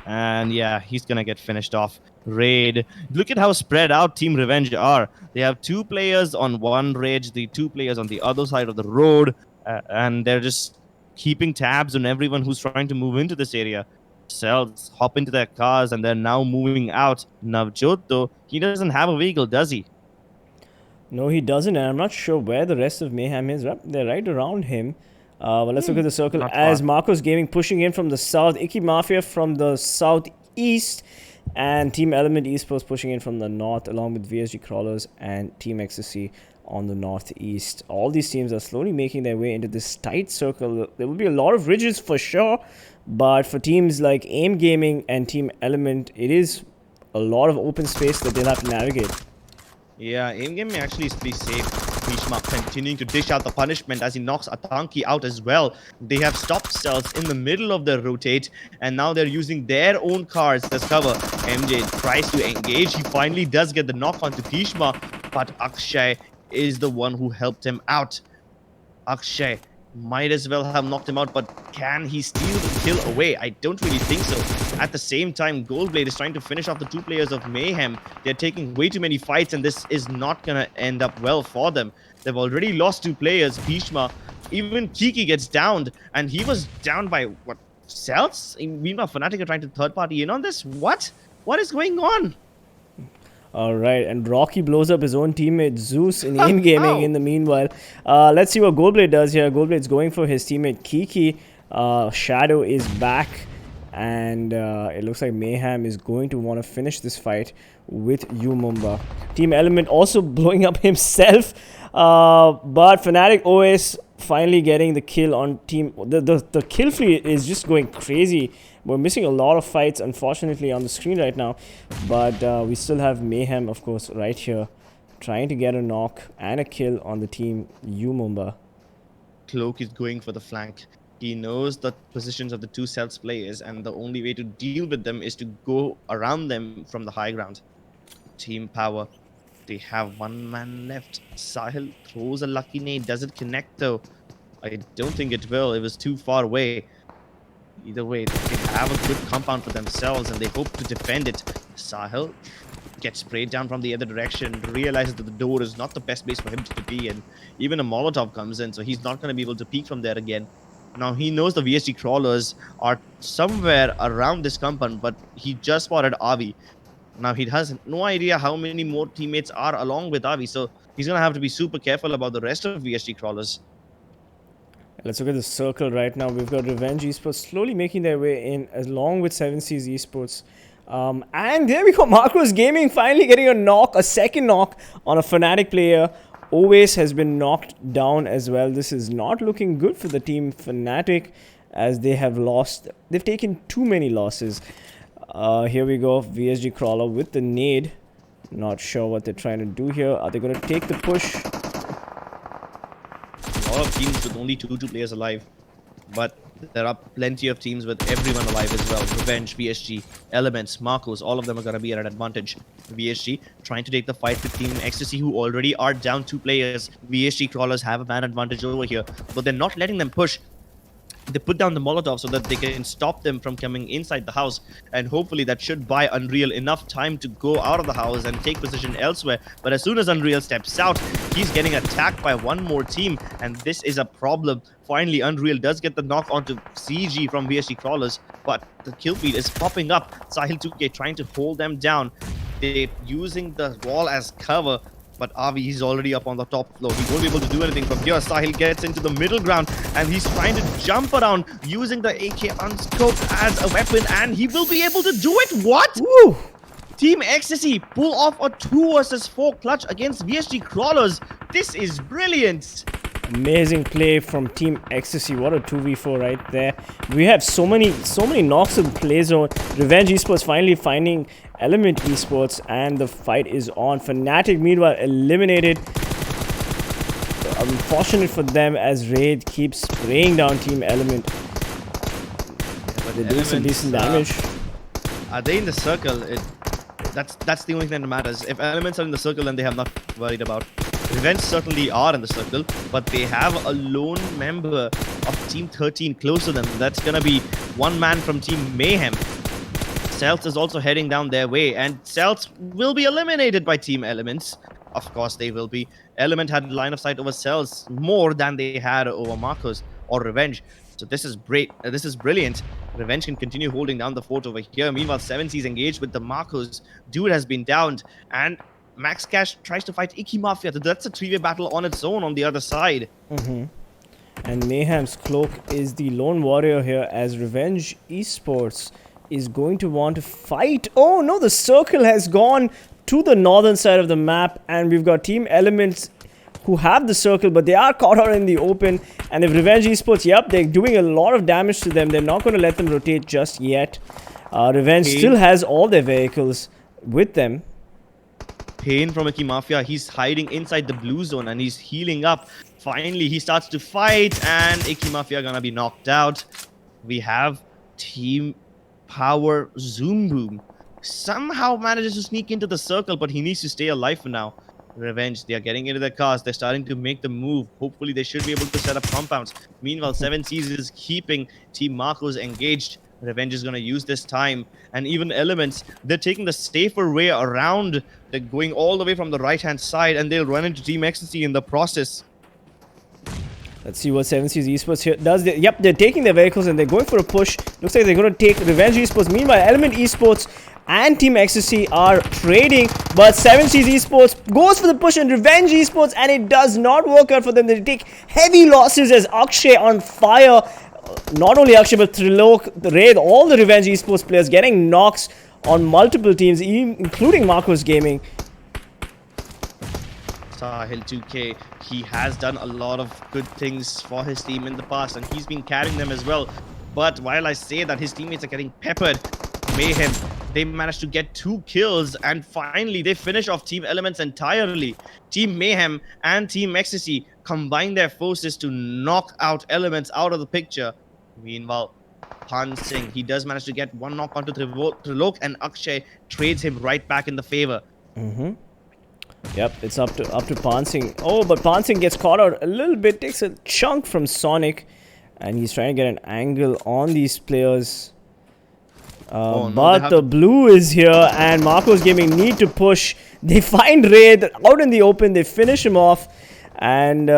And yeah, he's gonna get finished off. Raid. Look at how spread out Team Revenge are. They have 2 players on one ridge, the 2 players on the other side of the road. And they're just keeping tabs on everyone who's trying to move into this area. Cells hop into their cars and they're now moving out. Navjot, though, he doesn't have a vehicle, does he? No, he doesn't, and I'm not sure where the rest of Mayhem is. They're right around him. Well, let's look at the circle as Marcos Gaming pushing in from the south, Icky Mafia from the southeast, and Team ELMT Esports pushing in from the north, along with VSGCrawlers and Team Ecstasy on the northeast. All these teams are slowly making their way into this tight circle. There will be a lot of ridges for sure, but for teams like AIM Gaming and Team ELMT, it is a lot of open space that they'll have to navigate. Yeah, AIM Game may actually be safe. Bhishma continuing to dish out the punishment as he knocks Atanki out as well. They have stopped cells in the middle of their rotate, and now they're using their own cars as cover. MJ tries to engage. He finally does get the knock onto Bhishma, but Akshay is the one who helped him out. Akshay might as well have knocked him out, but can he steal the kill away? I don't really think so. At the same time, Goldblade is trying to finish off the 2 players of Mayhem. They're taking way too many fights, and this is not gonna end up well for them. They've already lost 2 players, Bhishma. Even Kiki gets downed, and he was downed by, what, Cells? Meanwhile, Fnatic are trying to third-party in on this? What? What is going on? Alright, and Rocky blows up his own teammate Zeus in AIM Gaming in the meanwhile. Let's see what Goldblade does here. Goldblade's going for his teammate Kiki. Shadow is back, and it looks like Mayhem is going to want to finish this fight with Umumba. Team ELMT also blowing up himself, but Fnatic OS finally getting the kill on team. The kill fleet is just going crazy. We're missing a lot of fights, unfortunately, on the screen right now. But we still have Mayhem, of course, right here, trying to get a knock and a kill on the team Umumba. Cloak is going for the flank. He knows the positions of the 2 Cells players, and the only way to deal with them is to go around them from the high ground. Team Power. They have 1 man left. Sahil throws a lucky nade. Does it connect, though? I don't think it will. It was too far away. Either way, they have a good compound for themselves, and they hope to defend it. Sahil gets sprayed down from the other direction, realizes that the door is not the best place for him to be in. Even a Molotov comes in, so he's not going to be able to peek from there again. Now, he knows the VSGCrawlers are somewhere around this compound, but he just spotted Avi. Now, he has no idea how many more teammates are along with Avi, so he's going to have to be super careful about the rest of VSGCrawlers. Let's look at the circle right now. We've got Revenge Esports slowly making their way in along with 7Seas Esports. And there we go. Marcos Gaming finally getting a second knock on a Fnatic player. Always has been knocked down as well. This is not looking good for the team Fnatic as they have lost. They've taken too many losses. Here we go. VSGCrawler with the nade. Not sure what they're trying to do here. Are they going to take the push? A lot of teams with only two players alive, but there are plenty of teams with everyone alive as well. Revenge, VSG, Elements, Marcos, all of them are going to be at an advantage. VSG trying to take the fight with Team Ecstasy, who already are down 2 players. VSGCrawlers have a man advantage over here, but they're not letting them push. They put down the Molotov so that they can stop them from coming inside the house, and hopefully that should buy Unreal enough time to go out of the house and take position elsewhere. But as soon as Unreal steps out, he's getting attacked by one more team, and this is a problem. Finally, Unreal does get the knock onto CG from VSGCrawlers, but the kill feed is popping up. Sahil 2K trying to hold them down. They're using the wall as cover, but Avi, he's already up on the top floor. He won't be able to do anything from here. Sahil gets into the middle ground, and he's trying to jump around using the AK unscoped as a weapon, and he will be able to do it. What? Woo! Team Ecstasy pull off a 2 versus 4 clutch against VSGCrawlers. This is brilliant. Amazing play from Team Ecstasy. What a 2v4 right there. We have so many knocks in play zone. Revenge Esports finally finding ELMT Esports, and the fight is on. Fnatic meanwhile eliminated. Unfortunate for them as Raid keeps spraying down Team ELMT. They're doing some decent damage. Are they in the circle? That's the only thing that matters. If Elements are in the circle, then they have not worried about. Revenge certainly are in the circle, but they have a lone member of Team 13 close to them. That's gonna be one man from Team Mayhem. Celts is also heading down their way, and Celts will be eliminated by Team Elements. Of course they will be. Element had line of sight over Celts more than they had over Marcos or Revenge. So this is great. This is brilliant. Revenge can continue holding down the fort over here. Meanwhile, 7C's engaged with the Marcos. Dude has been downed, and Max Cash tries to fight Iki Mafia. That's a 3-way battle on its own on the other side. And Mayhem's Cloak is the lone warrior here as Revenge Esports is going to want to fight. Oh no, the circle has gone to the northern side of the map, and we've got Team Elements who have the circle, but they are caught out in the open. And if Revenge Esports, yep, they're doing a lot of damage to them. They're not going to let them rotate just yet. Revenge still has all their vehicles with them. Pain from Iki Mafia. He's hiding inside the blue zone and he's healing up. Finally, he starts to fight, and Iki Mafia gonna be knocked out. We have Team Power Zoom Boom. Somehow manages to sneak into the circle, but he needs to stay alive for now. Revenge, they are getting into their cars. They're starting to make the move. Hopefully, they should be able to set up compounds. Meanwhile, 7C's is keeping Team Marcos engaged. Revenge is going to use this time. And even Elements, they're taking the safer way around. They're going all the way from the right-hand side, and they'll run into Team Ecstasy in the process. Let's see what 7Seas Esports here does. Yep, they're taking their vehicles and they're going for a push. Looks like they're going to take Revenge Esports. Meanwhile, ELMT Esports and Team Ecstasy are trading, but 7Seas Esports goes for the push and Revenge Esports, and it does not work out for them. They take heavy losses as Akshay on fire. Not only Akshay, but Trilok, the Raid, all the Revenge Esports players getting knocks on multiple teams, including Marcos Gaming. Sahil 2K, he has done a lot of good things for his team in the past, and he's been carrying them as well. But while I say that his teammates are getting peppered, Mayhem, they managed to get 2 kills, and finally they finish off Team Elements entirely. Team Mayhem and Team Ecstasy combine their forces to knock out Elements out of the picture. Meanwhile, Han Singh, he does manage to get 1 knock onto Trilok, and Akshay trades him right back in the favor. Yep, it's up to Pansing. Oh, but Pansing gets caught out a little bit, takes a chunk from Sonic, and he's trying to get an angle on these players. But the blue is here, and Marcos Gaming need to push. They find Raid out in the open, they finish him off, and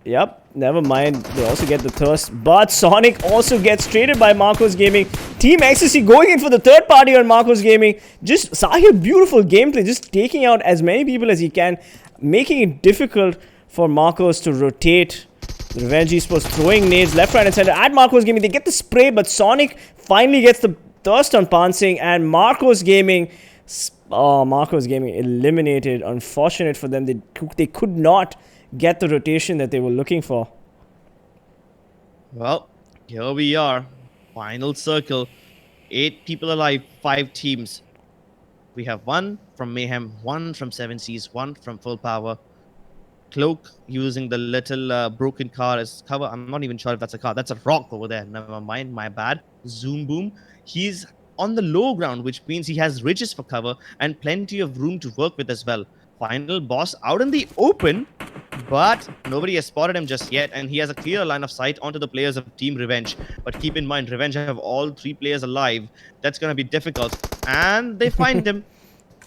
yep, never mind. They also get the thirst, but Sonic also gets traded by Marcos Gaming. Team Ecstasy going in for the third party on Marcos Gaming. Just Sahil, beautiful gameplay, just taking out as many people as he can, making it difficult for Marcos to rotate. Revenge Esports throwing nades left, right, and center at Marcos Gaming. They get the spray, but Sonic finally gets the thirst on Pansing, and Marcos Gaming eliminated. Unfortunate for them. They could not get the rotation that they were looking for. Well, here we are. Final circle. 8 people alive, 5 teams. We have 1 from Mayhem, 1 from 7 Seas, 1 from Full Power. Cloak using the little broken car as cover. I'm not even sure if that's a car. That's a rock over there. Never mind, my bad. Zoom Boom. He's on the low ground, which means he has ridges for cover and plenty of room to work with as well. Final boss out in the open, but nobody has spotted him just yet, and he has a clear line of sight onto the players of Team Revenge. But keep in mind, Revenge have all 3 players alive. That's going to be difficult, and they find him.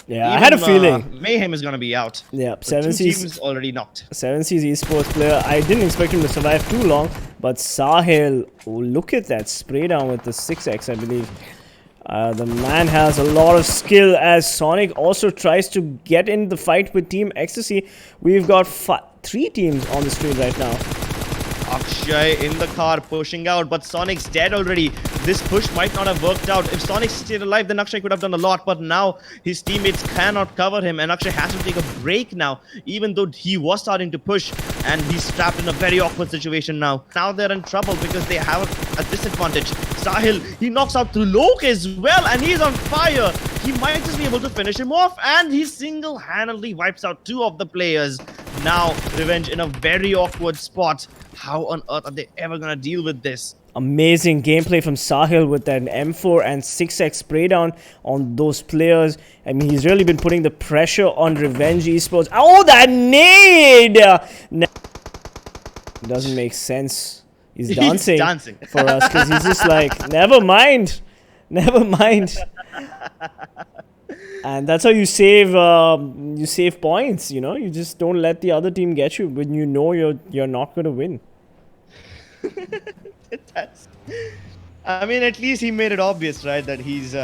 Yeah, even, I had a feeling. Mayhem is going to be out. Yeah, 7 Seas teams already knocked. 7 Seas Esports player. I didn't expect him to survive too long, but Sahil, oh, look at that spray down with the 6x, I believe. The man has a lot of skill as Sonic also tries to get in the fight with Team Ecstasy. We've got 3 teams on the screen right now. Akshay in the car pushing out, but Sonic's dead already. This push might not have worked out. If Sonic stayed alive, then Akshay could have done a lot, but now his teammates cannot cover him, and Akshay has to take a break now, even though he was starting to push, and he's trapped in a very awkward situation now. Now they're in trouble because they have a disadvantage. Sahil, he knocks out through Lok as well, and he's on fire. He might just be able to finish him off, and he single-handedly wipes out 2 of the players. Now, Revenge in a very awkward spot. How on earth are they ever going to deal with this? Amazing gameplay from Sahil with an M4 and 6x spray down on those players. I mean, he's really been putting the pressure on Revenge Esports. Oh, that nade! Doesn't make sense. He's dancing for us because he's just like, never mind. And that's how you save points, you know. You just don't let the other team get you when you know you're not going to win. I mean, at least he made it obvious, right, that he's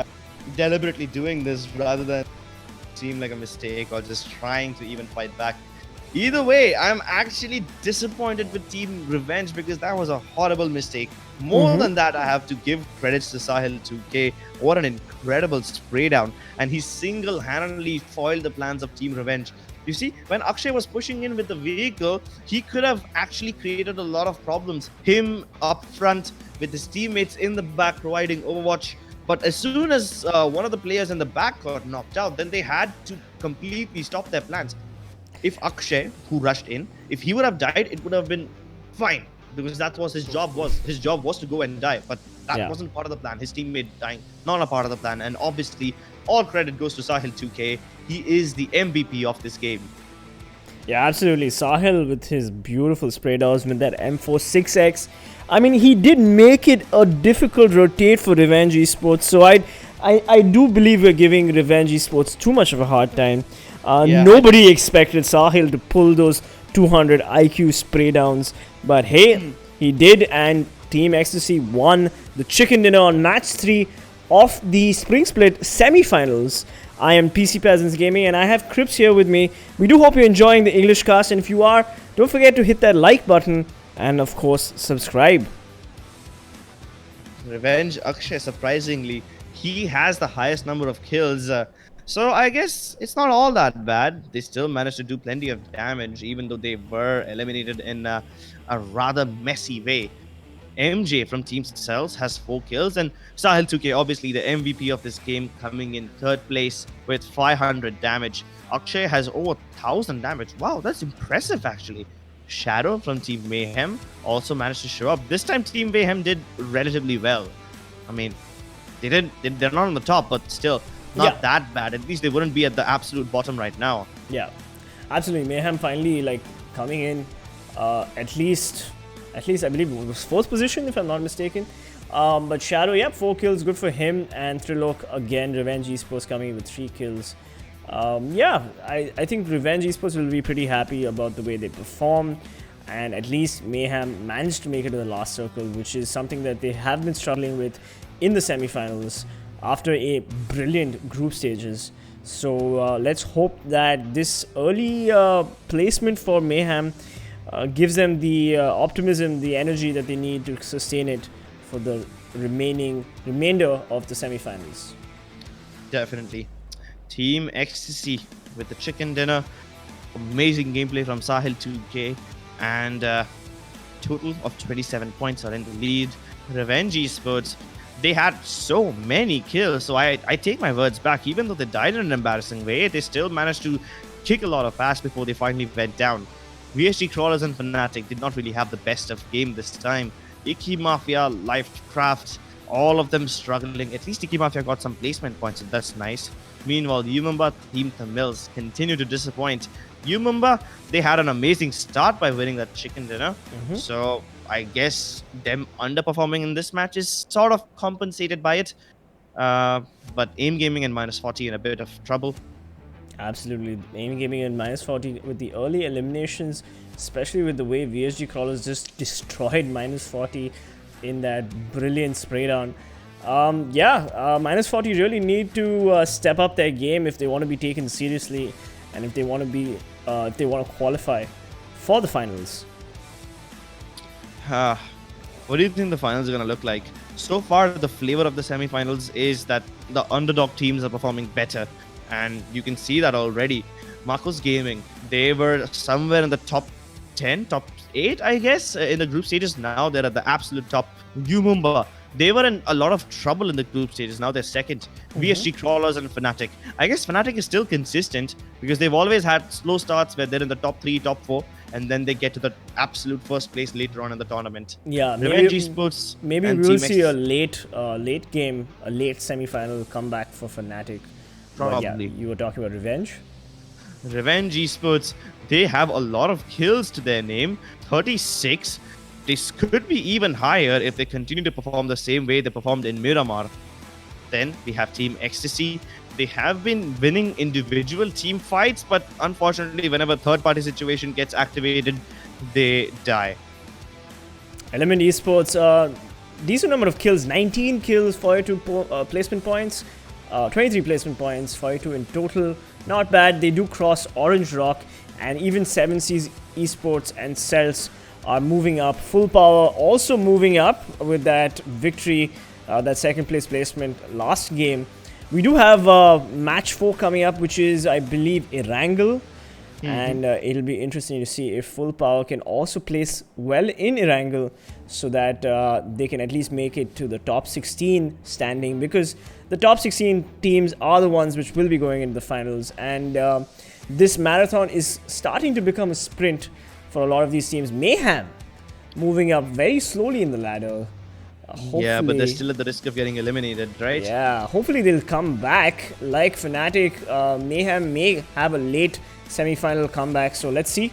deliberately doing this rather than seem like a mistake or just trying to even fight back. Either way, I'm actually disappointed with Team Revenge because that was a horrible mistake. More than that, I have to give credits to Sahil 2K. What an incredible spray down. And he single-handedly foiled the plans of Team Revenge. You see, when Akshay was pushing in with the vehicle, he could have actually created a lot of problems. Him up front with his teammates in the back providing overwatch. But as soon as one of the players in the back got knocked out, then they had to completely stop their plans. If Akshay, who rushed in, if he would have died, it would have been fine. Because that was his job was. His job was to go and die. But that wasn't part of the plan. His teammate dying, not a part of the plan. And obviously, all credit goes to Sahil 2K. He is the MVP of this game. Yeah, absolutely. Sahil with his beautiful spray downs with that M4 6x. I mean, he did make it a difficult rotate for Revenge Esports. So I do believe we're giving Revenge Esports too much of a hard time. Nobody expected Sahil to pull those 200 IQ spray downs. But hey, he did, and Team Ecstasy won the chicken dinner on match 3 of the Spring Split semi-finals. I am PC Peasants Gaming, and I have Crips here with me. We do hope you're enjoying the English cast, and if you are, don't forget to hit that like button and, of course, subscribe. Revenge Akshay, surprisingly, he has the highest number of kills. So I guess it's not all that bad. They still managed to do plenty of damage, even though they were eliminated in a rather messy way. MJ from TeamElves has 4 kills, and Sahil 2K, obviously the MVP of this game, coming in 3rd place with 500 damage. Akshay has over 1000 damage. Wow, that's impressive actually. Shadow from Team Mayhem also managed to show up. This time Team Mayhem did relatively well. I mean, they're not on the top, but still not that bad. At least they wouldn't be at the absolute bottom right now. Yeah, absolutely. Mayhem finally like coming in at least I believe it was 4th position if I'm not mistaken. But Shadow, 4 kills, good for him. And Trilok again, Revenge Esports coming in with 3 kills. I think Revenge Esports will be pretty happy about the way they perform, and at least Mayhem managed to make it to the last circle, which is something that they have been struggling with in the semifinals after a brilliant group stages. So let's hope that this early placement for Mayhem gives them the optimism, the energy that they need to sustain it for the remainder of the semi-finals. Definitely. Team Ecstasy with the chicken dinner. Amazing gameplay from Sahil 2K. And total of 27 points are in the lead. Revenge Esports, they had so many kills. So I take my words back. Even though they died in an embarrassing way, they still managed to kick a lot of ass before they finally went down. VSGCrawlers and Fnatic did not really have the best of game this time. Iki Mafia, Lifecraft, all of them struggling. At least Iki Mafia got some placement points, and that's nice. Meanwhile, Umumba, TeamTamilas continue to disappoint. Umumba, they had an amazing start by winning that chicken dinner. So I guess them underperforming in this match is sort of compensated by it. But AIM Gaming and -40 in a bit of trouble. Absolutely. AIM Gaming and -40 with the early eliminations, especially with the way VSGCrawlers just destroyed -40 in that brilliant spray down. -40 really need to step up their game if they want to be taken seriously and if they want to qualify for the finals. What do you think the finals are going to look like? So far, the flavor of the semi-finals is that the underdog teams are performing better. And you can see that already. Marcos Gaming, they were somewhere in the top 10, top 8, I guess, in the group stages. Now they're at the absolute top. Umumba, they were in a lot of trouble in the group stages. Now they're second. VSGCrawlers and Fnatic. I guess Fnatic is still consistent because they've always had slow starts where they're in the top 3, top 4, and then they get to the absolute first place later on in the tournament. Yeah, Revenge Esports. Maybe we'll see a late semi-final comeback for Fnatic. Probably. Yeah, you were talking about Revenge? Revenge Esports, they have a lot of kills to their name. 36. This could be even higher if they continue to perform the same way they performed in Miramar. Then we have Team Ecstasy. They have been winning individual team fights, but unfortunately, whenever third-party situation gets activated, they die. ELMT Esports, decent number of kills. 19 kills, 42 placement points. 23 placement points, 42 in total. Not bad. They do cross Orange Rock, and even 7Seas Esports and Cells are moving up. Full Power also moving up with that victory, that second place placement last game. We do have match 4 coming up, which is, I believe, Erangel. And it'll be interesting to see if Full Power can also place well in Erangel so that they can at least make it to the top 16 standing, because the top 16 teams are the ones which will be going into the finals. And this marathon is starting to become a sprint for a lot of these teams. Mayhem moving up very slowly in the ladder. Yeah, but they're still at the risk of getting eliminated, right? Yeah, hopefully they'll come back. Like Fnatic, Mayhem may have a late semi-final comeback, so let's see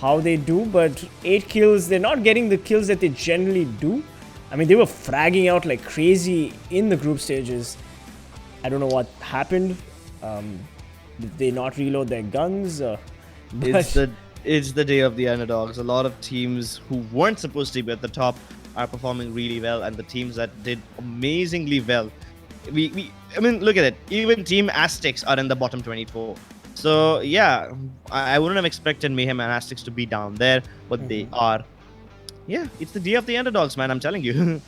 how they do. But 8 kills, they're not getting the kills that they generally do. I mean, they were fragging out like crazy in the group stages. I don't know what happened. Did they not reload their guns? It's the day of the underdogs. A lot of teams who weren't supposed to be at the top are performing really well, and the teams that did amazingly well, I mean, look at it. Even Team Aztecc are in the bottom 24. So yeah, I wouldn't have expected Mayhem and Aztecc to be down there, but they are. Yeah, it's the day of the underdogs, man. I'm telling you.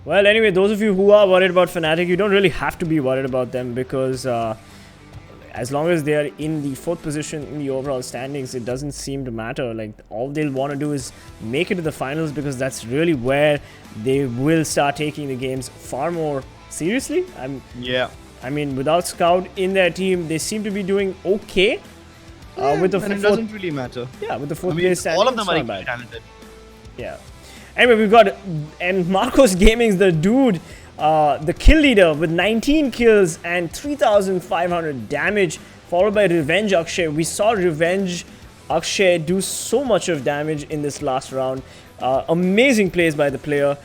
Well, anyway, those of you who are worried about Fnatic, you don't really have to be worried about them, because as long as they are in the 4th position in the overall standings, it doesn't seem to matter. Like, all they'll want to do is make it to the finals, because that's really where they will start taking the games far more seriously. I mean, without Scout in their team, they seem to be doing okay. With the and it doesn't really matter. Yeah, with the 4th place standing, all of them are not equally bad. talented. Yeah. Anyway, we've got Marcos Gaming's the dude, the kill leader with 19 kills and 3,500 damage, followed by Revenge Akshay. We saw Revenge Akshay do so much of damage in this last round. Amazing plays by the player.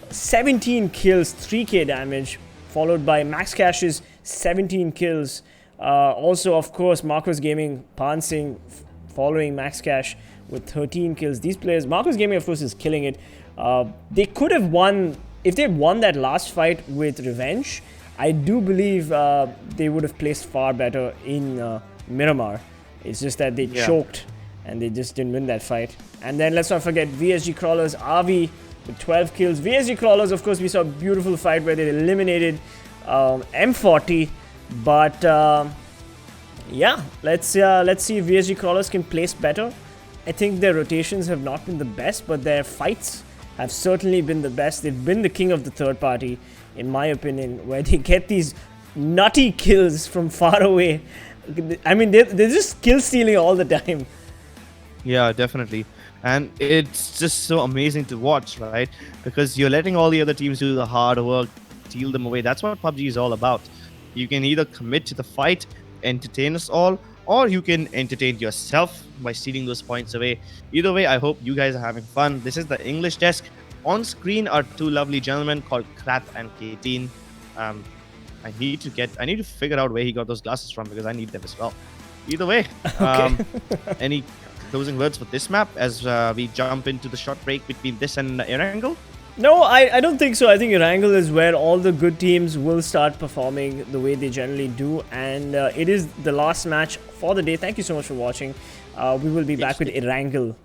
17 kills, 3k damage, followed by Max Cash's 17 kills. Also, of course, Marcos Gaming, Pan Singh following Max Cash with 13 kills. These players, Marcos Gaming, of course, is killing it. They could have won, if they won that last fight with Revenge, I do believe they would have placed far better in Miramar. It's just that they choked and they just didn't win that fight. And then let's not forget VSGCrawlers, RV with 12 kills. VSGCrawlers, of course, we saw a beautiful fight where they eliminated M40, but yeah, let's see if VSGCrawlers can place better. I think their rotations have not been the best, but their fights have certainly been the best. They've been the king of the third party, in my opinion, where they get these nutty kills from far away. I mean, they're just kill stealing all the time. Yeah, definitely. And it's just so amazing to watch, right? Because you're letting all the other teams do the hard work, steal them away. That's what PUBG is all about. You can either commit to the fight, entertain us all, or you can entertain yourself by stealing those points away. Either way, I hope you guys are having fun. This is the English desk. On screen are two lovely gentlemen called Krat and Kateen. I need to figure out where he got those glasses from, because I need them as well. Either way, any closing words for this map as we jump into the short break between this and Erangel? No, I don't think so. I think Erangel is where all the good teams will start performing the way they generally do. And it is the last match for the day. Thank you so much for watching. We will be back with Erangel.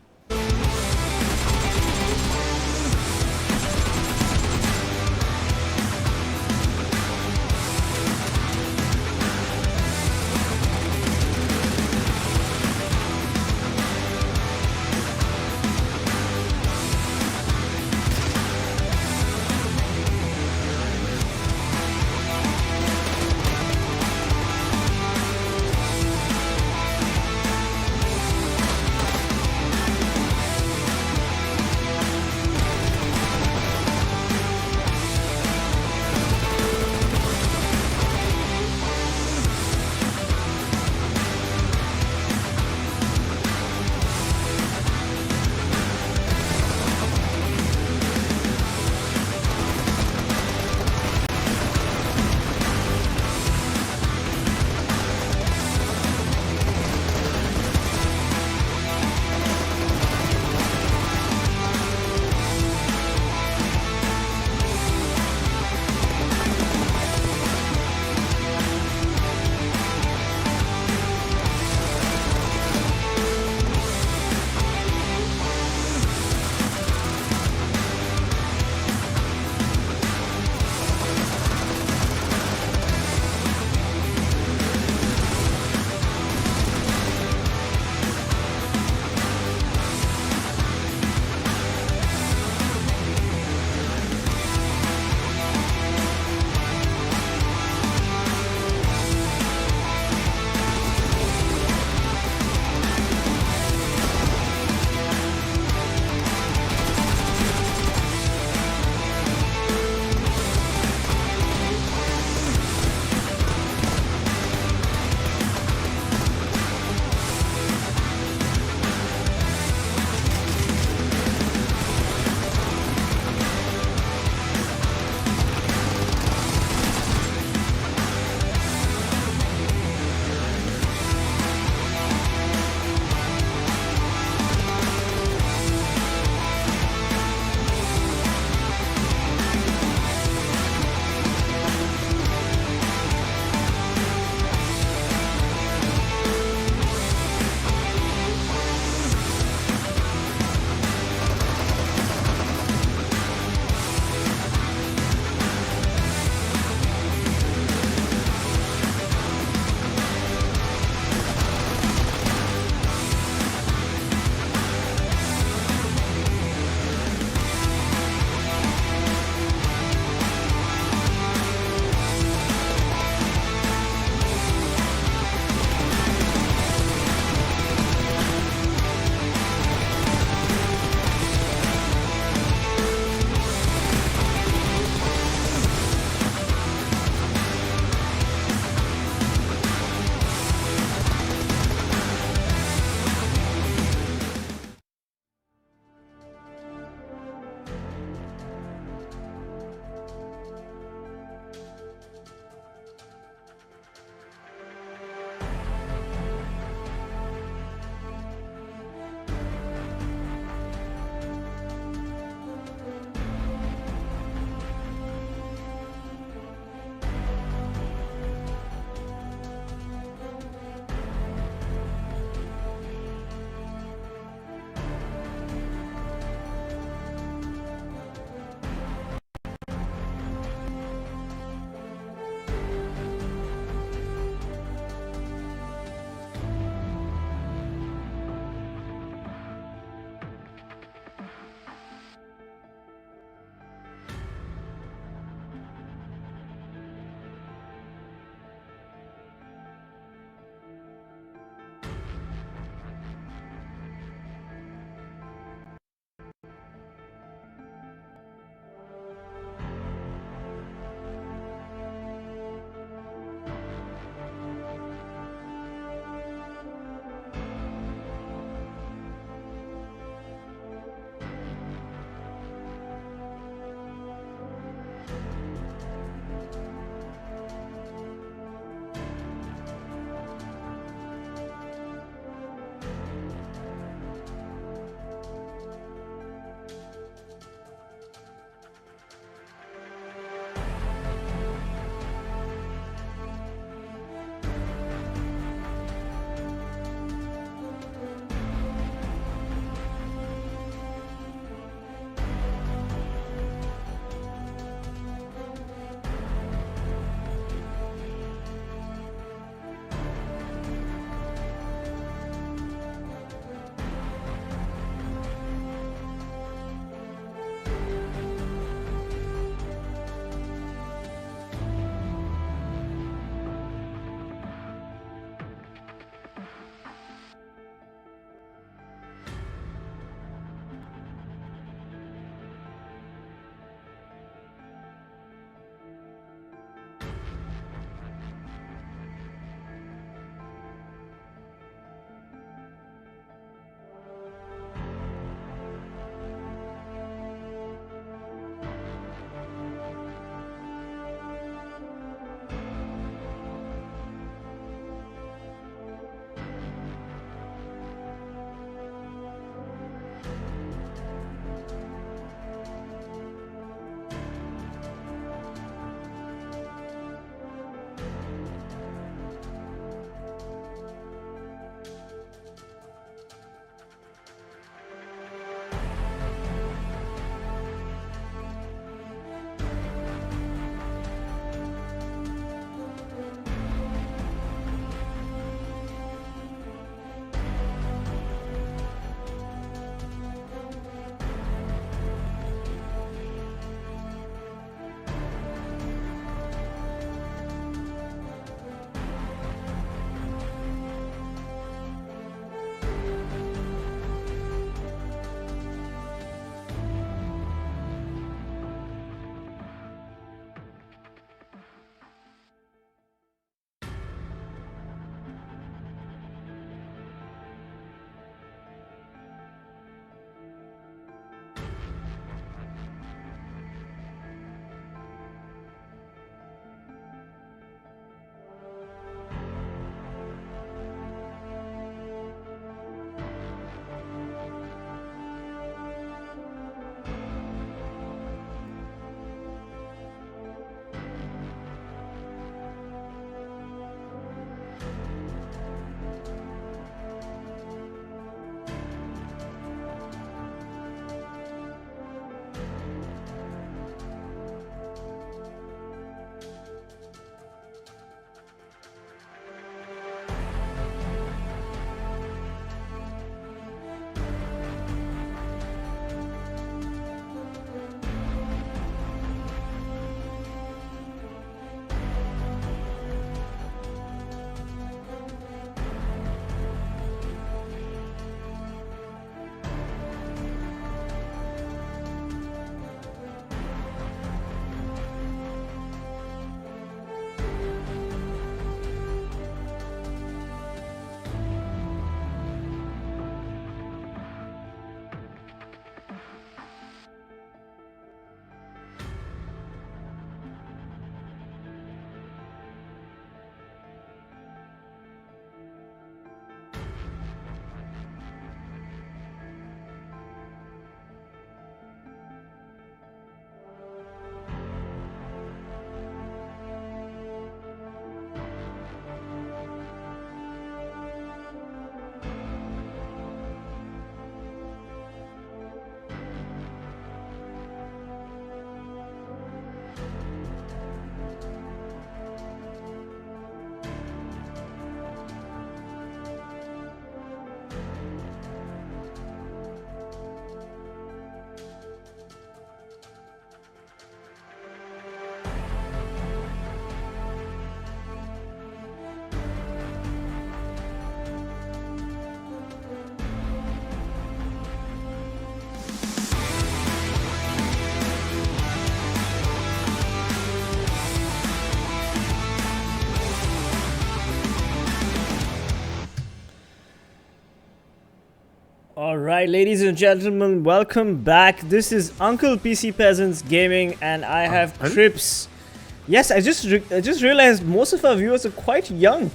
Alright, ladies and gentlemen, welcome back. This is Uncle PC Peasants Gaming, and I have Crips. Yes, I just realized most of our viewers are quite young.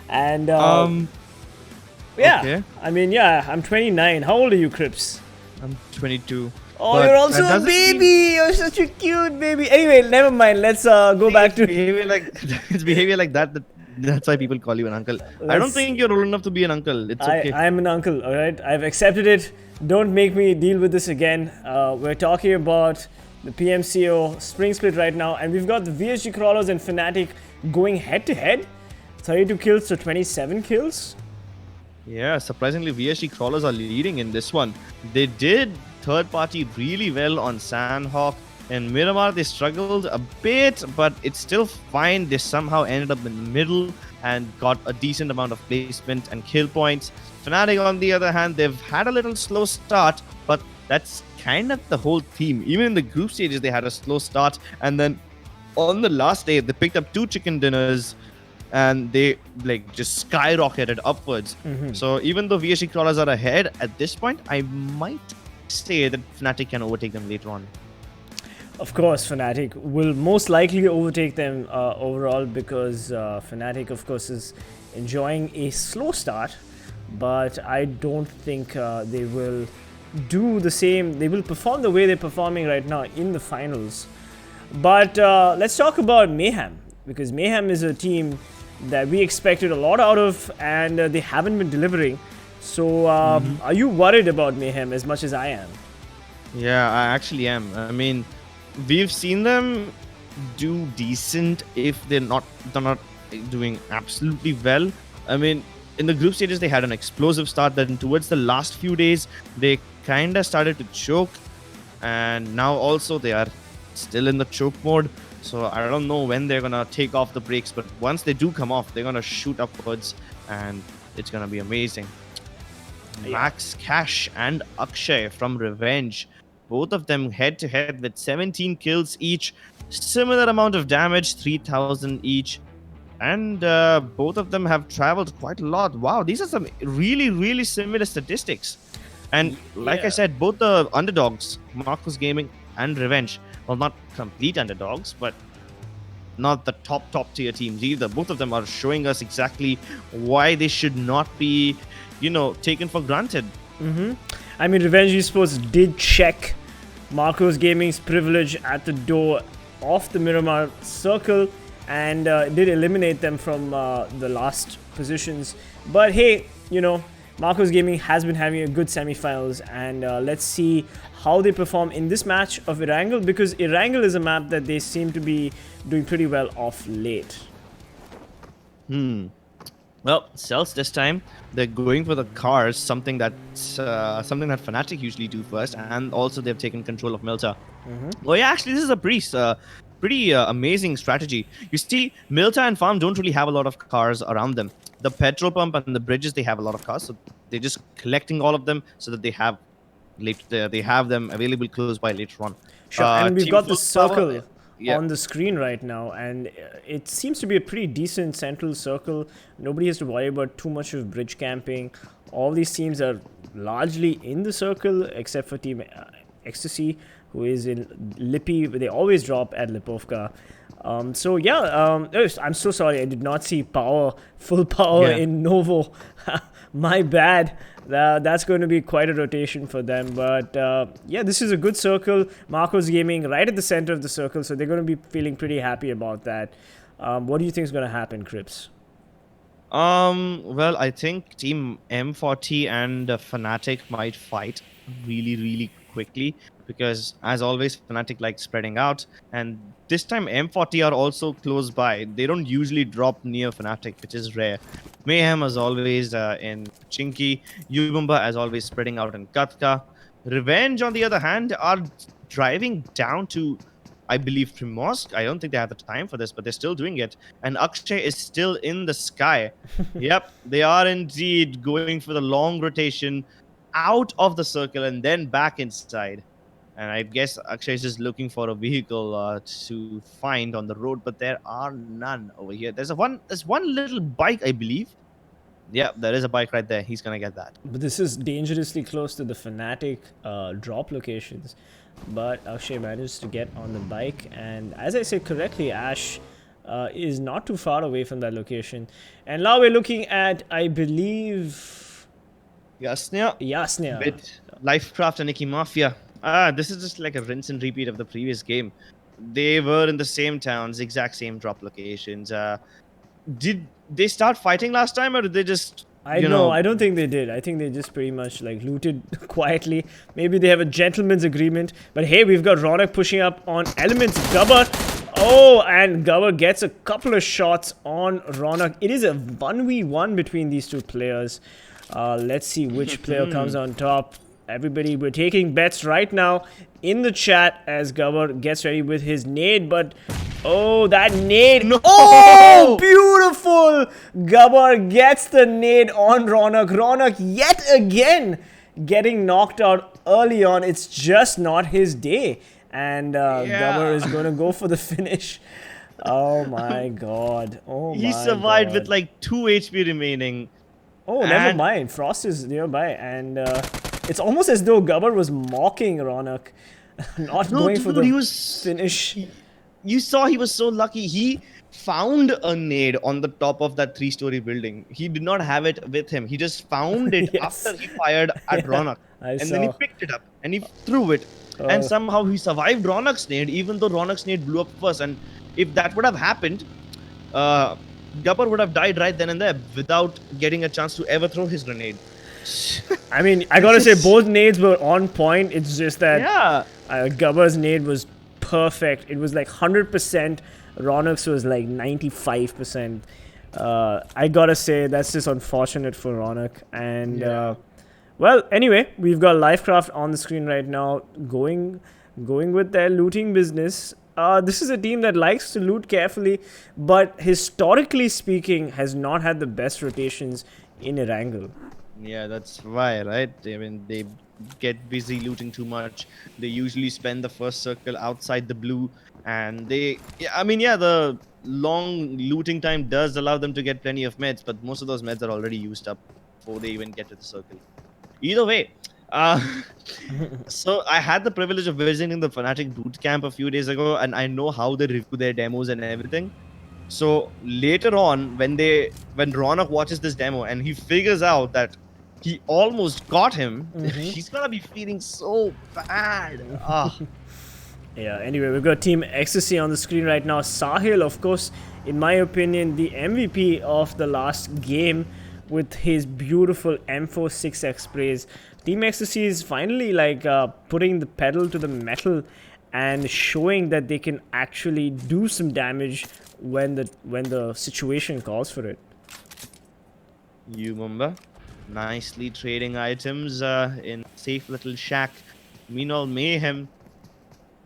And yeah, okay. I mean, yeah, I'm 29. How old are you, Crips? I'm 22. Oh, But you're also that a doesn't baby. You're such a cute baby. Anyway, never mind. Let's go back to behavior like it's behavior like that's why people call you an uncle. I don't Let's- think you're old enough to be an uncle. It's okay. I'm an uncle, alright? I've accepted it. Don't make me deal with this again. We're talking about the PMCO Spring Split right now, and we've got the VSGCrawlers and Fnatic going head to head. 32 kills to 27 kills. Yeah, surprisingly, VSGCrawlers are leading in this one. They did third party really well on Sanhok. In Miramar, they struggled a bit, but it's still fine. They somehow ended up in the middle and got a decent amount of placement and kill points. Fnatic, on the other hand, they've had a little slow start, but that's kind of the whole theme. Even in the group stages, they had a slow start, and then on the last day, they picked up 2 chicken dinners, and they like just skyrocketed upwards. So even though VSGCrawlers are ahead at this point, I might say that Fnatic can overtake them later on. Of course, Fnatic will most likely overtake them overall, because Fnatic, of course, is enjoying a slow start, but I don't think they will do the same. They will perform the way they're performing right now in the finals. But let's talk about Mayhem, because Mayhem is a team that we expected a lot out of, and they haven't been delivering. So are you worried about Mayhem as much as I am? Yeah, I actually am. I mean, we've seen them do decent if they're not doing absolutely well. I mean, in the group stages, they had an explosive start. Then towards the last few days, they kind of started to choke. And now also they are still in the choke mode. So I don't know when they're going to take off the brakes. But once they do come off, they're going to shoot upwards. And it's going to be amazing. Max, Cash and Akshay from Revenge. Both of them head to head with 17 kills each. Similar amount of damage, 3,000 each. And both of them have traveled quite a lot. Wow, these are some really, really similar statistics. And like I said, both the underdogs, Marcus Gaming and Revenge, well, not complete underdogs, but not the top tier teams either. Both of them are showing us exactly why they should not be, taken for granted. I mean, Revenge Esports did check Marcos Gaming's privilege at the door of the Miramar circle, and did eliminate them from the last positions. But hey, Marcos Gaming has been having a good semifinals, and let's see how they perform in this match of Erangel, because Erangel is a map that they seem to be doing pretty well off late. Well, Cells this time, they're going for the cars, something that Fnatic usually do first, and also they've taken control of Milta. Oh yeah, actually this is a pretty amazing strategy. You see, Milta and Farm don't really have a lot of cars around them. The petrol pump and the bridges, they have a lot of cars, so they're just collecting all of them so that they have them available close by later on. Sure, and we've got the circle Yeah. on the screen right now, and it seems to be a pretty decent central circle. Nobody has to worry about too much of bridge camping. All these teams are largely in the circle, except for Team Ecstasy, who is in Lippy. They always drop at Lipovka. So yeah, I'm so sorry, I did not see full power in Novo. My bad. That's going to be quite a rotation for them. But yeah, this is a good circle. Marcos Gaming right at the center of the circle, so they're going to be feeling pretty happy about that. What do you think is going to happen, Crips? Well, I think Team M40 and Fnatic might fight really, really quickly, because as always, Fnatic likes spreading out, and this time M40 are also close by. They don't usually drop near Fnatic, which is rare. Mayhem as always in Chinky. Yubumba as always spreading out in Katka. Revenge, on the other hand, are driving down to, I believe, Primorsk. I don't think they have the time for this, but they're still doing it. And Akshay is still in the sky. Yep, they are indeed going for the long rotation out of the circle and then back inside. And I guess Akshay is just looking for a vehicle to find on the road, but there are none over here. There's one little bike, I believe. Yeah, there is a bike right there. He's gonna get that. But this is dangerously close to the Fnatic drop locations. But Akshay managed to get on the bike, and as I said correctly, Ash is not too far away from that location. And now we're looking at, I believe, Yasnia Yasnia. with Lifecraft and Nikki Mafia. This is just like a rinse and repeat of the previous game. They were in the same towns, exact same drop locations. Did they start fighting last time, or did they just? I don't think they did. I think they just pretty much like looted quietly. Maybe they have a gentleman's agreement. But hey, we've got Ronak pushing up on Elements. Gubber. Oh, and Gubber gets a couple of shots on Ronak. It is a 1v1 between these two players. Let's see which player comes on top. Everybody, we're taking bets right now in the chat as Gubber gets ready with his nade. But oh, that nade. No. Oh, beautiful. Gubber gets the nade on Ronak. Ronak yet again getting knocked out early on. It's just not his day. And Gubber is going to go for the finish. Oh my god. Oh my god. He survived with like 2 HP remaining. Oh, never mind. Frost is nearby. And it's almost as though Gubber was mocking Ronak. Not going for the finish. You saw he was so lucky. He found a nade on the top of that 3-story building. He did not have it with him. He just found it after he fired at Ronak. Then he picked it up and he threw it. And somehow he survived Ronak's nade, even though Ronak's nade blew up first. And if that would have happened, Gubber would have died right then and there without getting a chance to ever throw his grenade. I mean, I gotta say, both nades were on point. It's just that Gubber's nade was perfect. It was like 100%. Ronak's was like 95%. I gotta say, that's just unfortunate for Ronak. And well, anyway, we've got Lifecraft on the screen right now, going with their looting business. This is a team that likes to loot carefully, but historically speaking, has not had the best rotations in Erangel. Yeah, that's why, right? I mean, they get busy looting too much. They usually spend the first circle outside the blue, and the long looting time does allow them to get plenty of meds, but most of those meds are already used up before they even get to the circle. Either way, so I had the privilege of visiting the Fnatic boot camp a few days ago, and I know how they review their demos and everything. So later on, when Ronak watches this demo and he figures out that he almost got him, he's gonna be feeling so bad. Yeah, anyway, we've got Team Ecstasy on the screen right now. Sahil, of course, in my opinion, the MVP of the last game with his beautiful M4 6x sprays. Team Ecstasy is finally like putting the pedal to the metal and showing that they can actually do some damage when the situation calls for it. You remember? Nicely trading items in safe little shack. Meanwhile, Mayhem,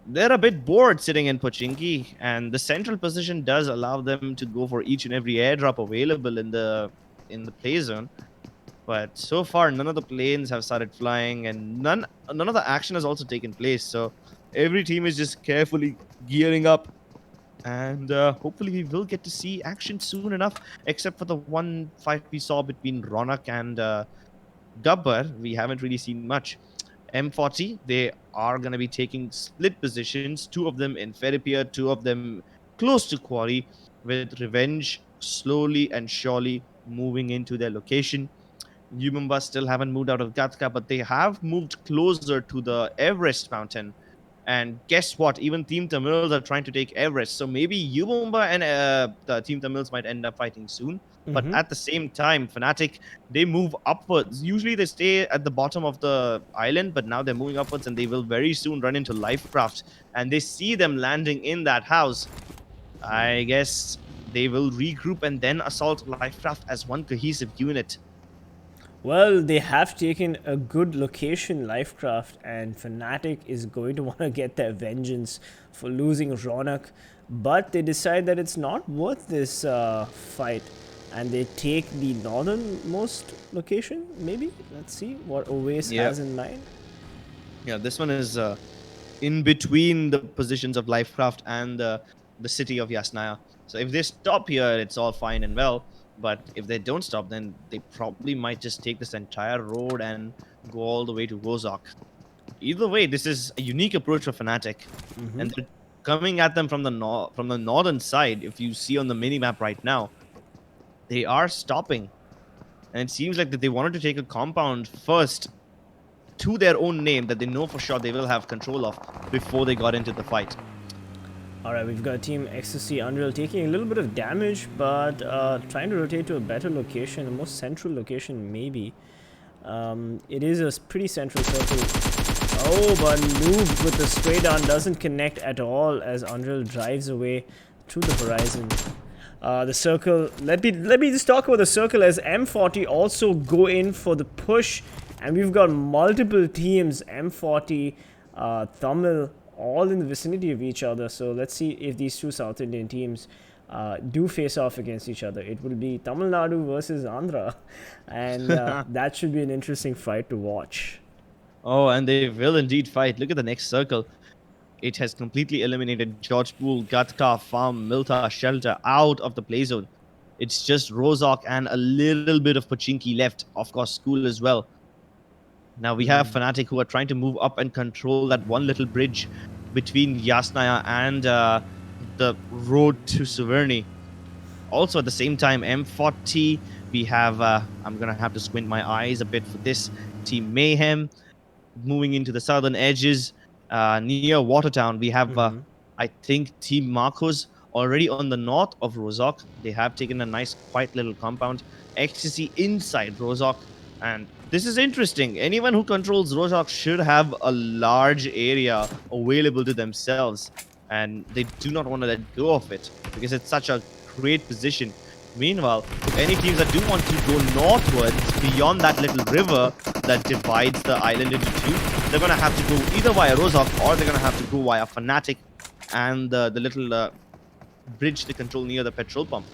they're a bit bored sitting in Pochinki, and the central position does allow them to go for each and every airdrop available in the play zone. But so far, none of the planes have started flying, and none of the action has also taken place. So every team is just carefully gearing up, and hopefully we will get to see action soon enough. Except for the one fight we saw between Ronak and Gubber, we haven't really seen much. M40, they are going to be taking split positions, 2 of them in Ferripier, 2 of them close to Quarry, with Revenge slowly and surely moving into their location. Yumumba still haven't moved out of Gatka, but they have moved closer to the Everest mountain. And guess what? Even TeamTamilas are trying to take Everest. So maybe Yumumba and the TeamTamilas might end up fighting soon. But at the same time, Fnatic, they move upwards. Usually they stay at the bottom of the island, but now they're moving upwards, and they will very soon run into Lifecraft. And they see them landing in that house. I guess they will regroup and then assault Lifecraft as one cohesive unit. Well, they have taken a good location, Lifecraft, and Fnatic is going to want to get their vengeance for losing Ronak. But they decide that it's not worth this fight, and they take the northernmost location, maybe? Let's see what Oasis has in mind. Yeah, this one is in between the positions of Lifecraft and the city of Yasnaya. So if they stop here, it's all fine and well. But if they don't stop, then they probably might just take this entire road and go all the way to Rozhok. Either way, this is a unique approach for Fnatic, and they're coming at them from the northern side. If you see on the mini map right now, they are stopping, and it seems like that they wanted to take a compound first to their own name that they know for sure they will have control of before they got into the fight. Alright, we've got Team Ecstasy Unreal taking a little bit of damage, but trying to rotate to a better location, a more central location maybe. It is a pretty central circle. Oh, but Noob with the spray down doesn't connect at all as Unreal drives away to the horizon. The circle, let me just talk about the circle as M40 also go in for the push, and we've got multiple teams, M40, Tamil, all in the vicinity of each other. So let's see if these two South Indian teams do face off against each other. It will be Tamil Nadu versus Andhra, and that should be an interesting fight to watch. Oh, and they will indeed fight. Look at the next circle. It has completely eliminated George Pool, Gatka, Farm, Milta, Shelter out of the play zone. It's just Rozhok and a little bit of Pachinki left. Of course, School as well. Now we have Fnatic who are trying to move up and control that one little bridge between Yasnaya and the road to Suverni. Also at the same time, M40, we have, I'm going to have to squint my eyes a bit for this, Team Mayhem moving into the southern edges. Near Watertown, we have, I think, Team Marcos already on the north of Rozhok. They have taken a nice, quiet little compound. Ecstasy inside Rozhok. And this is interesting. Anyone who controls Rozhok should have a large area available to themselves. And they do not want to let go of it because it's such a great position. Meanwhile, any teams that do want to go northwards beyond that little river that divides the island into two, they're going to have to go either via Rozhok or they're going to have to go via Fnatic and the little bridge they control near the petrol pump.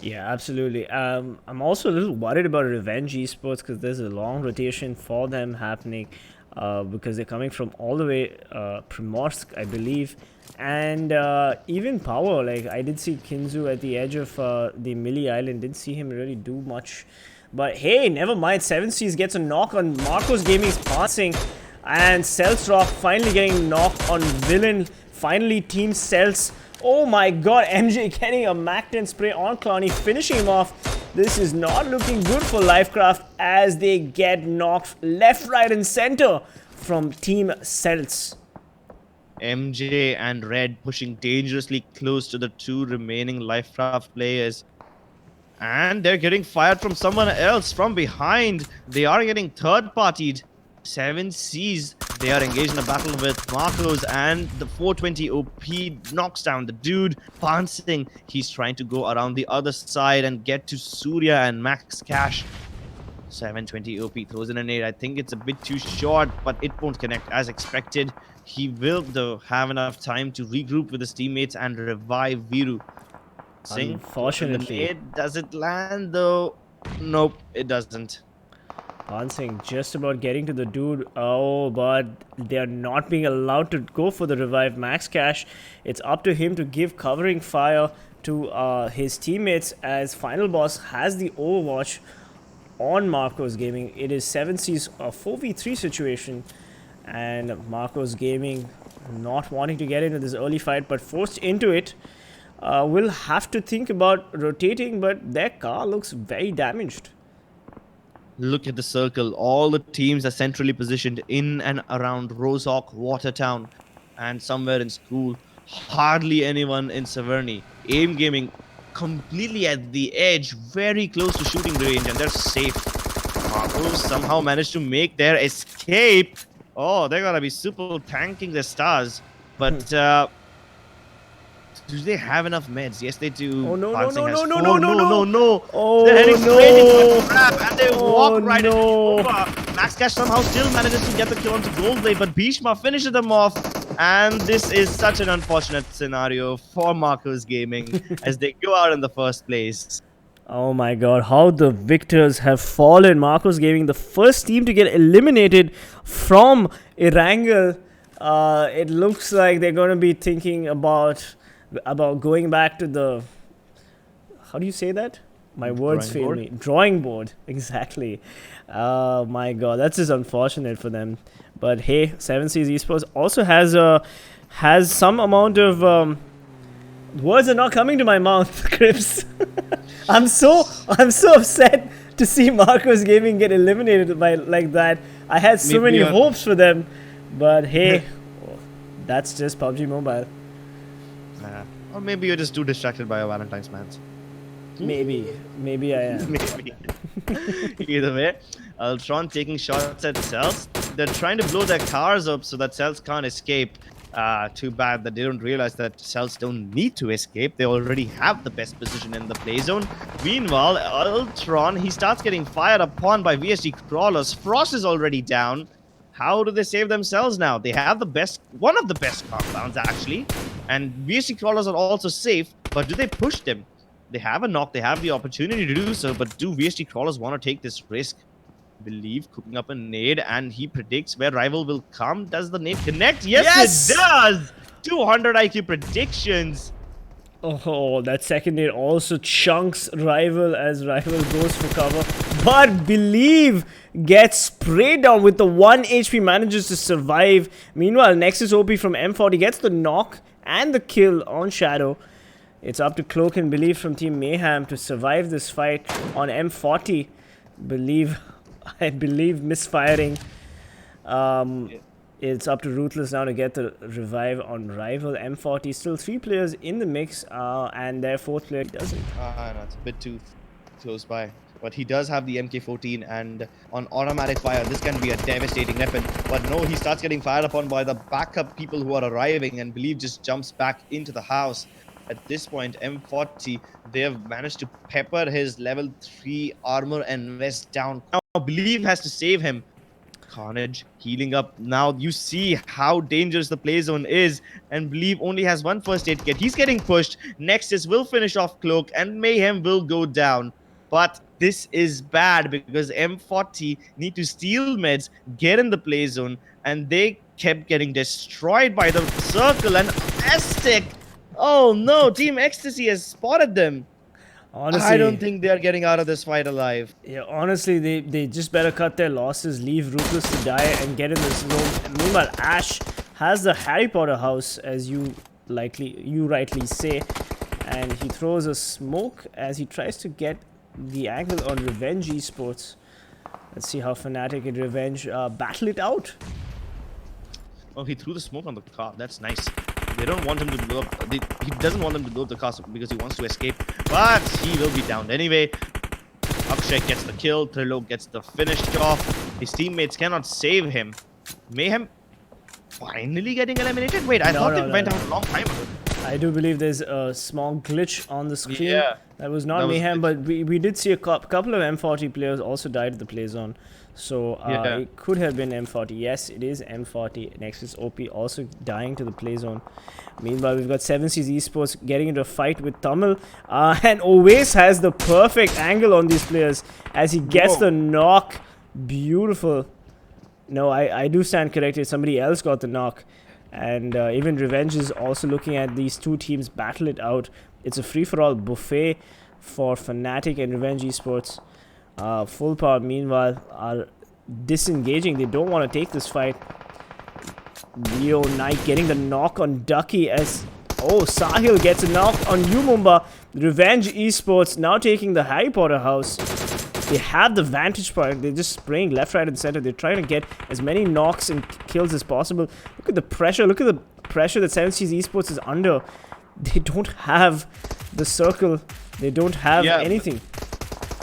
Yeah, absolutely. I'm also a little worried about Revenge Esports because there's a long rotation for them happening because they're coming from all the way Primorsk, I believe. And even Power, like I did see Kinzu at the edge of the Millie Island, didn't see him really do much. But hey, never mind, 7 Seas gets a knock on Marcos Gaming's passing, and Celsrock finally getting knocked on Villain. Finally, Team Cels. Oh my god, MJ getting a Mac-10 spray on Clowny, finishing him off. This is not looking good for Lifecraft as they get knocked left, right and center from Team Cels. MJ and Red pushing dangerously close to the two remaining Lifecraft players. And they're getting fired from someone else from behind. They are getting third-partied. 7 Seas. They are engaged in a battle with Marcos, and the 420 OP knocks down the dude. Pansing, he's trying to go around the other side and get to Surya and Max Cash. 720 OP throws in a nade. I think it's a bit too short, but it won't connect as expected. He will, though, have enough time to regroup with his teammates and revive Viru. Unfortunately. Does it land, though? Nope, it doesn't. Pansing just about getting to the dude. Oh, but they're not being allowed to go for the revive. Max Cash, it's up to him to give covering fire to his teammates as Final Boss has the overwatch on Marcos Gaming. It is 7 C's a 4v3 situation, and Marcos Gaming not wanting to get into this early fight but forced into it. Will have to think about rotating, but their car looks very damaged. Look at the circle. All the teams are centrally positioned in and around Rozhok, Watertown, and somewhere in School. Hardly anyone in Suverni. Aim Gaming completely at the edge, very close to shooting range, and they're safe. Marcos somehow managed to make their escape. Oh, they're gonna be super tanking their stars. But do they have enough meds? Yes, they do. Oh, no. Oh, they're heading straight into a trap, and they walk right into over. Max Cash somehow still manages to get the kill onto Goldblade, but Bhishma finishes them off. And this is such an unfortunate scenario for Marcos Gaming as they go out in the first place. Oh my god, how the victors have fallen. Marcos Gaming, the first team to get eliminated from Erangel. It looks like they're going to be thinking about going back to the... How do you say that? My words Drawing fail me. Drawing board, exactly. Oh my god, that's just unfortunate for them. But hey, 7 Seas Esports also has some amount of words are not coming to my mouth, Crips. I'm so upset to see Marcos Gaming get eliminated by like that. I had so many hopes for them, but hey, that's just PUBG Mobile. Or maybe you're just too distracted by your Valentine's plans. Maybe I am. Maybe. Either way, Ultron taking shots at Cells. They're trying to blow their cars up so that Cells can't escape. Too bad that they don't realize that Cells don't need to escape. They already have the best position in the play zone. Meanwhile, Ultron, he starts getting fired upon by VSGCrawlers. Frost is already down. How do they save themselves now? They have one of the best compounds actually. And VSGCrawlers are also safe, but do they push them? They have a knock, they have the opportunity to do so, but do VSGCrawlers want to take this risk? Believe cooking up a nade, and he predicts where rival will come. Does the nade connect? Yes, it does! 200 IQ predictions. Oh, that second nade also chunks rival as rival goes for cover. But Believe gets sprayed down with the 1 HP, manages to survive. Meanwhile, Nexus OP from M40 gets the knock and the kill on Shadow. It's up to Cloak and Believe from Team Mayhem to survive this fight on M40. I believe misfiring. It's up to Ruthless now to get the revive on rival. M40 still 3 players in the mix, and their 4th player doesn't. No, it's a bit too close by. But he does have the MK14, and on automatic fire, this can be a devastating weapon. But no, he starts getting fired upon by the backup people who are arriving, and Believe just jumps back into the house. At this point, M40, they have managed to pepper his level 3 armor and vest down. Now, Believe has to save him. Carnage healing up. Now, you see how dangerous the play zone is. And Believe only has 1 first aid kit. He's getting pushed. Nexus will finish off Cloak, and Mayhem will go down. But this is bad because M40 need to steal meds, get in the play zone, and they kept getting destroyed by the circle. And Aztecc, oh no, Team Ecstasy has spotted them. Honestly, I don't think they're getting out of this fight alive. Yeah, honestly, they just better cut their losses, leave Ruthless to die, and get in this room. Meanwhile, Ash has the Harry Potter house, as you rightly say, and he throws a smoke as he tries to get the angle on Revenge Esports. Let's see how Fnatic and Revenge battle it out. Oh, he threw the smoke on the car. That's nice. They don't want him to blow up. He doesn't want them to blow up the car because he wants to escape. But he will be downed anyway. Akshay gets the kill. Trillo gets the finish off. His teammates cannot save him. Mayhem finally getting eliminated? Wait, I thought they went out a long time ago. I do believe there's a small glitch on the screen. Yeah. That was not Mayhem, but we did see a couple of M40 players also died at the play zone. So it could have been M40. Yes, it is M40. Nexus OP also dying to the play zone. Meanwhile, we've got 7 Seas Esports getting into a fight with Tamil. And Always has the perfect angle on these players as he gets the knock. Beautiful. No, I do stand corrected. Somebody else got the knock. And even Revenge is also looking at these two teams battle it out. It's a free-for-all buffet for Fnatic and Revenge Esports. Full Power, meanwhile, are disengaging. They don't want to take this fight. Leo Knight getting the knock on Ducky as... Oh, Sahil gets a knock on Umumba. Revenge Esports now taking the Harry Potter house. They have the vantage point. They're just spraying left, right, and center. They're trying to get as many knocks and kills as possible. Look at the pressure. Look at the pressure that 7 Seas Esports is under. They don't have the circle. They don't have anything.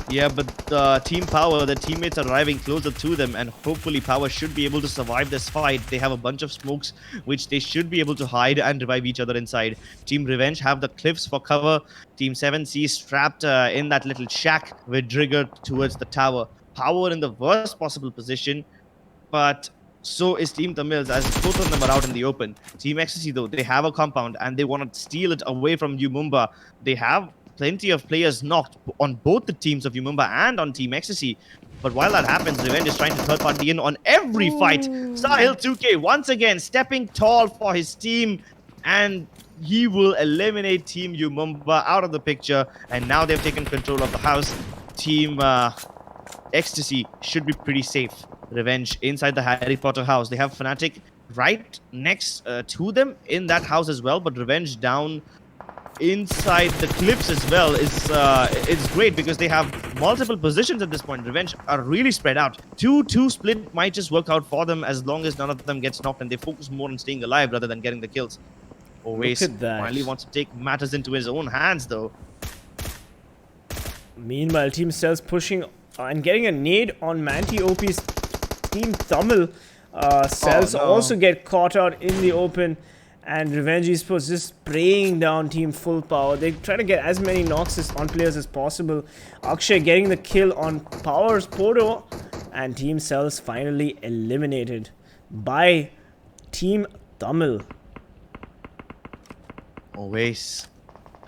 Yeah, but Team Power, the teammates are arriving closer to them, and hopefully Power should be able to survive this fight. They have a bunch of smokes, which they should be able to hide and revive each other inside. Team Revenge have the cliffs for cover. Team 7C trapped in that little shack with Trigger towards the tower. Power in the worst possible position, but so is Team Tamils, as both of them are out in the open. Team Ecstasy, though, they have a compound, and they want to steal it away from Umumba. They have plenty of players knocked on both the teams of Umumba and on Team Ecstasy. But while that happens, Revenge is trying to third party in on every fight. Sahil 2K once again stepping tall for his team, and he will eliminate Team Umumba out of the picture, and now they've taken control of the house. Team Ecstasy should be pretty safe. Revenge inside the Harry Potter house. They have Fnatic right next to them in that house as well, but Revenge down inside the cliffs as well is it's great because they have multiple positions at this point. Revenge are really spread out. 2-2 split might just work out for them as long as none of them gets knocked and they focus more on staying alive rather than getting the kills. Always finally wants to take matters into his own hands though. Meanwhile, Team Cells pushing and getting a nade on Manti OP's Team Tamil. Cells also get caught out in the open, and Revenge Esports just spraying down Team Full Power. They try to get as many knocks on players as possible. Akshay getting the kill on Power's Podo, and Team Cells finally eliminated by Team Tamil. Always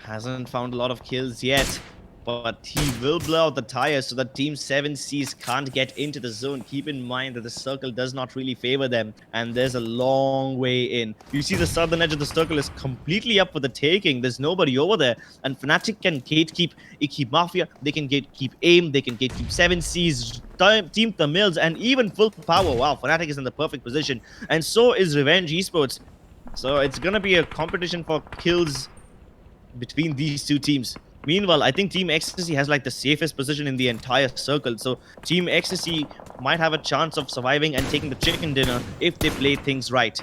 hasn't found a lot of kills yet, but he will blow out the tires so that Team 7Cs can't get into the zone. Keep in mind that the circle does not really favor them, and there's a long way in. You see the southern edge of the circle is completely up for the taking. There's nobody over there, and Fnatic can gatekeep Iki Mafia, they can gatekeep AIM, they can gatekeep 7Cs, TeamTamilas, and even Full Power. Wow, Fnatic is in the perfect position, and so is Revenge Esports. So it's gonna be a competition for kills between these two teams. Meanwhile, I think Team Ecstasy has like the safest position in the entire circle. So Team Ecstasy might have a chance of surviving and taking the chicken dinner if they play things right.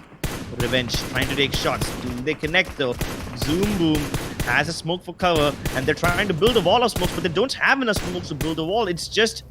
Revenge trying to take shots. They connect though. Zoom Boom has a smoke for cover, and they're trying to build a wall of smokes, but they don't have enough smokes to build a wall. It's just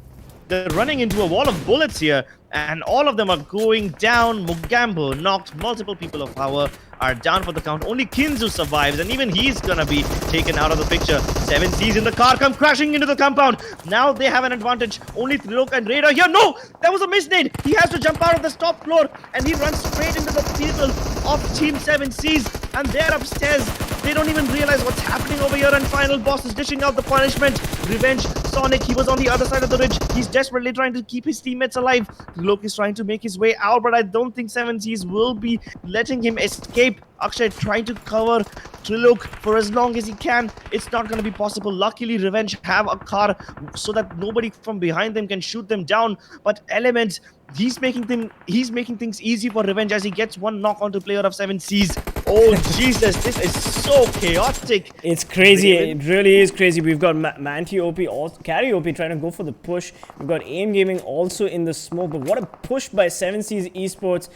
they're running into a wall of bullets here, and all of them are going down. Mugambo knocked. Multiple people of power are down for the count. Only Kinzu survives, and even he's gonna be taken out of the picture. 7Cs in the car come crashing into the compound. Now they have an advantage. Only Trilok and Raider here. No! That was a misnade. He has to jump out of the top floor, and he runs straight into the people of Team 7Cs, and they're upstairs. They don't even realize what's happening over here, and final boss is dishing out the punishment. Revenge, Sonic, he was on the other side of the ridge. He's desperately trying to keep his teammates alive. Trilok is trying to make his way out, but I don't think 7Cs will be letting him escape. Akshay trying to cover Trilok for as long as he can. It's not going to be possible. Luckily, Revenge have a car so that nobody from behind them can shoot them down. But Element, he's making things easy for Revenge as he gets one knock onto player of 7Cs. Oh Jesus, this is so chaotic. It's crazy. It really is crazy. We've got Manti OP, Carry OP trying to go for the push. We've got AIM Gaming also in the smoke. But what a push by 7Cs Esports.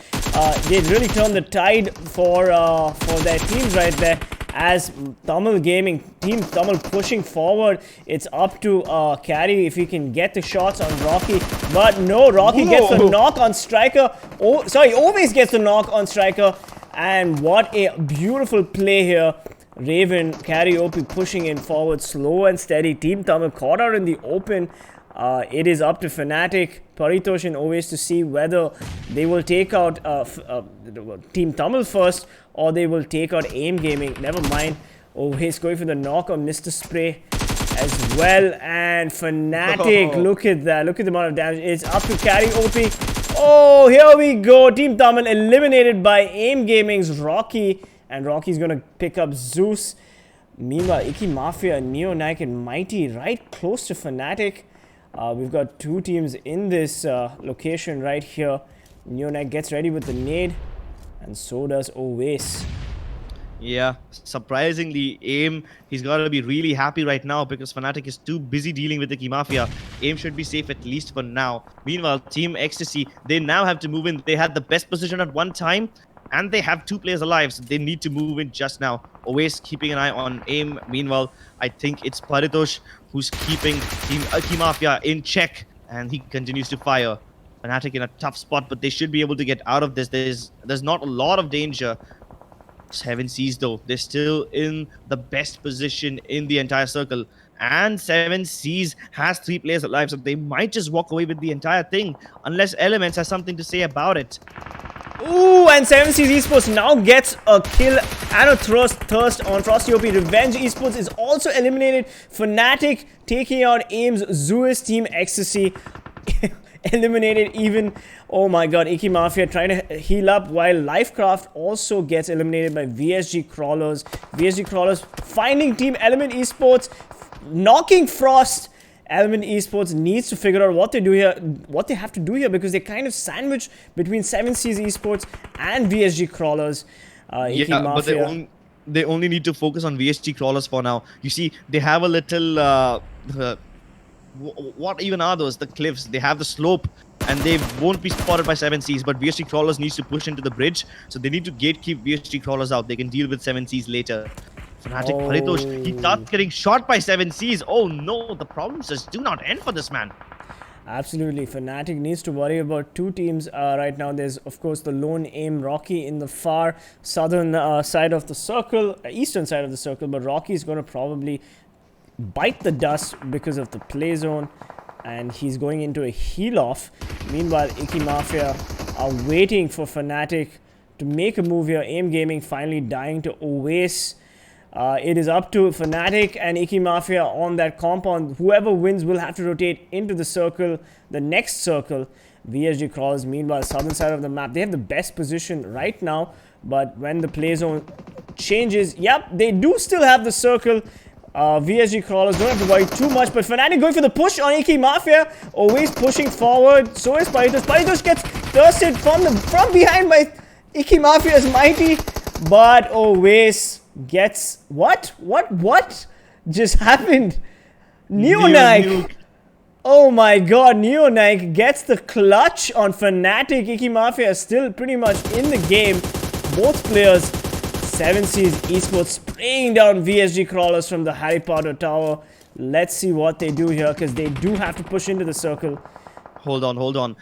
They really turned the tide for their teams right there. As Tamil Gaming, Team Tamil pushing forward. It's up to Carry if he can get the shots on Rocky. But no, Rocky gets the knock on Striker. Oh, sorry, always gets the knock on Striker. And what a beautiful play here. Raven, Carry OP pushing in forward, slow and steady. Team Tamil caught out in the open. It is up to Fnatic, Paritosh and Oves to see whether they will take out Team Tamil first or they will take out AIM Gaming. Never mind. Oves going for the knock on Mr. Spray as well. And Fnatic, look at that. Look at the amount of damage. It's up to Carry OP. Oh, here we go. Team Tamil eliminated by AIM Gaming's Rocky. And Rocky's going to pick up Zeus. Meanwhile, Iki Mafia, Neo, Nike, and Mighty right close to Fnatic. We've got two teams in this location right here. Neo, Nike gets ready with the nade. And so does Oves. Yeah, surprisingly, AIM, he's got to be really happy right now because Fnatic is too busy dealing with the Iki Mafia. AIM should be safe at least for now. Meanwhile, Team Ecstasy, they now have to move in. They had the best position at one time, and they have two players alive, so they need to move in just now. Always keeping an eye on AIM. Meanwhile, I think it's Paritosh who's keeping Team Iki Mafia in check, and he continues to fire. Fnatic in a tough spot, but they should be able to get out of this. There's not a lot of danger. 7Cs though, they're still in the best position in the entire circle, and 7Cs has 3 players alive, so they might just walk away with the entire thing unless Elements has something to say about it. Ooh, and 7Cs Esports now gets a kill and a thirst on Frosty OP. Revenge Esports is also eliminated. Fnatic taking out AIM's Zeus Team Ecstasy. eliminated even. Oh my god, Iki Mafia trying to heal up while Lifecraft also gets eliminated by VSGCrawlers. VSGCrawlers finding Team Element Esports, knocking Frost. Element Esports needs to figure out what they do here, what they have to do here, because they're kind of sandwiched between 7Seas Esports and VSGCrawlers. Iki Mafia. But they only need to focus on VSGCrawlers for now. You see, they have a little what even are those? The cliffs. They have the slope, and they won't be spotted by 7Seas. But VSGCrawlers needs to push into the bridge, so they need to gatekeep VSGCrawlers out. They can deal with 7Seas later. Fnatic Paritosh, he starts getting shot by 7Seas. Oh no, the problems just do not end for this man. Absolutely, Fnatic needs to worry about two teams right now. There's, of course, the lone aim Rocky in the far southern side of the circle, eastern side of the circle, but Rocky is going to probably bite the dust because of the play zone, and he's going into a heal off. Meanwhile, Iki Mafia are waiting for Fnatic to make a move here. Aim Gaming finally dying to Oasis. It is up to Fnatic and Iki Mafia on that compound. Whoever wins will have to rotate into the circle, the next circle. VSGCrawlers, meanwhile, southern side of the map. They have the best position right now, but when the play zone changes, yep, they do still have the circle. VSGCrawlers don't have to worry too much, but Fnatic going for the push on Iki Mafia. Always pushing forward. So is Paritosh. Paritosh gets thirsted from behind by Iki Mafia's Mighty, but Oasis gets what just happened? Neonike. Oh my god, Neonike gets the clutch on Fnatic. Iki Mafia is still pretty much in the game. Both players. 7Seas Esports spraying down VSGCrawlers from the Harry Potter tower. Let's see what they do here, because they do have to push into the circle. Hold on.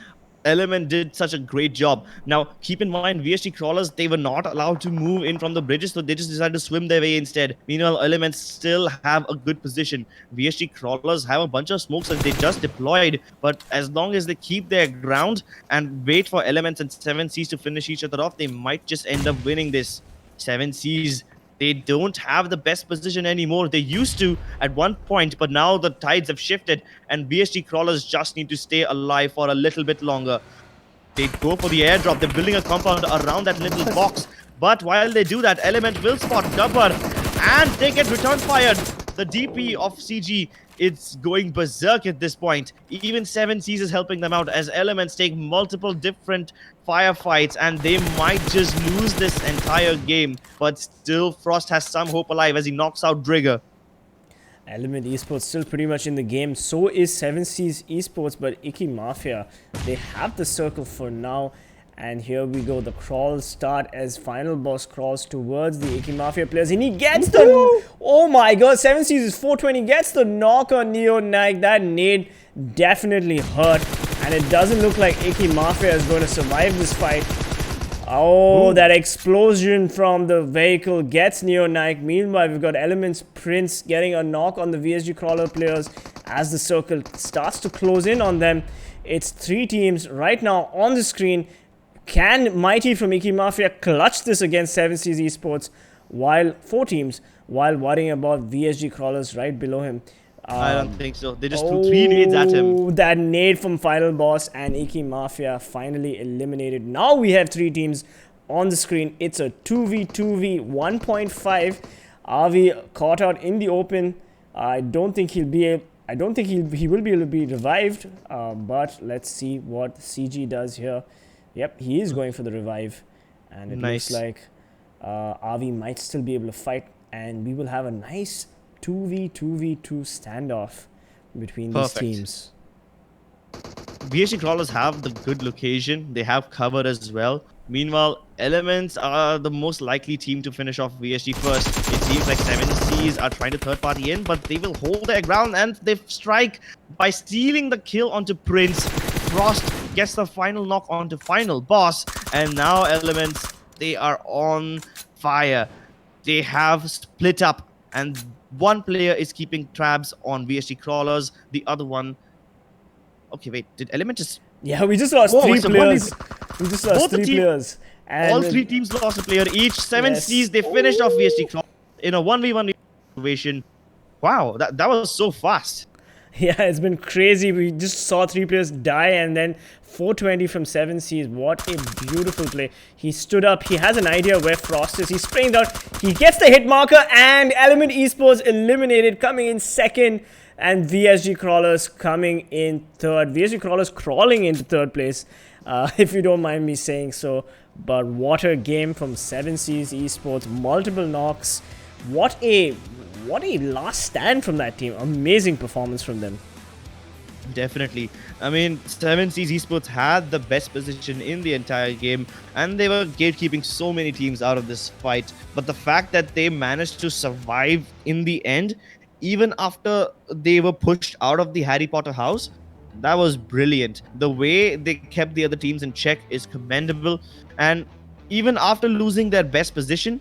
Element did such a great job. Now, keep in mind, VSGCrawlers, they were not allowed to move in from the bridges, so they just decided to swim their way instead. Meanwhile, Elements still have a good position. VSGCrawlers have a bunch of smokes and they just deployed, but as long as they keep their ground and wait for Elements and 7Seas to finish each other off, they might just end up winning this. 7Seas, they don't have the best position anymore. They used to at one point, but now the tides have shifted and VSGCrawlers just need to stay alive for a little bit longer. They go for the airdrop. They're building a compound around that little box. But while they do that, Element will spot Gabbar and they get return fired. The DP of CG, it's going berserk at this point. Even 7Seas is helping them out as Elements take multiple different firefights and they might just lose this entire game. But still, Frost has some hope alive as he knocks out Drigger. Element Esports still pretty much in the game. So is 7Seas Esports, but Iki Mafia, they have the circle for now. And here we go, the crawls start as Final Boss crawls towards the Iki Mafia players. And he gets the... Oh my god, 7Seas is 420, gets the knock on Neonike. That nade definitely hurt. And it doesn't look like Iki Mafia is going to survive this fight. Oh, that explosion from the vehicle gets Neonike. Meanwhile, we've got Elements Prince getting a knock on the VSGCrawler players as the circle starts to close in on them. It's 3 teams right now on the screen. Can Mighty from Iki Mafia clutch this against 7Seas Esports? While 4 teams, while worrying about VSGCrawlers right below him. I don't think so. They just threw 3 nades at him. That nade from Final Boss and Iki Mafia finally eliminated. Now we have 3 teams on the screen. It's a 2v2v 1.5. RV caught out in the open. I don't think he'll be able... I don't think he will be able to be revived. But let's see what CG does here. Yep, he is going for the revive. And it looks like RV might still be able to fight. And we will have a nice 2v2v2 standoff between these teams. VSGCrawlers have the good location. They have cover as well. Meanwhile, Elements are the most likely team to finish off VSG first. It seems like 7Seas are trying to third party in, but they will hold their ground and they strike by stealing the kill onto Prince. Frost gets the final knock onto Final Boss, and now Elements, they are on fire. They have split up, and one player is keeping tabs on VSGCrawlers. The other one... Okay, wait, did Element just... Yeah, we just lost 3 players. We just lost 3 players. And all 3 teams lost a player each. 7Seas, they finished off VSGCrawlers in a 1v1 situation. Wow, that was so fast. Yeah, it's been crazy. We just saw 3 players die, and then 420 from 7Cs. What a beautiful play. He stood up. He has an idea where Frost is. He's spraying out. He gets the hit marker, and ELMT Esports eliminated, coming in second, and VSGCrawlers coming in third. VSGCrawlers crawling into third place, if you don't mind me saying so. But what a game from 7Cs Esports. Multiple knocks. What a last stand from that team. Amazing performance from them. Definitely. I mean, 7Cs Esports had the best position in the entire game, and they were gatekeeping so many teams out of this fight. But the fact that they managed to survive in the end, even after they were pushed out of the Harry Potter house, that was brilliant. The way they kept the other teams in check is commendable. And even after losing their best position,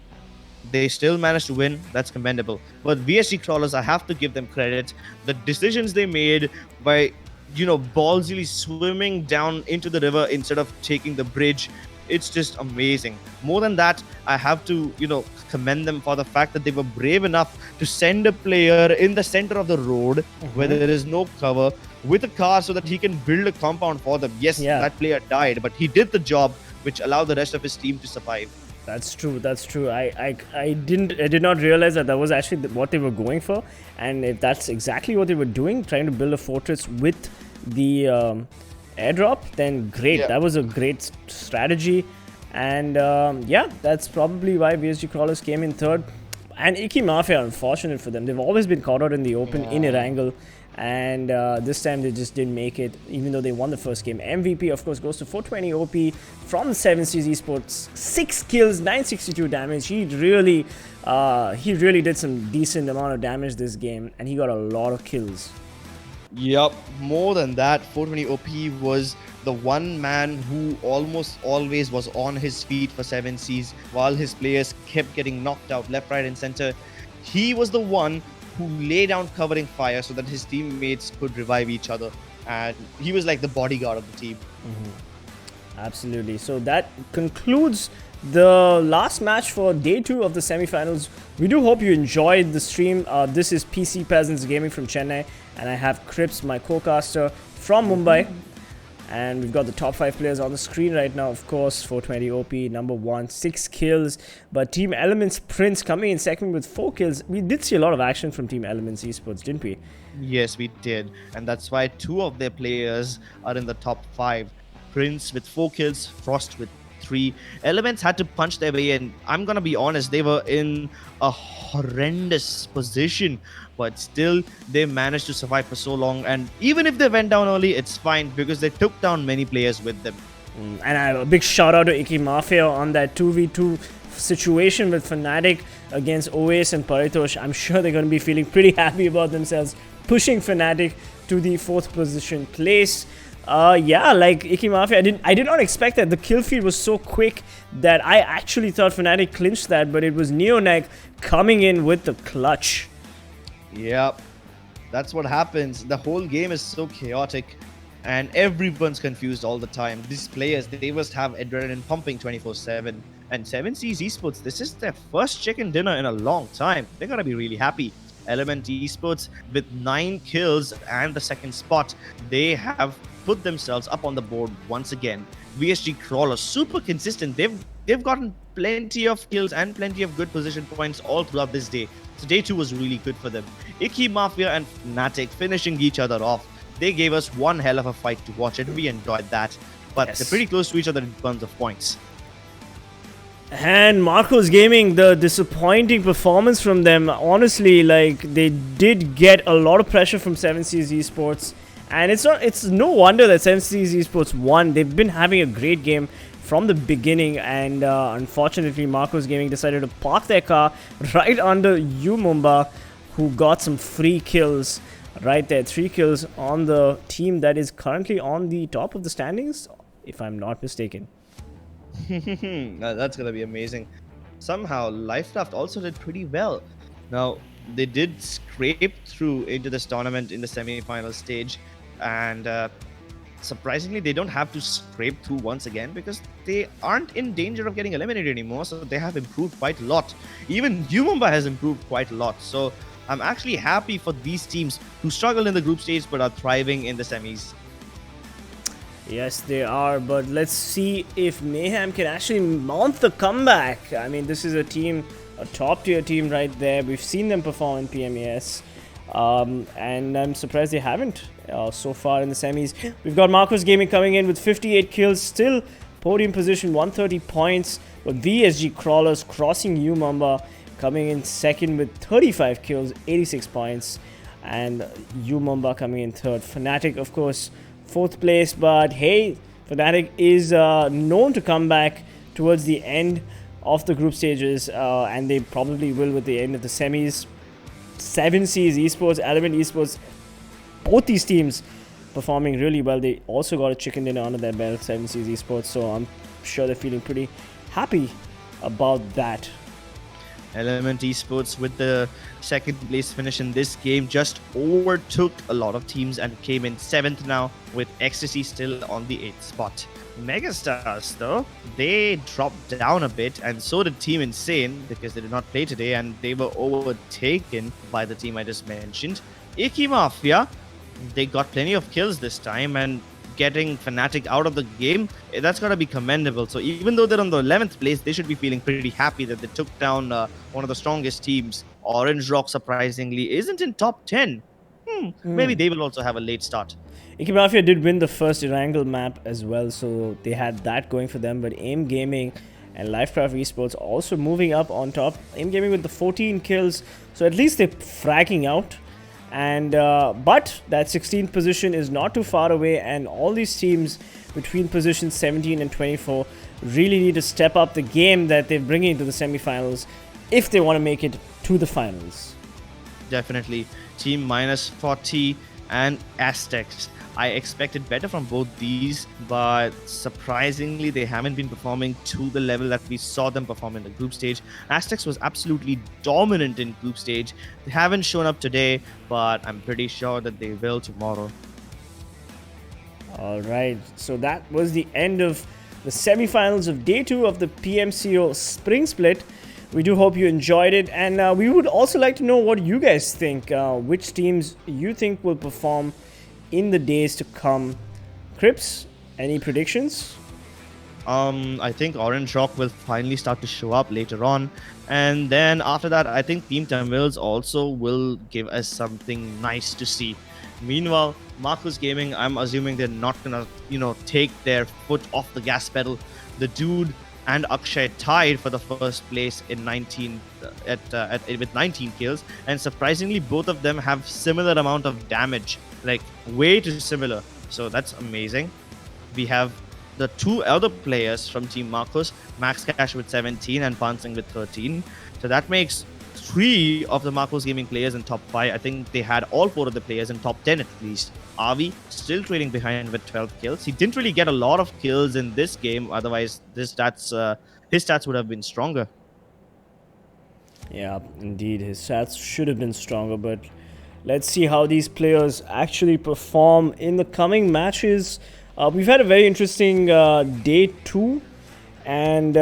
they still managed to win. That's commendable. But VSGCrawlers, I have to give them credit. The decisions they made by, ballsily swimming down into the river instead of taking the bridge, it's just amazing. More than that, I have to, commend them for the fact that they were brave enough to send a player in the center of the road where there is no cover with a car so that he can build a compound for them. Yes, that player died, but he did the job, which allowed the rest of his team to survive. That's true. That's true. I did not realize that was actually what they were going for, and if that's exactly what they were doing, trying to build a fortress with the airdrop, then great. Yeah. That was a great strategy, and that's probably why VSGCrawlers came in third. And Icky Mafia, unfortunate for them, they've always been caught out in the open in Erangel. And this time they just didn't make it, even though they won the first game. MVP, of course, goes to 420 OP from 7Cs Esports. 6 kills, 962 damage. He really did some decent amount of damage this game, and he got a lot of kills. Yup, more than that, 420 OP was the one man who almost always was on his feet for 7Cs while his players kept getting knocked out left, right, and center. He was the one who lay down covering fire so that his teammates could revive each other, and he was like the bodyguard of the team. Absolutely. So that concludes the last match for day 2 of the semifinals. We do hope you enjoyed the stream. This is PC Peasants Gaming from Chennai, and I have Crips, my co-caster from Mumbai. And we've got the top 5 players on the screen right now. Of course, 420 OP, number 1, 6 kills. But Team Elements Prince coming in second with 4 kills. We did see a lot of action from Team Elements Esports, didn't we? Yes, we did. And that's why 2 of their players are in the top 5. Prince with 4 kills, Frost with 3. Elements had to punch their way in. I'm going to be honest, they were in a horrendous position, but still they managed to survive for so long. And even if they went down early, it's fine because they took down many players with them. And I have a big shout out to Icky Mafia on that 2v2 situation with Fnatic against OAS and Paritosh. I'm sure they're going to be feeling pretty happy about themselves, pushing Fnatic to the 4th position place. Like Icky Mafia, I did not expect that. The kill feed was so quick that I actually thought Fnatic clinched that, but it was Neoneg coming in with the clutch. Yep, that's what happens. The whole game is so chaotic and everyone's confused all the time. These players, they must have adrenaline pumping 24/7. And 7Cs Esports, this is their first chicken dinner in a long time. They're gonna be really happy. ELMT Esports with 9 kills and the 2nd spot, they have put themselves up on the board once again. VSGCrawlers, super consistent. They've gotten plenty of kills and plenty of good position points all throughout this day. So day 2 was really good for them. Icky Mafia and Fnatic finishing each other off. They gave us one hell of a fight to watch, and we enjoyed that. But they're pretty close to each other in terms of points. And Marcos Gaming, the disappointing performance from them. Honestly, like, they did get a lot of pressure from 7Cs Esports. And it's no wonder that 7Cs Esports won. They've been having a great game from the beginning, and unfortunately Marcos Gaming decided to park their car right under Mumba, who got some free kills right there. 3 kills on the team that is currently on the top of the standings, if I'm not mistaken. That's gonna be amazing. Somehow Lifecraft also did pretty well. Now they did scrape through into this tournament in the semi-final stage, and surprisingly they don't have to scrape through once again because they aren't in danger of getting eliminated anymore. So they have improved quite a lot. Even Mumbai has improved quite a lot. So I'm actually happy for these teams who struggle in the group stage but are thriving in the semis. Yes, they are, but let's see if Mayhem can actually mount the comeback. I mean, this is a team, a top-tier team right there. We've seen them perform in PMES, and I'm surprised they haven't so far in the semis. We've got Marcos Gaming coming in with 58 kills, still podium position, 130 points, but VSGCrawlers crossing UMExRxN, coming in second with 35 kills, 86 points, and UMExRxN coming in third. Fnatic, of course, fourth place, but hey, Fnatic is known to come back towards the end of the group stages, and they probably will with the end of the semis. 7Seas Esports, ELMT Esports, both these teams performing really well. They also got a chicken dinner under their belt, 7Seas Esports, so I'm sure they're feeling pretty happy about that. ELMT Esports with the second place finish in this game just overtook a lot of teams and came in 7th now, with Ecstasy still on the 8th spot. Megastars though, they dropped down a bit, and so did Team Insane because they did not play today and they were overtaken by the team I just mentioned. Iki Mafia, they got plenty of kills this time, and getting Fnatic out of the game, that's got to be commendable. So even though they're on the 11th place, they should be feeling pretty happy that they took down one of the strongest teams. Orange Rock, surprisingly, isn't in top 10. Maybe they will also have a late start. Iki Mafia did win the first Erangel map as well, so they had that going for them. But AIM Gaming and Lifecraft Esports also moving up on top. AIM Gaming with the 14 kills, so at least they're fragging out. And but that 16th position is not too far away, and all these teams between positions 17 and 24 really need to step up the game that they're bringing to the semifinals if they want to make it to the finals. Definitely. Team -40 and Aztecc. I expected better from both these, but surprisingly they haven't been performing to the level that we saw them perform in the group stage. Aztecc was absolutely dominant in group stage. They haven't shown up today, but I'm pretty sure that they will tomorrow. Alright, so that was the end of the semifinals of day 2 of the PMCO Spring Split. We do hope you enjoyed it, and we would also like to know what you guys think. Which teams you think will perform in the days to come. Crips, any predictions? I think Orange Rock will finally start to show up later on, and then after that I think TeamTamilas also will give us something nice to see. Meanwhile, Marcos Gaming, I'm assuming they're not gonna take their foot off the gas pedal. The dude and Akshay tied for the first place in 19 with 19 kills, and surprisingly both of them have similar amount of damage, like way too similar, so that's amazing. We have the 2 other players from Team Marcos, Max Cash with 17 and Pansing with 13, so that makes 3 of the Marcos Gaming players in top 5. I think they had all 4 of the players in top 10 at least. Avi still trailing behind with 12 kills. He didn't really get a lot of kills in this game, otherwise his stats would have been stronger. Yeah, indeed, his stats should have been stronger, but let's see how these players actually perform in the coming matches. We've had a very interesting day 2, and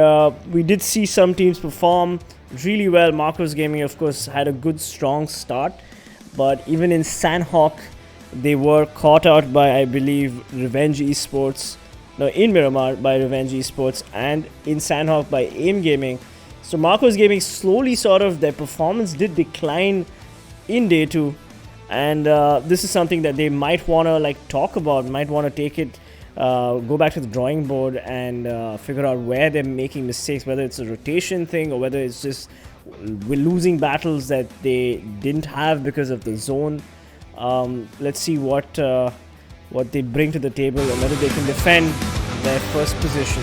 we did see some teams perform really well. Marcos Gaming, of course, had a good, strong start, but even in Sanhok, they were caught out by, I believe, Revenge Esports. No, in Miramar by Revenge Esports, and in Sanhok by AIM Gaming. So Marcos Gaming slowly their performance did decline in day 2. And this is something that they might want to talk about, might want to take it, go back to the drawing board and figure out where they're making mistakes, whether it's a rotation thing or whether it's just we're losing battles that they didn't have because of the zone. Let's see what they bring to the table and whether they can defend their first position.